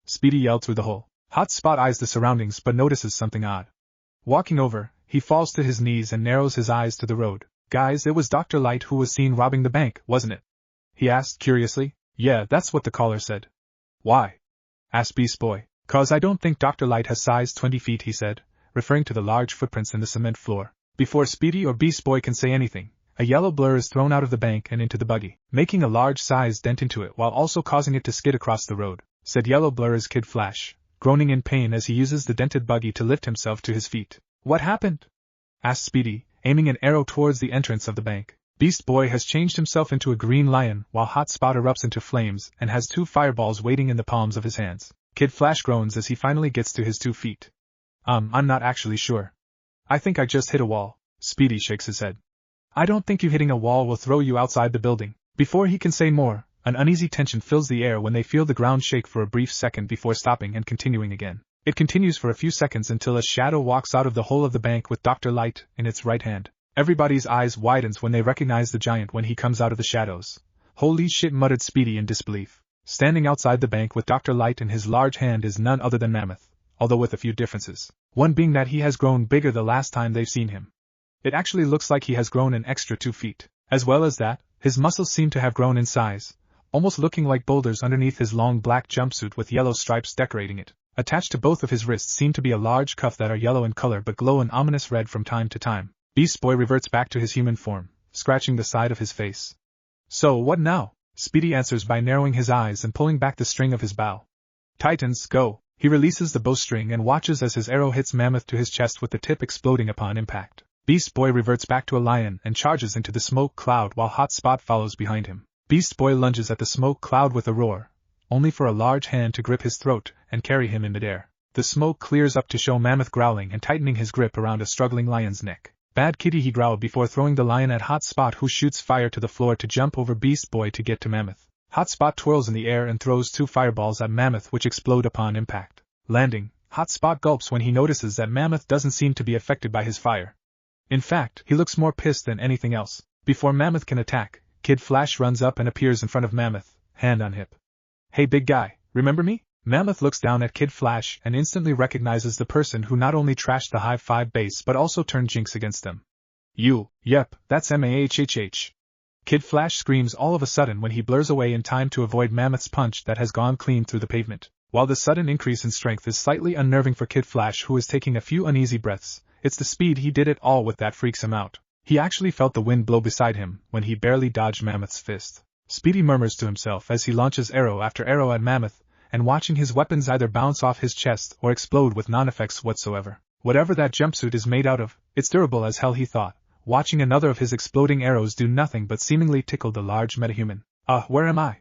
A: Speedy yelled through the hole. Hot Spot eyes the surroundings but notices something odd. Walking over, he falls to his knees and narrows his eyes to the road. Guys, it was Dr. Light who was seen robbing the bank, wasn't it? He asked curiously. Yeah, that's what the caller said. Why? Asked Beast Boy. 'Cause I don't think Dr. Light has size 20 feet, he said, referring to the large footprints in the cement floor. Before Speedy or Beast Boy can say anything, a yellow blur is thrown out of the bank and into the buggy, making a large-sized dent into it while also causing it to skid across the road. Said yellow blur is Kid Flash, groaning in pain as he uses the dented buggy to lift himself to his feet. What happened? Asked Speedy, aiming an arrow towards the entrance of the bank. Beast Boy has changed himself into a green lion while Hot Spot erupts into flames and has 2 fireballs waiting in the palms of his hands. Kid Flash groans as he finally gets to his 2 feet. I'm not actually sure. I think I just hit a wall. Speedy shakes his head. I don't think you hitting a wall will throw you outside the building. Before he can say more, an uneasy tension fills the air when they feel the ground shake for a brief second before stopping and continuing again. It continues for a few seconds until a shadow walks out of the hole of the bank with Dr. Light in its right hand. Everybody's eyes widens when they recognize the giant when he comes out of the shadows. Holy shit, muttered Speedy in disbelief. Standing outside the bank with Dr. Light in his large hand is none other than Mammoth, although with a few differences. One being that he has grown bigger the last time they've seen him. It actually looks like he has grown an extra 2 feet. As well as that, his muscles seem to have grown in size, almost looking like boulders underneath his long black jumpsuit with yellow stripes decorating it. Attached to both of his wrists seem to be a large cuff that are yellow in color but glow an ominous red from time to time. Beast Boy reverts back to his human form, scratching the side of his face. So what now? Speedy answers by narrowing his eyes and pulling back the string of his bow. Titans, go! He releases the bowstring and watches as his arrow hits Mammoth to his chest with the tip exploding upon impact. Beast Boy reverts back to a lion and charges into the smoke cloud while Hot Spot follows behind him. Beast Boy lunges at the smoke cloud with a roar, only for a large hand to grip his throat and carry him in midair. The smoke clears up to show Mammoth growling and tightening his grip around a struggling lion's neck. Bad kitty, he growled before throwing the lion at Hot Spot, who shoots fire to the floor to jump over Beast Boy to get to Mammoth. Hot Spot twirls in the air and throws 2 fireballs at Mammoth which explode upon impact. Landing, Hot Spot gulps when he notices that Mammoth doesn't seem to be affected by his fire. In fact, he looks more pissed than anything else. Before Mammoth can attack, Kid Flash runs up and appears in front of Mammoth, hand on hip. Hey big guy, remember me? Mammoth looks down at Kid Flash and instantly recognizes the person who not only trashed the Hive 5 base but also turned Jinx against them. You, yep, that's Mahhh. Kid Flash screams all of a sudden when he blurs away in time to avoid Mammoth's punch that has gone clean through the pavement. While the sudden increase in strength is slightly unnerving for Kid Flash, who is taking a few uneasy breaths, it's the speed he did it all with that freaks him out. He actually felt the wind blow beside him when he barely dodged Mammoth's fist. Speedy murmurs to himself as he launches arrow after arrow at Mammoth, and watching his weapons either bounce off his chest or explode with non-effects whatsoever. Whatever that jumpsuit is made out of, it's durable as hell, he thought, watching another of his exploding arrows do nothing but seemingly tickle the large metahuman. Where am I?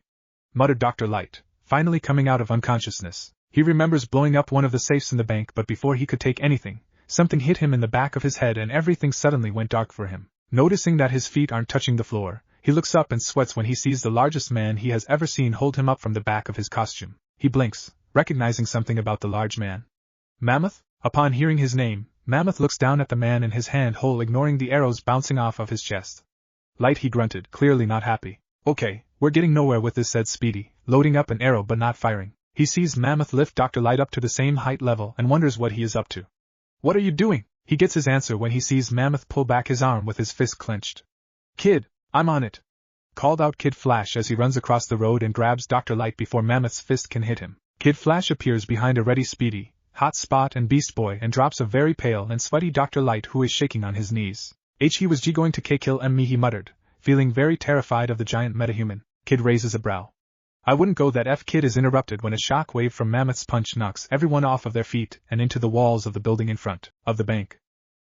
A: Muttered Dr. Light, finally coming out of unconsciousness. He remembers blowing up one of the safes in the bank, but before he could take anything, something hit him in the back of his head and everything suddenly went dark for him. Noticing that his feet aren't touching the floor, he looks up and sweats when he sees the largest man he has ever seen hold him up from the back of his costume. He blinks, recognizing something about the large man. Mammoth? Upon hearing his name, Mammoth looks down at the man in his hand hole, ignoring the arrows bouncing off of his chest. Light, he grunted, clearly not happy. Okay, we're getting nowhere with this, said Speedy, loading up an arrow but not firing. He sees Mammoth lift Dr. Light up to the same height level and wonders what he is up to. "What are you doing?" He gets his answer when he sees Mammoth pull back his arm with his fist clenched. "Kid, I'm on it," called out Kid Flash as he runs across the road and grabs Dr. Light before Mammoth's fist can hit him. Kid Flash appears behind a ready Speedy, Hot Spot and Beast Boy and drops a very pale and sweaty Dr. Light who is shaking on his knees. He was going to kill me, he muttered, feeling very terrified of the giant metahuman. Kid raises a brow. "I wouldn't go that Kid is interrupted when a shock wave from Mammoth's punch knocks everyone off of their feet and into the walls of the building in front of the bank.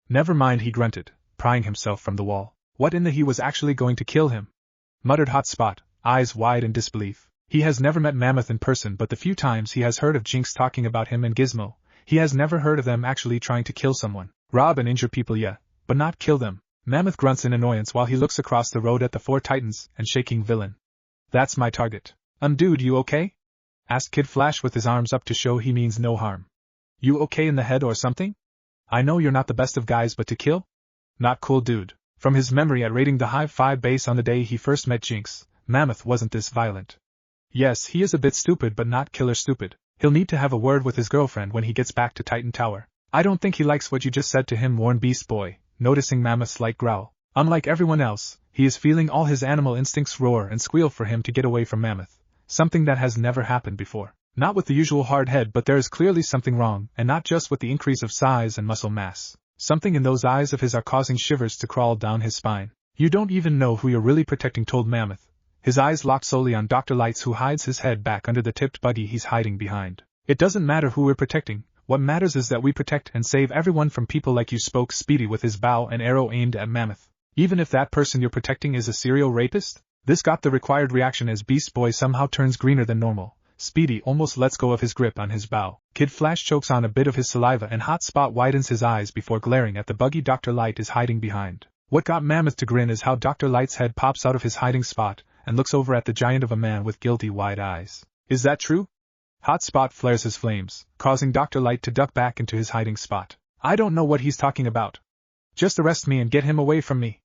A: "Never mind," he grunted, prying himself from the wall. What in the he was actually going to kill him? Muttered Hot Spot, eyes wide in disbelief. He has never met Mammoth in person, but the few times he has heard of Jinx talking about him and Gizmo, he has never heard of them actually trying to kill someone. Rob and injure people, yeah, but not kill them. Mammoth grunts in annoyance while he looks across the road at the four titans and shaking villain. "That's my target." Dude, you okay?" asked Kid Flash with his arms up to show he means no harm. "You okay in the head or something? I know you're not the best of guys, but to kill? Not cool, dude." From his memory at raiding the Hive 5 base on the day he first met Jinx, Mammoth wasn't this violent. Yes, he is a bit stupid, but not killer stupid. He'll need to have a word with his girlfriend when he gets back to Titan Tower. "I don't think he likes what you just said to him," warned Beast Boy, noticing Mammoth's light growl. Unlike everyone else, he is feeling all his animal instincts roar and squeal for him to get away from Mammoth. Something that has never happened before. Not with the usual hard head, but there is clearly something wrong, and not just with the increase of size and muscle mass. Something in those eyes of his are causing shivers to crawl down his spine. "You don't even know who you're really protecting," told Mammoth, his eyes locked solely on Dr. Lights, who hides his head back under the tipped buggy he's hiding behind. "It doesn't matter who we're protecting, what matters is that we protect and save everyone from people like you," spoke Speedy with his bow and arrow aimed at Mammoth. "Even if that person you're protecting is a serial rapist?" This got the required reaction as Beast Boy somehow turns greener than normal. Speedy almost lets go of his grip on his bow. Kid Flash chokes on a bit of his saliva and Hot Spot widens his eyes before glaring at the buggy Dr. Light is hiding behind. What got Mammoth to grin is how Dr. Light's head pops out of his hiding spot and looks over at the giant of a man with guilty wide eyes. "Is that true?" Hot Spot flares his flames, causing Dr. Light to duck back into his hiding spot. "I don't know what he's talking about. Just arrest me and get him away from me,"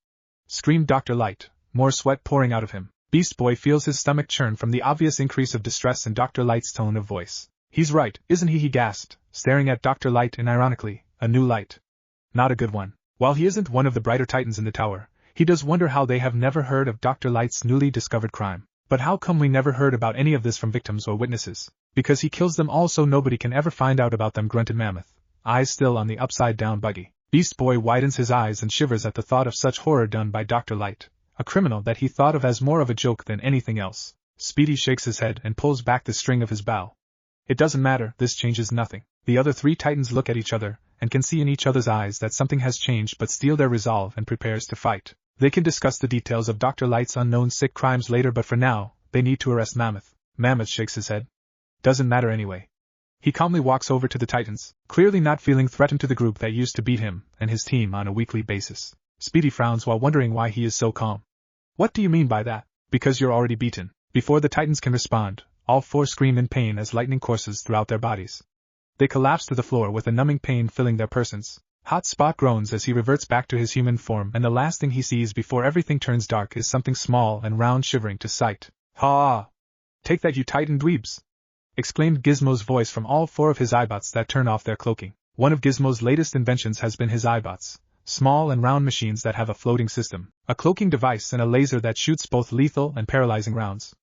A: screamed Dr. Light, more sweat pouring out of him. Beast Boy feels his stomach churn from the obvious increase of distress in Dr. Light's tone of voice. "He's right, isn't he?" he gasped, staring at Dr. Light in ironically, a new light. Not a good one. While he isn't one of the brighter titans in the tower, he does wonder how they have never heard of Dr. Light's newly discovered crime. But how come we never heard about any of this from victims or witnesses? Because he kills them all so nobody can ever find out about them, grunted Mammoth, eyes still on the upside-down buggy. Beast Boy widens his eyes and shivers at the thought of such horror done by Dr. Light, a criminal that he thought of as more of a joke than anything else. Speedy shakes his head and pulls back the string of his bow. "It doesn't matter, this changes nothing." The other three titans look at each other, and can see in each other's eyes that something has changed, but steel their resolve and prepares to fight. They can discuss the details of Dr. Light's unknown sick crimes later, but for now, they need to arrest Mammoth. Mammoth shakes his head. "Doesn't matter anyway." He calmly walks over to the titans, clearly not feeling threatened to the group that used to beat him and his team on a weekly basis. Speedy frowns while wondering why he is so calm. "What do you mean by that?" "Because you're already beaten." Before the titans can respond, all four scream in pain as lightning courses throughout their bodies. They collapse to the floor with a numbing pain filling their persons. Hot Spot groans as he reverts back to his human form, and the last thing he sees before everything turns dark is something small and round shivering to sight. "Ha! Take that, you titan dweebs!" exclaimed Gizmo's voice from all four of his Eyebots that turn off their cloaking. One of Gizmo's latest inventions has been his Eyebots, small and round machines that have a floating system, a cloaking device and a laser that shoots both lethal and paralyzing rounds.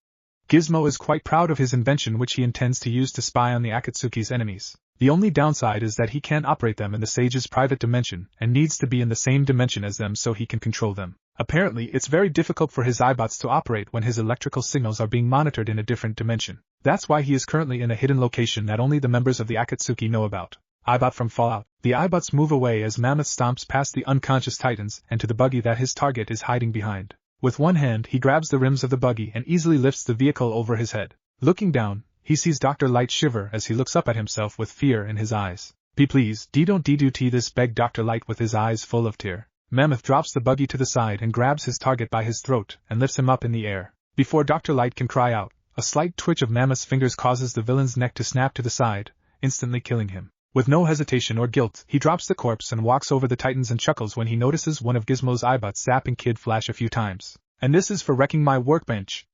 A: Gizmo is quite proud of his invention, which he intends to use to spy on the Akatsuki's enemies. The only downside is that he can't operate them in the Sage's private dimension and needs to be in the same dimension as them so he can control them. Apparently, it's very difficult for his Eyebots to operate when his electrical signals are being monitored in a different dimension. That's why he is currently in a hidden location that only the members of the Akatsuki know about. Eyebot from Fallout. The Eyebots move away as Mammoth stomps past the unconscious titans and to the buggy that his target is hiding behind. With one hand, he grabs the rims of the buggy and easily lifts the vehicle over his head. Looking down, he sees Dr. Light shiver as he looks up at himself with fear in his eyes. Please, don't do this," begged Dr. Light with his eyes full of tear. Mammoth drops the buggy to the side and grabs his target by his throat and lifts him up in the air. Before Dr. Light can cry out, a slight twitch of Mammoth's fingers causes the villain's neck to snap to the side, instantly killing him. With no hesitation or guilt, he drops the corpse and walks over the titans and chuckles when he notices one of Gizmo's Eyebots zapping Kid Flash a few times. "And this is for wrecking my workbench.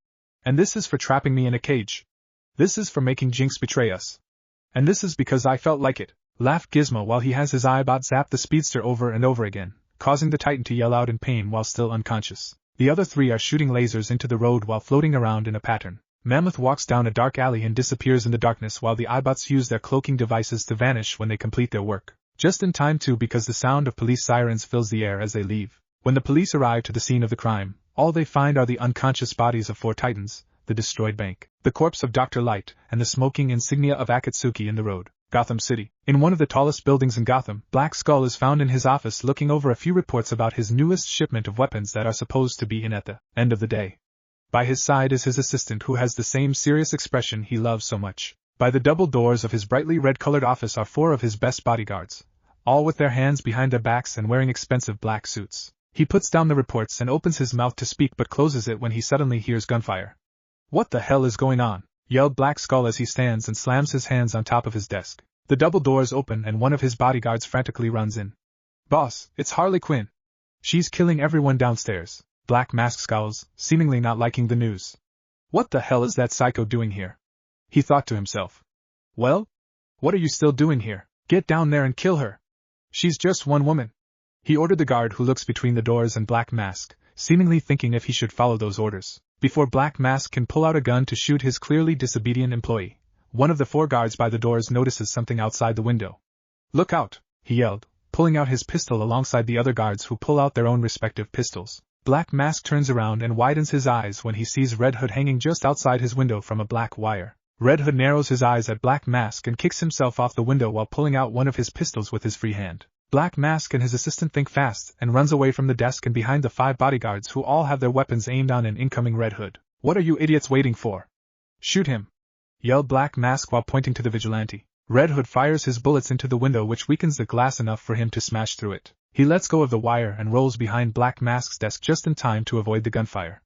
A: And this is for trapping me in a cage. This is for making Jinx betray us. And this is because I felt like it, laughed Gizmo while he has his eyebot zap the speedster over and over again, causing the Titan to yell out in pain while still unconscious. The other three are shooting lasers into the road while floating around in a pattern. Mammoth walks down a dark alley and disappears in the darkness while the eyebots use their cloaking devices to vanish when they complete their work. Just in time too, because the sound of police sirens fills the air as they leave. When the police arrive to the scene of the crime, all they find are the unconscious bodies of 4 Titans, the destroyed bank, the corpse of Dr. Light, and the smoking insignia of Akatsuki in the road. Gotham City. In one of the tallest buildings in Gotham, Black Skull is found in his office looking over a few reports about his newest shipment of weapons that are supposed to be in at the end of the day. By his side is his assistant, who has the same serious expression he loves so much. By the double doors of his brightly red-colored office are 4 of his best bodyguards, all with their hands behind their backs and wearing expensive black suits. He puts down the reports and opens his mouth to speak but closes it when he suddenly hears gunfire. "What the hell is going on?" yelled Black Skull as he stands and slams his hands on top of his desk. The double doors open and one of his bodyguards frantically runs in. "Boss, it's Harley Quinn. She's killing everyone downstairs." Black Mask scowls, seemingly not liking the news. "What the hell is that psycho doing here?" he thought to himself. "Well? What are you still doing here? Get down there and kill her. She's just one woman." He ordered the guard, who looks between the doors and Black Mask, seemingly thinking if he should follow those orders. Before Black Mask can pull out a gun to shoot his clearly disobedient employee, one of the 4 guards by the doors notices something outside the window. "Look out," he yelled, pulling out his pistol alongside the other guards who pull out their own respective pistols. Black Mask turns around and widens his eyes when he sees Red Hood hanging just outside his window from a black wire. Red Hood narrows his eyes at Black Mask and kicks himself off the window while pulling out one of his pistols with his free hand. Black Mask and his assistant think fast and runs away from the desk and behind the 5 bodyguards who all have their weapons aimed on an incoming Red Hood. "What are you idiots waiting for? Shoot him!" yelled Black Mask while pointing to the vigilante. Red Hood fires his bullets into the window, which weakens the glass enough for him to smash through it. He lets go of the wire and rolls behind Black Mask's desk just in time to avoid the gunfire.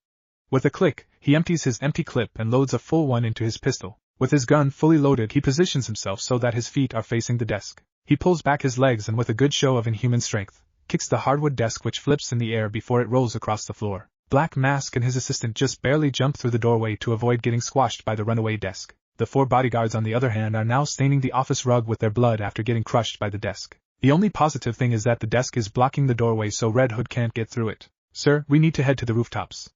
A: With a click, he empties his empty clip and loads a full one into his pistol. With his gun fully loaded, he positions himself so that his feet are facing the desk. He pulls back his legs and with a good show of inhuman strength, kicks the hardwood desk, which flips in the air before it rolls across the floor. Black Mask and his assistant just barely jump through the doorway to avoid getting squashed by the runaway desk. The 4 bodyguards on the other hand are now staining the office rug with their blood after getting crushed by the desk. The only positive thing is that the desk is blocking the doorway so Red Hood can't get through it. "Sir, we need to head to the rooftops."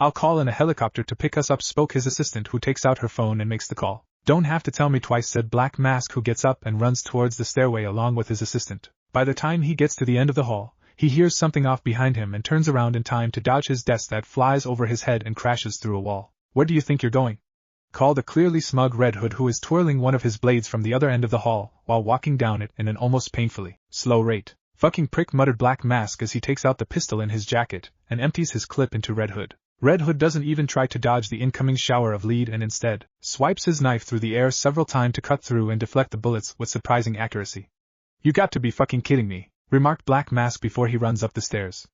A: "I'll call in a helicopter to pick us up," spoke his assistant, who takes out her phone and makes the call. "Don't have to tell me twice," said Black Mask, who gets up and runs towards the stairway along with his assistant. By the time he gets to the end of the hall, he hears something off behind him and turns around in time to dodge his desk that flies over his head and crashes through a wall. "Where do you think you're going?" called a clearly smug Red Hood, who is twirling one of his blades from the other end of the hall while walking down it in an almost painfully slow rate. "Fucking prick," muttered Black Mask as he takes out the pistol in his jacket and empties his clip into Red Hood. Red Hood doesn't even try to dodge the incoming shower of lead and instead swipes his knife through the air several times to cut through and deflect the bullets with surprising accuracy. "You got to be fucking kidding me," remarked Black Mask before he runs up the stairs.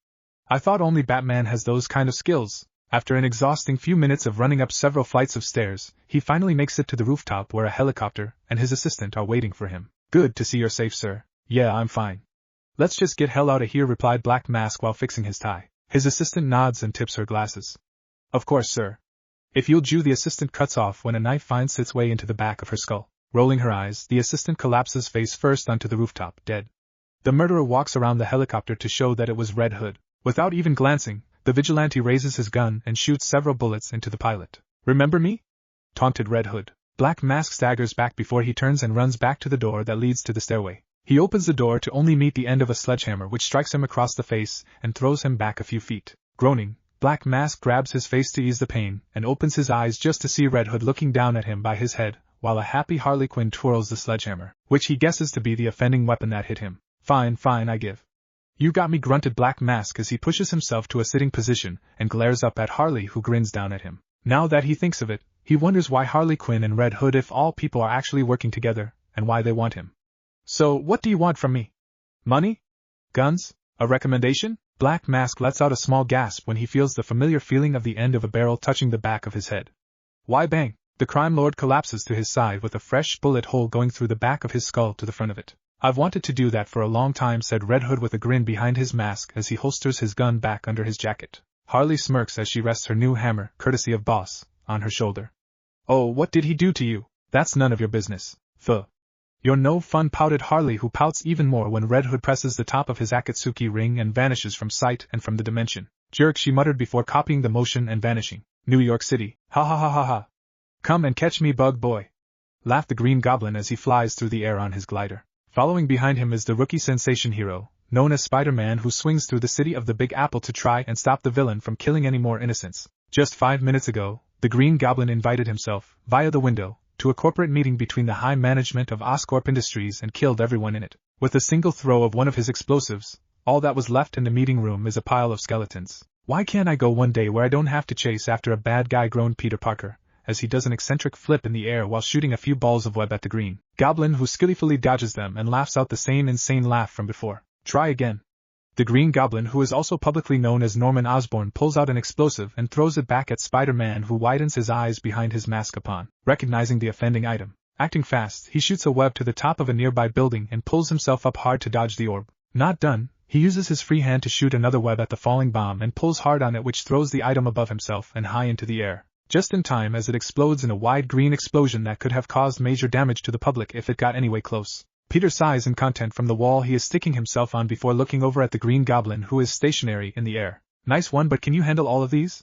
A: "I thought only Batman has those kind of skills." After an exhausting few minutes of running up several flights of stairs, he finally makes it to the rooftop where a helicopter and his assistant are waiting for him. "Good to see you're safe, sir." "Yeah, I'm fine." "Let's just get hell out of here," replied Black Mask while fixing his tie. His assistant nods and tips her glasses. "Of course, sir." "If you'll Jew," the assistant cuts off when a knife finds its way into the back of her skull. Rolling her eyes, the assistant collapses face first onto the rooftop, dead. The murderer walks around the helicopter to show that it was Red Hood. Without even glancing, the vigilante raises his gun and shoots several bullets into the pilot. "Remember me?" taunted Red Hood. Black Mask staggers back before he turns and runs back to the door that leads to the stairway. He opens the door to only meet the end of a sledgehammer, which strikes him across the face and throws him back a few feet. Groaning, Black Mask grabs his face to ease the pain and opens his eyes just to see Red Hood looking down at him by his head, while a happy Harley Quinn twirls the sledgehammer, which he guesses to be the offending weapon that hit him. Fine, I give." "You got me," grunted Black Mask as he pushes himself to a sitting position and glares up at Harley, who grins down at him. Now that he thinks of it, he wonders why Harley Quinn and Red Hood, if all people are actually working together, and why they want him. "So, what do you want from me? Money? Guns? A recommendation?" Black Mask lets out a small gasp when he feels the familiar feeling of the end of a barrel touching the back of his head. "Why bang!" The crime lord collapses to his side with a fresh bullet hole going through the back of his skull to the front of it. "I've wanted to do that for a long time," said Red Hood with a grin behind his mask as he holsters his gun back under his jacket. Harley smirks as she rests her new hammer, courtesy of Boss, on her shoulder. Oh, what did he do to you? That's none of your business. Thuh. You're no fun, pouted Harley, who pouts even more when Red Hood presses the top of his Akatsuki ring and vanishes from sight and from the dimension. Jerk, she muttered before copying the motion and vanishing. New York City. Ha ha ha ha ha. Come and catch me, bug boy. Laughed the Green Goblin as he flies through the air on his glider. Following behind him is the rookie sensation hero, known as Spider-Man, who swings through the city of the Big Apple to try and stop the villain from killing any more innocents. Just 5 minutes ago, the Green Goblin invited himself, via the window, to a corporate meeting between the high management of Oscorp Industries and killed everyone in it. With a single throw of one of his explosives, all that was left in the meeting room is a pile of skeletons. Why can't I go one day where I don't have to chase after a bad guy, groaned Peter Parker, as he does an eccentric flip in the air while shooting a few balls of web at the Green Goblin, who skillfully dodges them and laughs out the same insane laugh from before. Try again. The Green Goblin, who is also publicly known as Norman Osborn, pulls out an explosive and throws it back at Spider-Man, who widens his eyes behind his mask upon recognizing the offending item. Acting fast, he shoots a web to the top of a nearby building and pulls himself up hard to dodge the orb. Not done, he uses his free hand to shoot another web at the falling bomb and pulls hard on it, which throws the item above himself and high into the air, just in time as it explodes in a wide green explosion that could have caused major damage to the public if it got anyway close. Peter sighs in content from the wall he is sticking himself on before looking over at the Green Goblin, who is stationary in the air. Nice one, but can you handle all of these?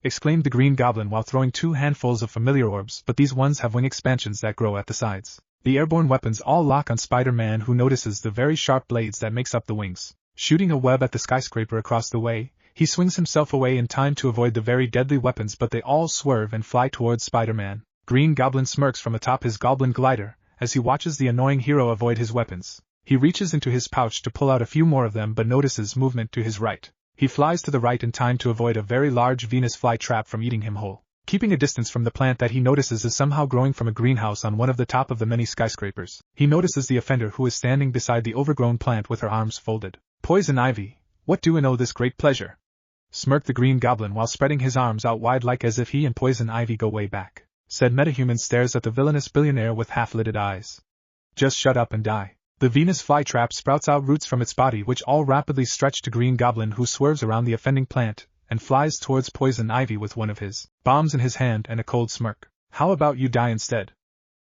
A: Exclaimed the Green Goblin while throwing 2 handfuls of familiar orbs, but these ones have wing expansions that grow at the sides. The airborne weapons all lock on Spider-Man, who notices the very sharp blades that makes up the wings. Shooting a web at the skyscraper across the way, he swings himself away in time to avoid the very deadly weapons, but they all swerve and fly towards Spider-Man. Green Goblin smirks from atop his goblin glider as he watches the annoying hero avoid his weapons. He reaches into his pouch to pull out a few more of them but notices movement to his right. He flies to the right in time to avoid a very large Venus flytrap from eating him whole. Keeping a distance from the plant that he notices is somehow growing from a greenhouse on one of the top of the many skyscrapers, he notices the offender, who is standing beside the overgrown plant with her arms folded. Poison ivy, what do I know this great pleasure? Smirked the Green Goblin while spreading his arms out wide like as if he and Poison Ivy go way back. Said Metahuman stares at the villainous billionaire with half-lidded eyes. Just shut up and die. The Venus flytrap sprouts out roots from its body, which all rapidly stretch to Green Goblin, who swerves around the offending plant and flies towards Poison Ivy with one of his bombs in his hand and a cold smirk. How about you die instead?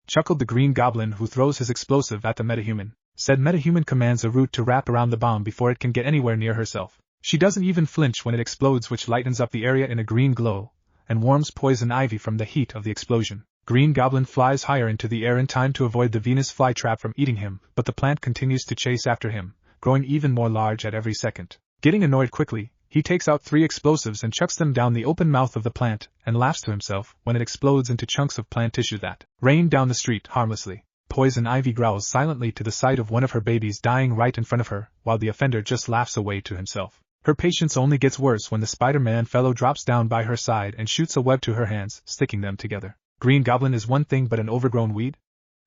A: Chuckled the Green Goblin, who throws his explosive at the Metahuman. Said Metahuman commands a root to wrap around the bomb before it can get anywhere near herself. She doesn't even flinch when it explodes, which lightens up the area in a green glow and warms Poison Ivy from the heat of the explosion. Green Goblin flies higher into the air in time to avoid the Venus flytrap from eating him, but the plant continues to chase after him, growing even more large at every second. Getting annoyed quickly, he takes out 3 explosives and chucks them down the open mouth of the plant and laughs to himself when it explodes into chunks of plant tissue that rain down the street harmlessly. Poison Ivy growls silently to the sight of one of her babies dying right in front of her, while the offender just laughs away to himself. Her patience only gets worse when the Spider-Man fellow drops down by her side and shoots a web to her hands, sticking them together. Green Goblin is one thing but an overgrown weed?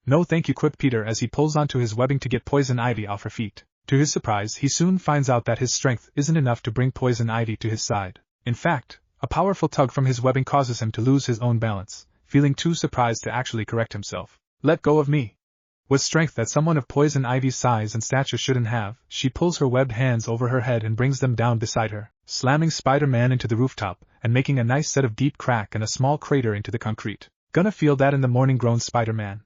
A: No thank you, quipped Peter as he pulls onto his webbing to get Poison Ivy off her feet. To his surprise, he soon finds out that his strength isn't enough to bring Poison Ivy to his side. In fact, a powerful tug from his webbing causes him to lose his own balance, feeling too surprised to actually correct himself. Let go of me. With strength that someone of Poison Ivy's size and stature shouldn't have, she pulls her webbed hands over her head and brings them down beside her, slamming Spider-Man into the rooftop and making a nice set of deep crack and a small crater into the concrete. Gonna feel that in the morning, groans Spider-Man.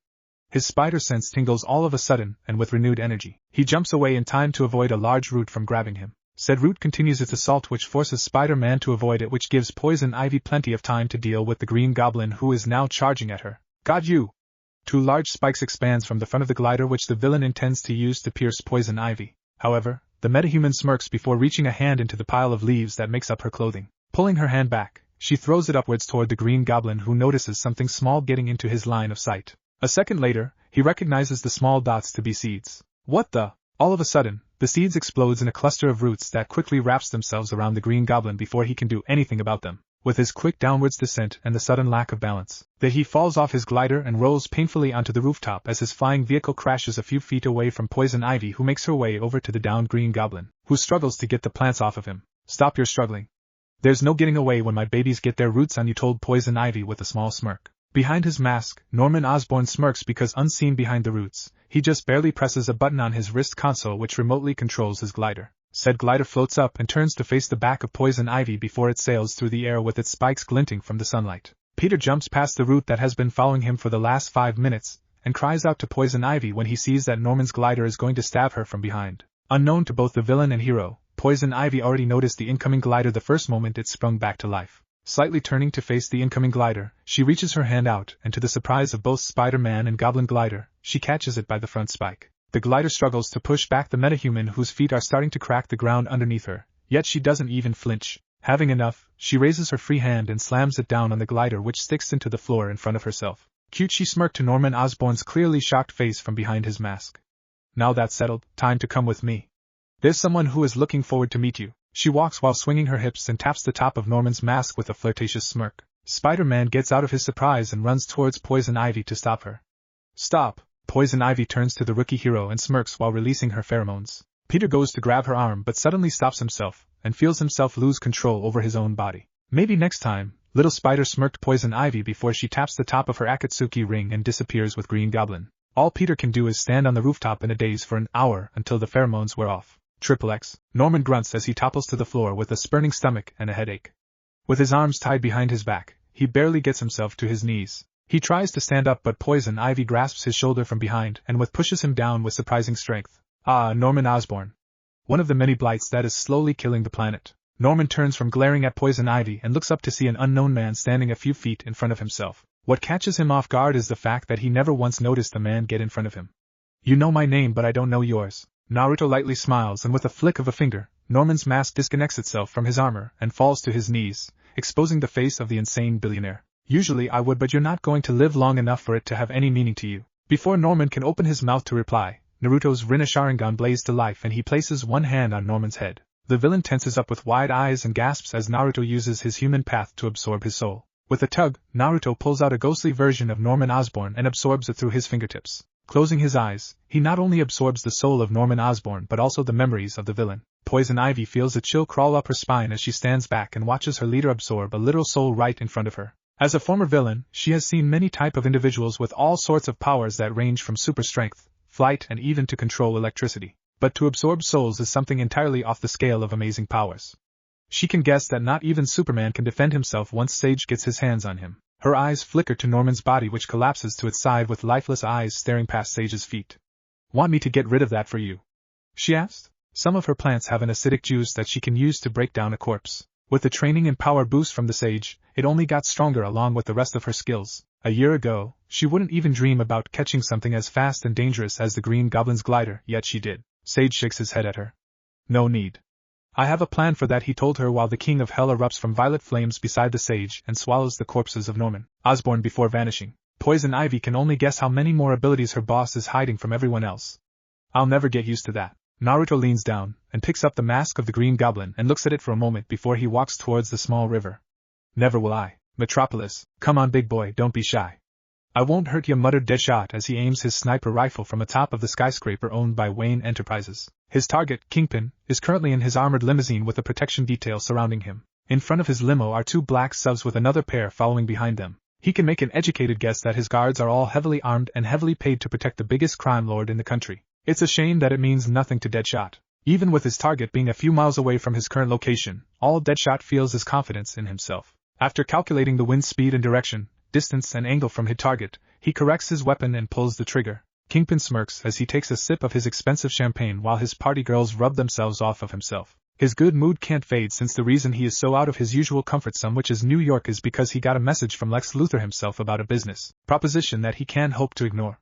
A: His spider sense tingles all of a sudden, and with renewed energy, he jumps away in time to avoid a large root from grabbing him. Said root continues its assault, which forces Spider-Man to avoid it, which gives Poison Ivy plenty of time to deal with the Green Goblin, who is now charging at her. Got you! 2 large spikes expands from the front of the glider, which the villain intends to use to pierce Poison Ivy. However, the metahuman smirks before reaching a hand into the pile of leaves that makes up her clothing. Pulling her hand back, she throws it upwards toward the Green Goblin, who notices something small getting into his line of sight. A second later, he recognizes the small dots to be seeds. What the? All of a sudden, the seeds explodes in a cluster of roots that quickly wraps themselves around the Green Goblin before he can do anything about them. With his quick downwards descent and the sudden lack of balance, that he falls off his glider and rolls painfully onto the rooftop as his flying vehicle crashes a few feet away from Poison Ivy, who makes her way over to the downed Green Goblin, who struggles to get the plants off of him. Stop your struggling. There's no getting away when my babies get their roots on you, told Poison Ivy with a small smirk. Behind his mask, Norman Osborn smirks because unseen behind the roots, he just barely presses a button on his wrist console which remotely controls his glider. Said glider floats up and turns to face the back of Poison Ivy before it sails through the air with its spikes glinting from the sunlight. Peter jumps past the route that has been following him for the last 5 minutes, and cries out to Poison Ivy when he sees that Norman's glider is going to stab her from behind. Unknown to both the villain and hero, Poison Ivy already noticed the incoming glider the first moment it sprung back to life. Slightly turning to face the incoming glider, she reaches her hand out, and to the surprise of both Spider-Man and Goblin Glider, she catches it by the front spike. The glider struggles to push back the metahuman whose feet are starting to crack the ground underneath her, yet she doesn't even flinch. Having enough, she raises her free hand and slams it down on the glider, which sticks into the floor in front of herself. Cute, she smirked to Norman Osborn's clearly shocked face from behind his mask. Now that's settled, time to come with me. There's someone who is looking forward to meet you. She walks while swinging her hips and taps the top of Norman's mask with a flirtatious smirk. Spider-Man gets out of his surprise and runs towards Poison Ivy to stop her. Stop! Poison Ivy turns to the rookie hero and smirks while releasing her pheromones. Peter goes to grab her arm but suddenly stops himself, and feels himself lose control over his own body. Maybe next time, Little Spider smirked Poison Ivy before she taps the top of her Akatsuki ring and disappears with Green Goblin. All Peter can do is stand on the rooftop in a daze for an hour until the pheromones wear off. XXX, Norman grunts as he topples to the floor with a spurning stomach and a headache. With his arms tied behind his back, he barely gets himself to his knees. He tries to stand up but Poison Ivy grasps his shoulder from behind and pushes him down with surprising strength. Ah, Norman Osborn. One of the many blights that is slowly killing the planet. Norman turns from glaring at Poison Ivy and looks up to see an unknown man standing a few feet in front of himself. What catches him off guard is the fact that he never once noticed a man get in front of him. You know my name but I don't know yours. Naruto lightly smiles and with a flick of a finger, Norman's mask disconnects itself from his armor and falls to his knees, exposing the face of the insane billionaire. Usually I would, but you're not going to live long enough for it to have any meaning to you. Before Norman can open his mouth to reply, Naruto's Rinna Sharingan blazes to life and he places one hand on Norman's head. The villain tenses up with wide eyes and gasps as Naruto uses his human path to absorb his soul. With a tug, Naruto pulls out a ghostly version of Norman Osborn and absorbs it through his fingertips. Closing his eyes, he not only absorbs the soul of Norman Osborn but also the memories of the villain. Poison Ivy feels a chill crawl up her spine as she stands back and watches her leader absorb a literal soul right in front of her. As a former villain, she has seen many types of individuals with all sorts of powers that range from super strength, flight and even to control electricity. But to absorb souls is something entirely off the scale of amazing powers. She can guess that not even Superman can defend himself once Sage gets his hands on him. Her eyes flicker to Norman's body which collapses to its side with lifeless eyes staring past Sage's feet. Want me to get rid of that for you? She asked. Some of her plants have an acidic juice that she can use to break down a corpse. With the training and power boost from the Sage, it only got stronger along with the rest of her skills. A year ago, she wouldn't even dream about catching something as fast and dangerous as the Green Goblin's glider, yet she did. Sage shakes his head at her. No need. I have a plan for that, he told her while the King of Hell erupts from violet flames beside the Sage and swallows the corpses of Norman Osborn before vanishing. Poison Ivy can only guess how many more abilities her boss is hiding from everyone else. I'll never get used to that. Naruto leans down and picks up the mask of the Green Goblin and looks at it for a moment before he walks towards the small river. Never will I. Metropolis, come on big boy, don't be shy. I won't hurt you, muttered Deadshot as he aims his sniper rifle from atop of the skyscraper owned by Wayne Enterprises. His target, Kingpin, is currently in his armored limousine with a protection detail surrounding him. In front of his limo are two black subs with another pair following behind them. He can make an educated guess that his guards are all heavily armed and heavily paid to protect the biggest crime lord in the country. It's a shame that it means nothing to Deadshot. Even with his target being a few miles away from his current location, all Deadshot feels is confidence in himself. After calculating the wind speed and direction, distance and angle from his target, he corrects his weapon and pulls the trigger. Kingpin smirks as he takes a sip of his expensive champagne while his party girls rub themselves off of himself. His good mood can't fade since the reason he is so out of his usual comfort zone, which is New York, is because he got a message from Lex Luthor himself about a business proposition that he can't hope to ignore.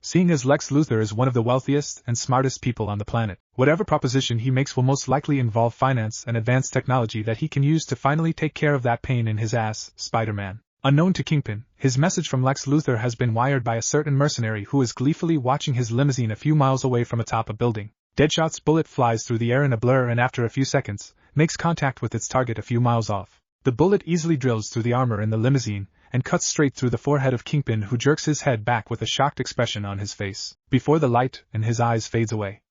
A: Seeing as Lex Luthor is one of the wealthiest and smartest people on the planet, whatever proposition he makes will most likely involve finance and advanced technology that he can use to finally take care of that pain in his ass, Spider-Man. Unknown to Kingpin, his message from Lex Luthor has been wired by a certain mercenary who is gleefully watching his limousine a few miles away from atop a building. Deadshot's bullet flies through the air in a blur and after a few seconds, makes contact with its target a few miles off. The bullet easily drills through the armor in the limousine and cuts straight through the forehead of Kingpin, who jerks his head back with a shocked expression on his face, before the light in his eyes fades away.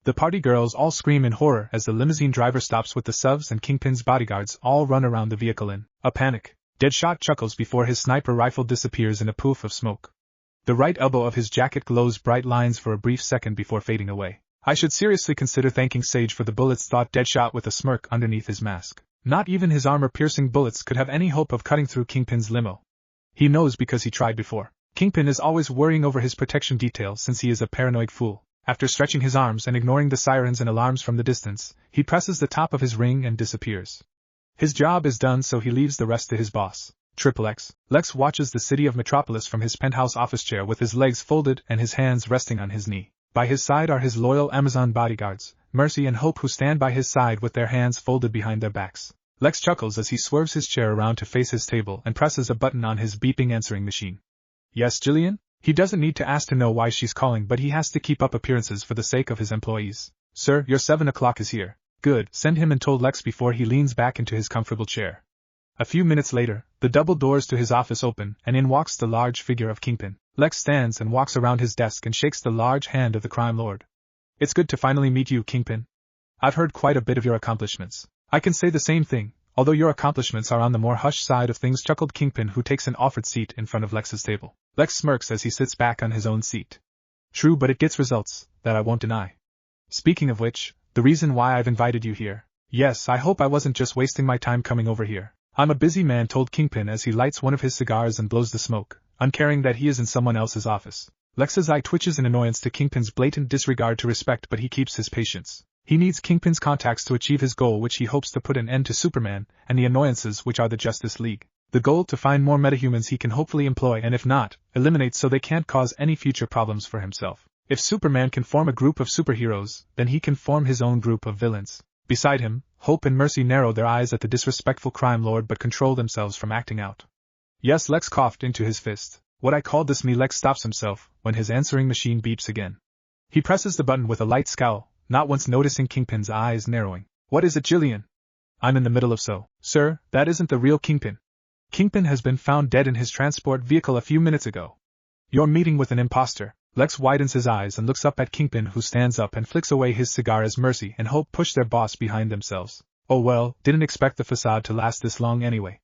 A: The party girls all scream in horror as the limousine driver stops with the subs and Kingpin's bodyguards all run around the vehicle in a panic. Deadshot chuckles before his sniper rifle disappears in a poof of smoke. The right elbow of his jacket glows bright lines for a brief second before fading away. I should seriously consider thanking Sage for the bullets, thought Deadshot with a smirk underneath his mask. Not even his armor-piercing bullets could have any hope of cutting through Kingpin's limo. He knows because he tried before. Kingpin is always worrying over his protection details since he is a paranoid fool. After stretching his arms and ignoring the sirens and alarms from the distance, he presses the top of his ring and disappears. His job is done, so he leaves the rest to his boss, X. Lex watches the city of Metropolis from his penthouse office chair with his legs folded and his hands resting on his knee. By his side are his loyal Amazon bodyguards, Mercy and Hope, who stand by his side with their hands folded behind their backs. Lex chuckles as he swerves his chair around to face his table and presses a button on his beeping answering machine. Yes, Jillian? He doesn't need to ask to know why she's calling, but he has to keep up appearances for the sake of his employees. Sir, your 7 o'clock is here. Good, send him in, told Lex before he leans back into his comfortable chair. A few minutes later, the double doors to his office open, and in walks the large figure of Kingpin. Lex stands and walks around his desk and shakes the large hand of the crime lord. It's good to finally meet you, Kingpin. I've heard quite a bit of your accomplishments. I can say the same thing, although your accomplishments are on the more hushed side of things, chuckled Kingpin, who takes an offered seat in front of Lex's table. Lex smirks as he sits back on his own seat. True, but it gets results, that I won't deny. Speaking of which, the reason why I've invited you here. Yes, I hope I wasn't just wasting my time coming over here. I'm a busy man, told Kingpin as he lights one of his cigars and blows the smoke, uncaring that he is in someone else's office. Lex's eye twitches in annoyance to Kingpin's blatant disregard to respect, but he keeps his patience. He needs Kingpin's contacts to achieve his goal, which he hopes to put an end to Superman and the annoyances which are the Justice League. The goal to find more metahumans he can hopefully employ, and if not, eliminate so they can't cause any future problems for himself. If Superman can form a group of superheroes, then he can form his own group of villains. Beside him, Hope and Mercy narrow their eyes at the disrespectful crime lord but control themselves from acting out. Yes, Lex coughed into his fist. What I called this me. Lex stops himself when his answering machine beeps again. He presses the button with a light scowl, not once noticing Kingpin's eyes narrowing. What is it, Jillian? I'm in the middle of so. Sir, that isn't the real Kingpin. Kingpin has been found dead in his transport vehicle a few minutes ago. You're meeting with an imposter. Lex widens his eyes and looks up at Kingpin, who stands up and flicks away his cigar as Mercy and Hope push their boss behind themselves. Oh well, didn't expect the facade to last this long anyway.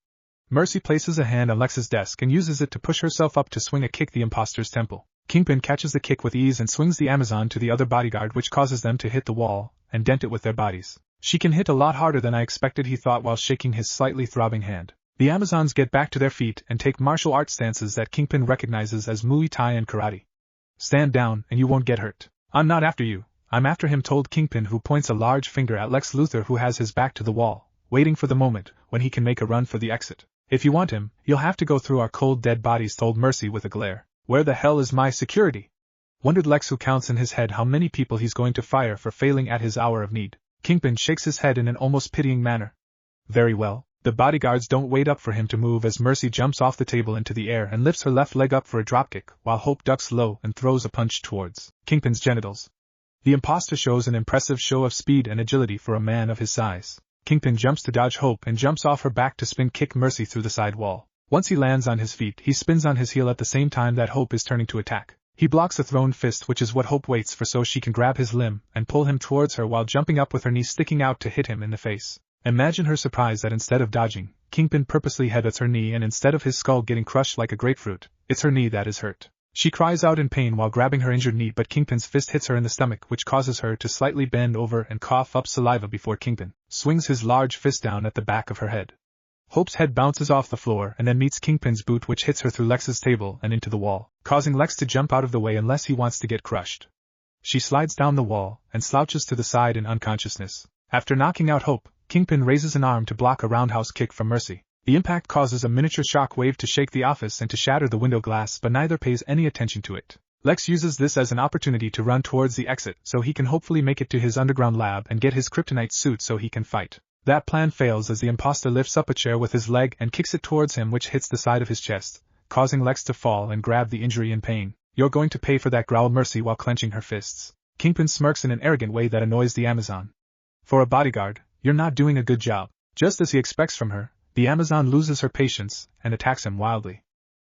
A: Mercy places a hand on Lex's desk and uses it to push herself up to swing a kick the imposter's temple. Kingpin catches the kick with ease and swings the Amazon to the other bodyguard, which causes them to hit the wall and dent it with their bodies. She can hit a lot harder than I expected, he thought while shaking his slightly throbbing hand. The Amazons get back to their feet and take martial arts stances that Kingpin recognizes as Muay Thai and karate. Stand down and you won't get hurt. I'm not after you, I'm after him, told Kingpin, who points a large finger at Lex Luthor, who has his back to the wall, waiting for the moment when he can make a run for the exit. If you want him, you'll have to go through our cold dead bodies, told Mercy with a glare. Where the hell is my security? Wondered Lex, who counts in his head how many people he's going to fire for failing at his hour of need. Kingpin shakes his head in an almost pitying manner. Very well. The bodyguards don't wait up for him to move as Mercy jumps off the table into the air and lifts her left leg up for a dropkick, while Hope ducks low and throws a punch towards Kingpin's genitals. The imposter shows an impressive show of speed and agility for a man of his size. Kingpin jumps to dodge Hope and jumps off her back to spin kick Mercy through the side wall. Once he lands on his feet, he spins on his heel at the same time that Hope is turning to attack. He blocks a thrown fist, which is what Hope waits for so she can grab his limb and pull him towards her while jumping up with her knee sticking out to hit him in the face. Imagine her surprise that instead of dodging, Kingpin purposely headbutts her knee, and instead of his skull getting crushed like a grapefruit, it's her knee that is hurt. She cries out in pain while grabbing her injured knee, but Kingpin's fist hits her in the stomach, which causes her to slightly bend over and cough up saliva before Kingpin swings his large fist down at the back of her head. Hope's head bounces off the floor and then meets Kingpin's boot, which hits her through Lex's table and into the wall, causing Lex to jump out of the way unless he wants to get crushed. She slides down the wall and slouches to the side in unconsciousness. After knocking out Hope, Kingpin raises an arm to block a roundhouse kick from Mercy. The impact causes a miniature shock wave to shake the office and to shatter the window glass, but neither pays any attention to it. Lex uses this as an opportunity to run towards the exit so he can hopefully make it to his underground lab and get his kryptonite suit so he can fight. That plan fails as the imposter lifts up a chair with his leg and kicks it towards him, which hits the side of his chest, causing Lex to fall and grab the injury in pain. You're going to pay for that, growled Mercy while clenching her fists. Kingpin smirks in an arrogant way that annoys the Amazon. For a bodyguard, you're not doing a good job. Just as he expects from her, the Amazon loses her patience and attacks him wildly.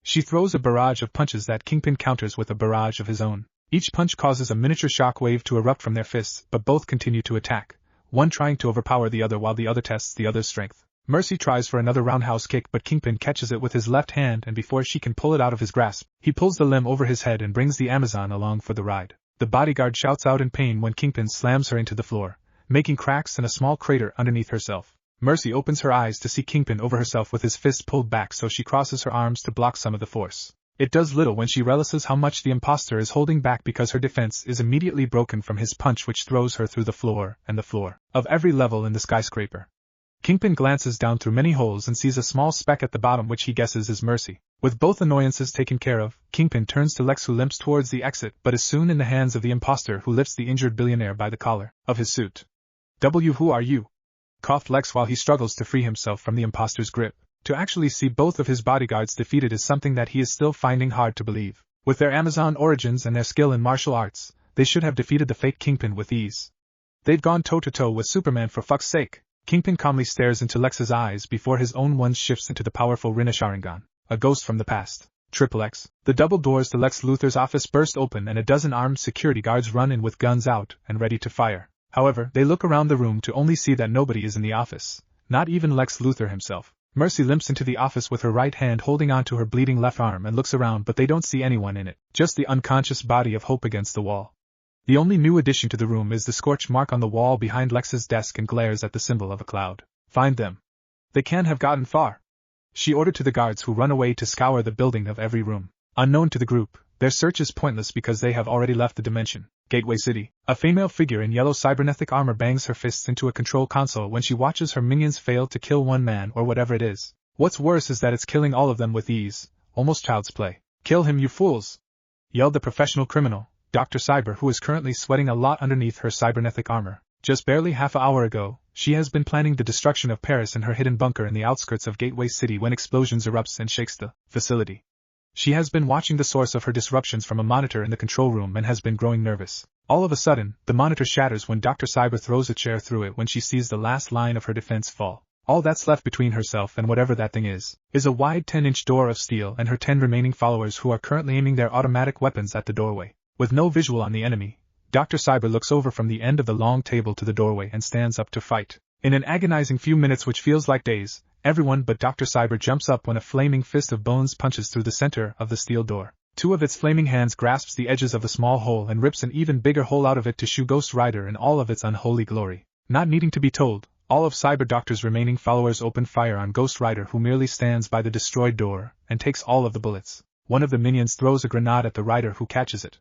A: She throws a barrage of punches that Kingpin counters with a barrage of his own. Each punch causes a miniature shock wave to erupt from their fists, but both continue to attack, one trying to overpower the other while the other tests the other's strength. Mercy tries for another roundhouse kick, but Kingpin catches it with his left hand, and before she can pull it out of his grasp, he pulls the limb over his head and brings the Amazon along for the ride. The bodyguard shouts out in pain when Kingpin slams her into the floor, making cracks and a small crater underneath herself. Mercy opens her eyes to see Kingpin over herself with his fist pulled back, so she crosses her arms to block some of the force. It does little when she realizes how much the imposter is holding back, because her defense is immediately broken from his punch, which throws her through the floor and the floor of every level in the skyscraper. Kingpin glances down through many holes and sees a small speck at the bottom, which he guesses is Mercy. With both annoyances taken care of, Kingpin turns to Lex, who limps towards the exit but is soon in the hands of the imposter, who lifts the injured billionaire by the collar of his suit. Who are you? Coughed Lex while he struggles to free himself from the imposter's grip. To actually see both of his bodyguards defeated is something that he is still finding hard to believe. With their Amazon origins and their skill in martial arts, they should have defeated the fake Kingpin with ease. They've gone toe-to-toe with Superman, for fuck's sake. Kingpin calmly stares into Lex's eyes before his own one shifts into the powerful Rinna Sharingan, a ghost from the past. Triple X. The double doors to Lex Luthor's office burst open and a dozen armed security guards run in with guns out and ready to fire. However, they look around the room to only see that nobody is in the office, not even Lex Luthor himself. Mercy limps into the office with her right hand holding onto her bleeding left arm and looks around, but they don't see anyone in it, just the unconscious body of Hope against the wall. The only new addition to the room is the scorch mark on the wall behind Lex's desk and glares at the symbol of a cloud. Find them. They can't have gotten far, she ordered to the guards, who run away to scour the building of every room. Unknown to the group, their search is pointless because they have already left the dimension. Gateway City. A female figure in yellow cybernetic armor bangs her fists into a control console when she watches her minions fail to kill one man or whatever it is. What's worse is that it's killing all of them with ease, almost child's play. Kill him, you fools! Yelled the professional criminal, Dr. Cyber, who is currently sweating a lot underneath her cybernetic armor. Just barely half an hour ago, she has been planning the destruction of Paris in her hidden bunker in the outskirts of Gateway City when explosions erupts and shakes the facility. She has been watching the source of her disruptions from a monitor in the control room and has been growing nervous. All of a sudden, the monitor shatters when Dr. Cyber throws a chair through it when she sees the last line of her defense fall. All that's left between herself and whatever that thing is a wide 10-inch door of steel and her 10 remaining followers, who are currently aiming their automatic weapons at the doorway. With no visual on the enemy, Dr. Cyber looks over from the end of the long table to the doorway and stands up to fight. In an agonizing few minutes which feels like days, everyone but Dr. Cyber jumps up when a flaming fist of bones punches through the center of the steel door. Two of its flaming hands grasps the edges of the small hole and rips an even bigger hole out of it to show Ghost Rider in all of its unholy glory. Not needing to be told, all of Cyber Doctor's remaining followers open fire on Ghost Rider, who merely stands by the destroyed door and takes all of the bullets. One of the minions throws a grenade at the rider, who catches it.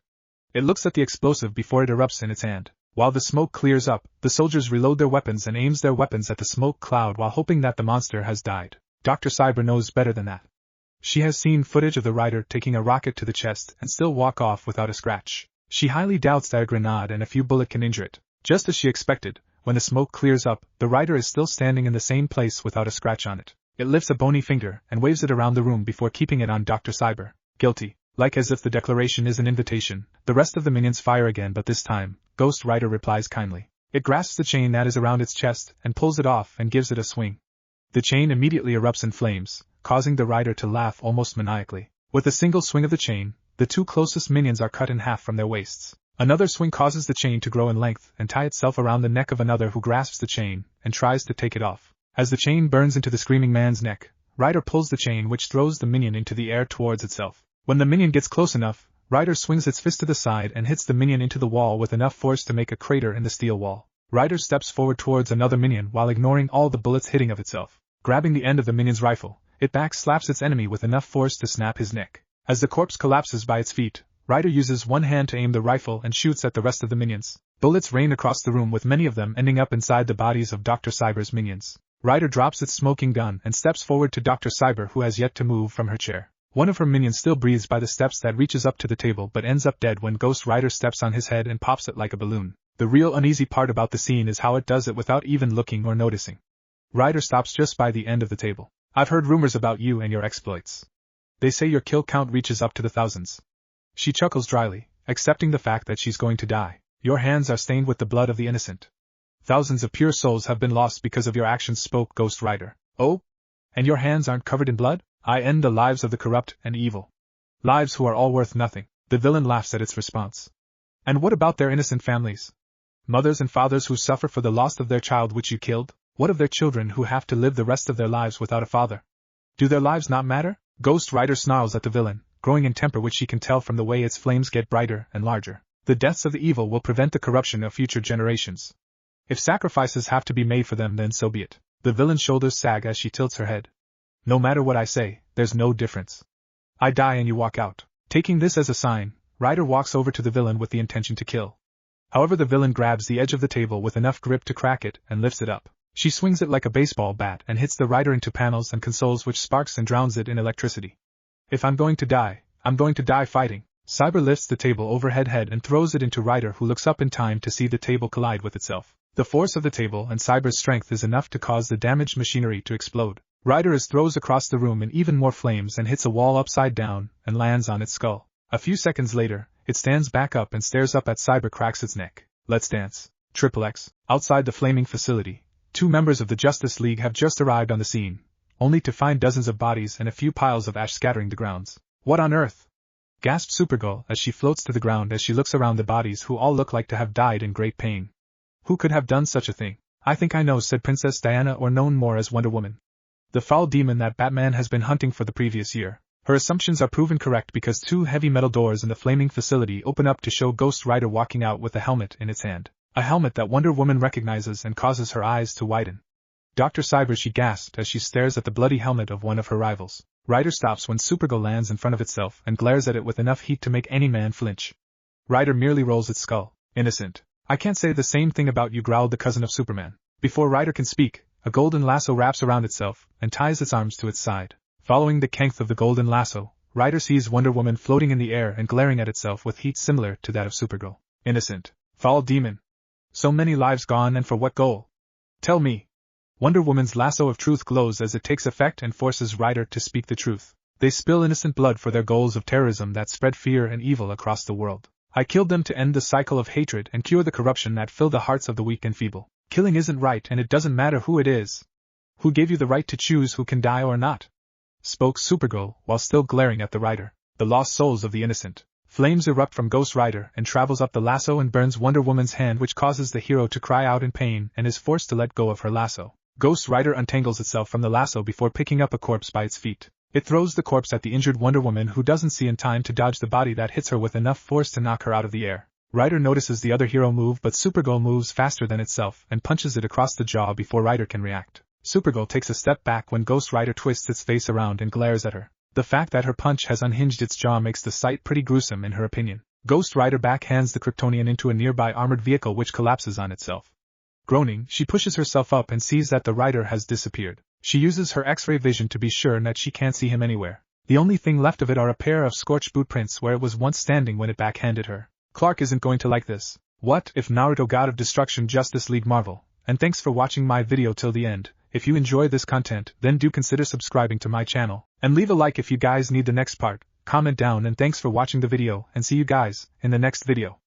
A: It looks at the explosive before it erupts in its hand. While the smoke clears up, the soldiers reload their weapons and aims their weapons at the smoke cloud while hoping that the monster has died. Dr. Cyber knows better than that. She has seen footage of the rider taking a rocket to the chest and still walk off without a scratch. She highly doubts that a grenade and a few bullets can injure it. Just as she expected, when the smoke clears up, the rider is still standing in the same place without a scratch on it. It lifts a bony finger and waves it around the room before keeping it on Dr. Cyber. Guilty. Like as if the declaration is an invitation, the rest of the minions fire again, but this time, Ghost Rider replies kindly. It grasps the chain that is around its chest and pulls it off and gives it a swing. The chain immediately erupts in flames, causing the rider to laugh almost maniacally. With a single swing of the chain, the two closest minions are cut in half from their waists. Another swing causes the chain to grow in length and tie itself around the neck of another, who grasps the chain and tries to take it off. As the chain burns into the screaming man's neck, Rider pulls the chain, which throws the minion into the air towards itself. When the minion gets close enough, Rider swings its fist to the side and hits the minion into the wall with enough force to make a crater in the steel wall. Rider steps forward towards another minion while ignoring all the bullets hitting of itself. Grabbing the end of the minion's rifle, it backslaps its enemy with enough force to snap his neck. As the corpse collapses by its feet, Rider uses one hand to aim the rifle and shoots at the rest of the minions. Bullets rain across the room, with many of them ending up inside the bodies of Dr. Cyber's minions. Rider drops its smoking gun and steps forward to Dr. Cyber, who has yet to move from her chair. One of her minions still breathes by the steps that reaches up to the table but ends up dead when Ghost Rider steps on his head and pops it like a balloon. The real uneasy part about the scene is how it does it without even looking or noticing. Rider stops just by the end of the table. I've heard rumors about you and your exploits. They say your kill count reaches up to the thousands. She chuckles dryly, accepting the fact that she's going to die. Your hands are stained with the blood of the innocent. Thousands of pure souls have been lost because of your actions, spoke Ghost Rider. Oh? And your hands aren't covered in blood? I end the lives of the corrupt and evil. Lives who are all worth nothing. The villain laughs at its response. And what about their innocent families? Mothers and fathers who suffer for the loss of their child which you killed? What of their children who have to live the rest of their lives without a father? Do their lives not matter? Ghost Rider snarls at the villain, growing in temper, which she can tell from the way its flames get brighter and larger. The deaths of the evil will prevent the corruption of future generations. If sacrifices have to be made for them, then so be it. The villain's shoulders sag as she tilts her head. No matter what I say, there's no difference. I die and you walk out. Taking this as a sign, Ryder walks over to the villain with the intention to kill. However, the villain grabs the edge of the table with enough grip to crack it and lifts it up. She swings it like a baseball bat and hits the Ryder into panels and consoles, which sparks and drowns it in electricity. If I'm going to die, I'm going to die fighting. Cyber lifts the table overhead and throws it into Ryder, who looks up in time to see the table collide with itself. The force of the table and Cyber's strength is enough to cause the damaged machinery to explode. Ryder is throws across the room in even more flames and hits a wall upside down and lands on its skull. A few seconds later, it stands back up and stares up at Cyber, cracks its neck. Let's dance. XXX. Outside the flaming facility, 2 members of the Justice League have just arrived on the scene, only to find dozens of bodies and a few piles of ash scattering the grounds. What on earth? Gasps Supergirl as she floats to the ground as she looks around the bodies, who all look like to have died in great pain. Who could have done such a thing? I think I know, said Princess Diana, or known more as Wonder Woman. The foul demon that Batman has been hunting for the previous year. Her assumptions are proven correct because 2 heavy metal doors in the flaming facility open up to show Ghost Rider walking out with a helmet in its hand. A helmet that Wonder Woman recognizes and causes her eyes to widen. Dr. Cyber, she gasped as she stares at the bloody helmet of one of her rivals. Ryder stops when Supergirl lands in front of itself and glares at it with enough heat to make any man flinch. Ryder merely rolls its skull. Innocent. I can't say the same thing about you, growled the cousin of Superman. Before Ryder can speak, a golden lasso wraps around itself and ties its arms to its side. Following the length of the golden lasso, Ryder sees Wonder Woman floating in the air and glaring at itself with heat similar to that of Supergirl. Innocent. Foul demon. So many lives gone, and for what goal? Tell me. Wonder Woman's lasso of truth glows as it takes effect and forces Ryder to speak the truth. They spill innocent blood for their goals of terrorism that spread fear and evil across the world. I killed them to end the cycle of hatred and cure the corruption that filled the hearts of the weak and feeble. Killing isn't right, and it doesn't matter who it is. Who gave you the right to choose who can die or not? Spoke Supergirl while still glaring at the Rider. The lost souls of the innocent. Flames erupt from Ghost Rider and travels up the lasso and burns Wonder Woman's hand, which causes the hero to cry out in pain and is forced to let go of her lasso. Ghost Rider untangles itself from the lasso before picking up a corpse by its feet. It throws the corpse at the injured Wonder Woman, who doesn't see in time to dodge the body that hits her with enough force to knock her out of the air. Rider notices the other hero move, but Supergirl moves faster than itself and punches it across the jaw before Rider can react. Supergirl takes a step back when Ghost Rider twists its face around and glares at her. The fact that her punch has unhinged its jaw makes the sight pretty gruesome in her opinion. Ghost Rider backhands the Kryptonian into a nearby armored vehicle, which collapses on itself. Groaning, she pushes herself up and sees that the Rider has disappeared. She uses her X-ray vision to be sure that she can't see him anywhere. The only thing left of it are a pair of scorched boot prints where it was once standing when it backhanded her. Clark isn't going to like this. What if Naruto God of Destruction Justice League Marvel? And thanks for watching my video till the end. If you enjoy this content, then do consider subscribing to my channel. And leave a like if you guys need the next part. Comment down, and thanks for watching the video, and see you guys in the next video.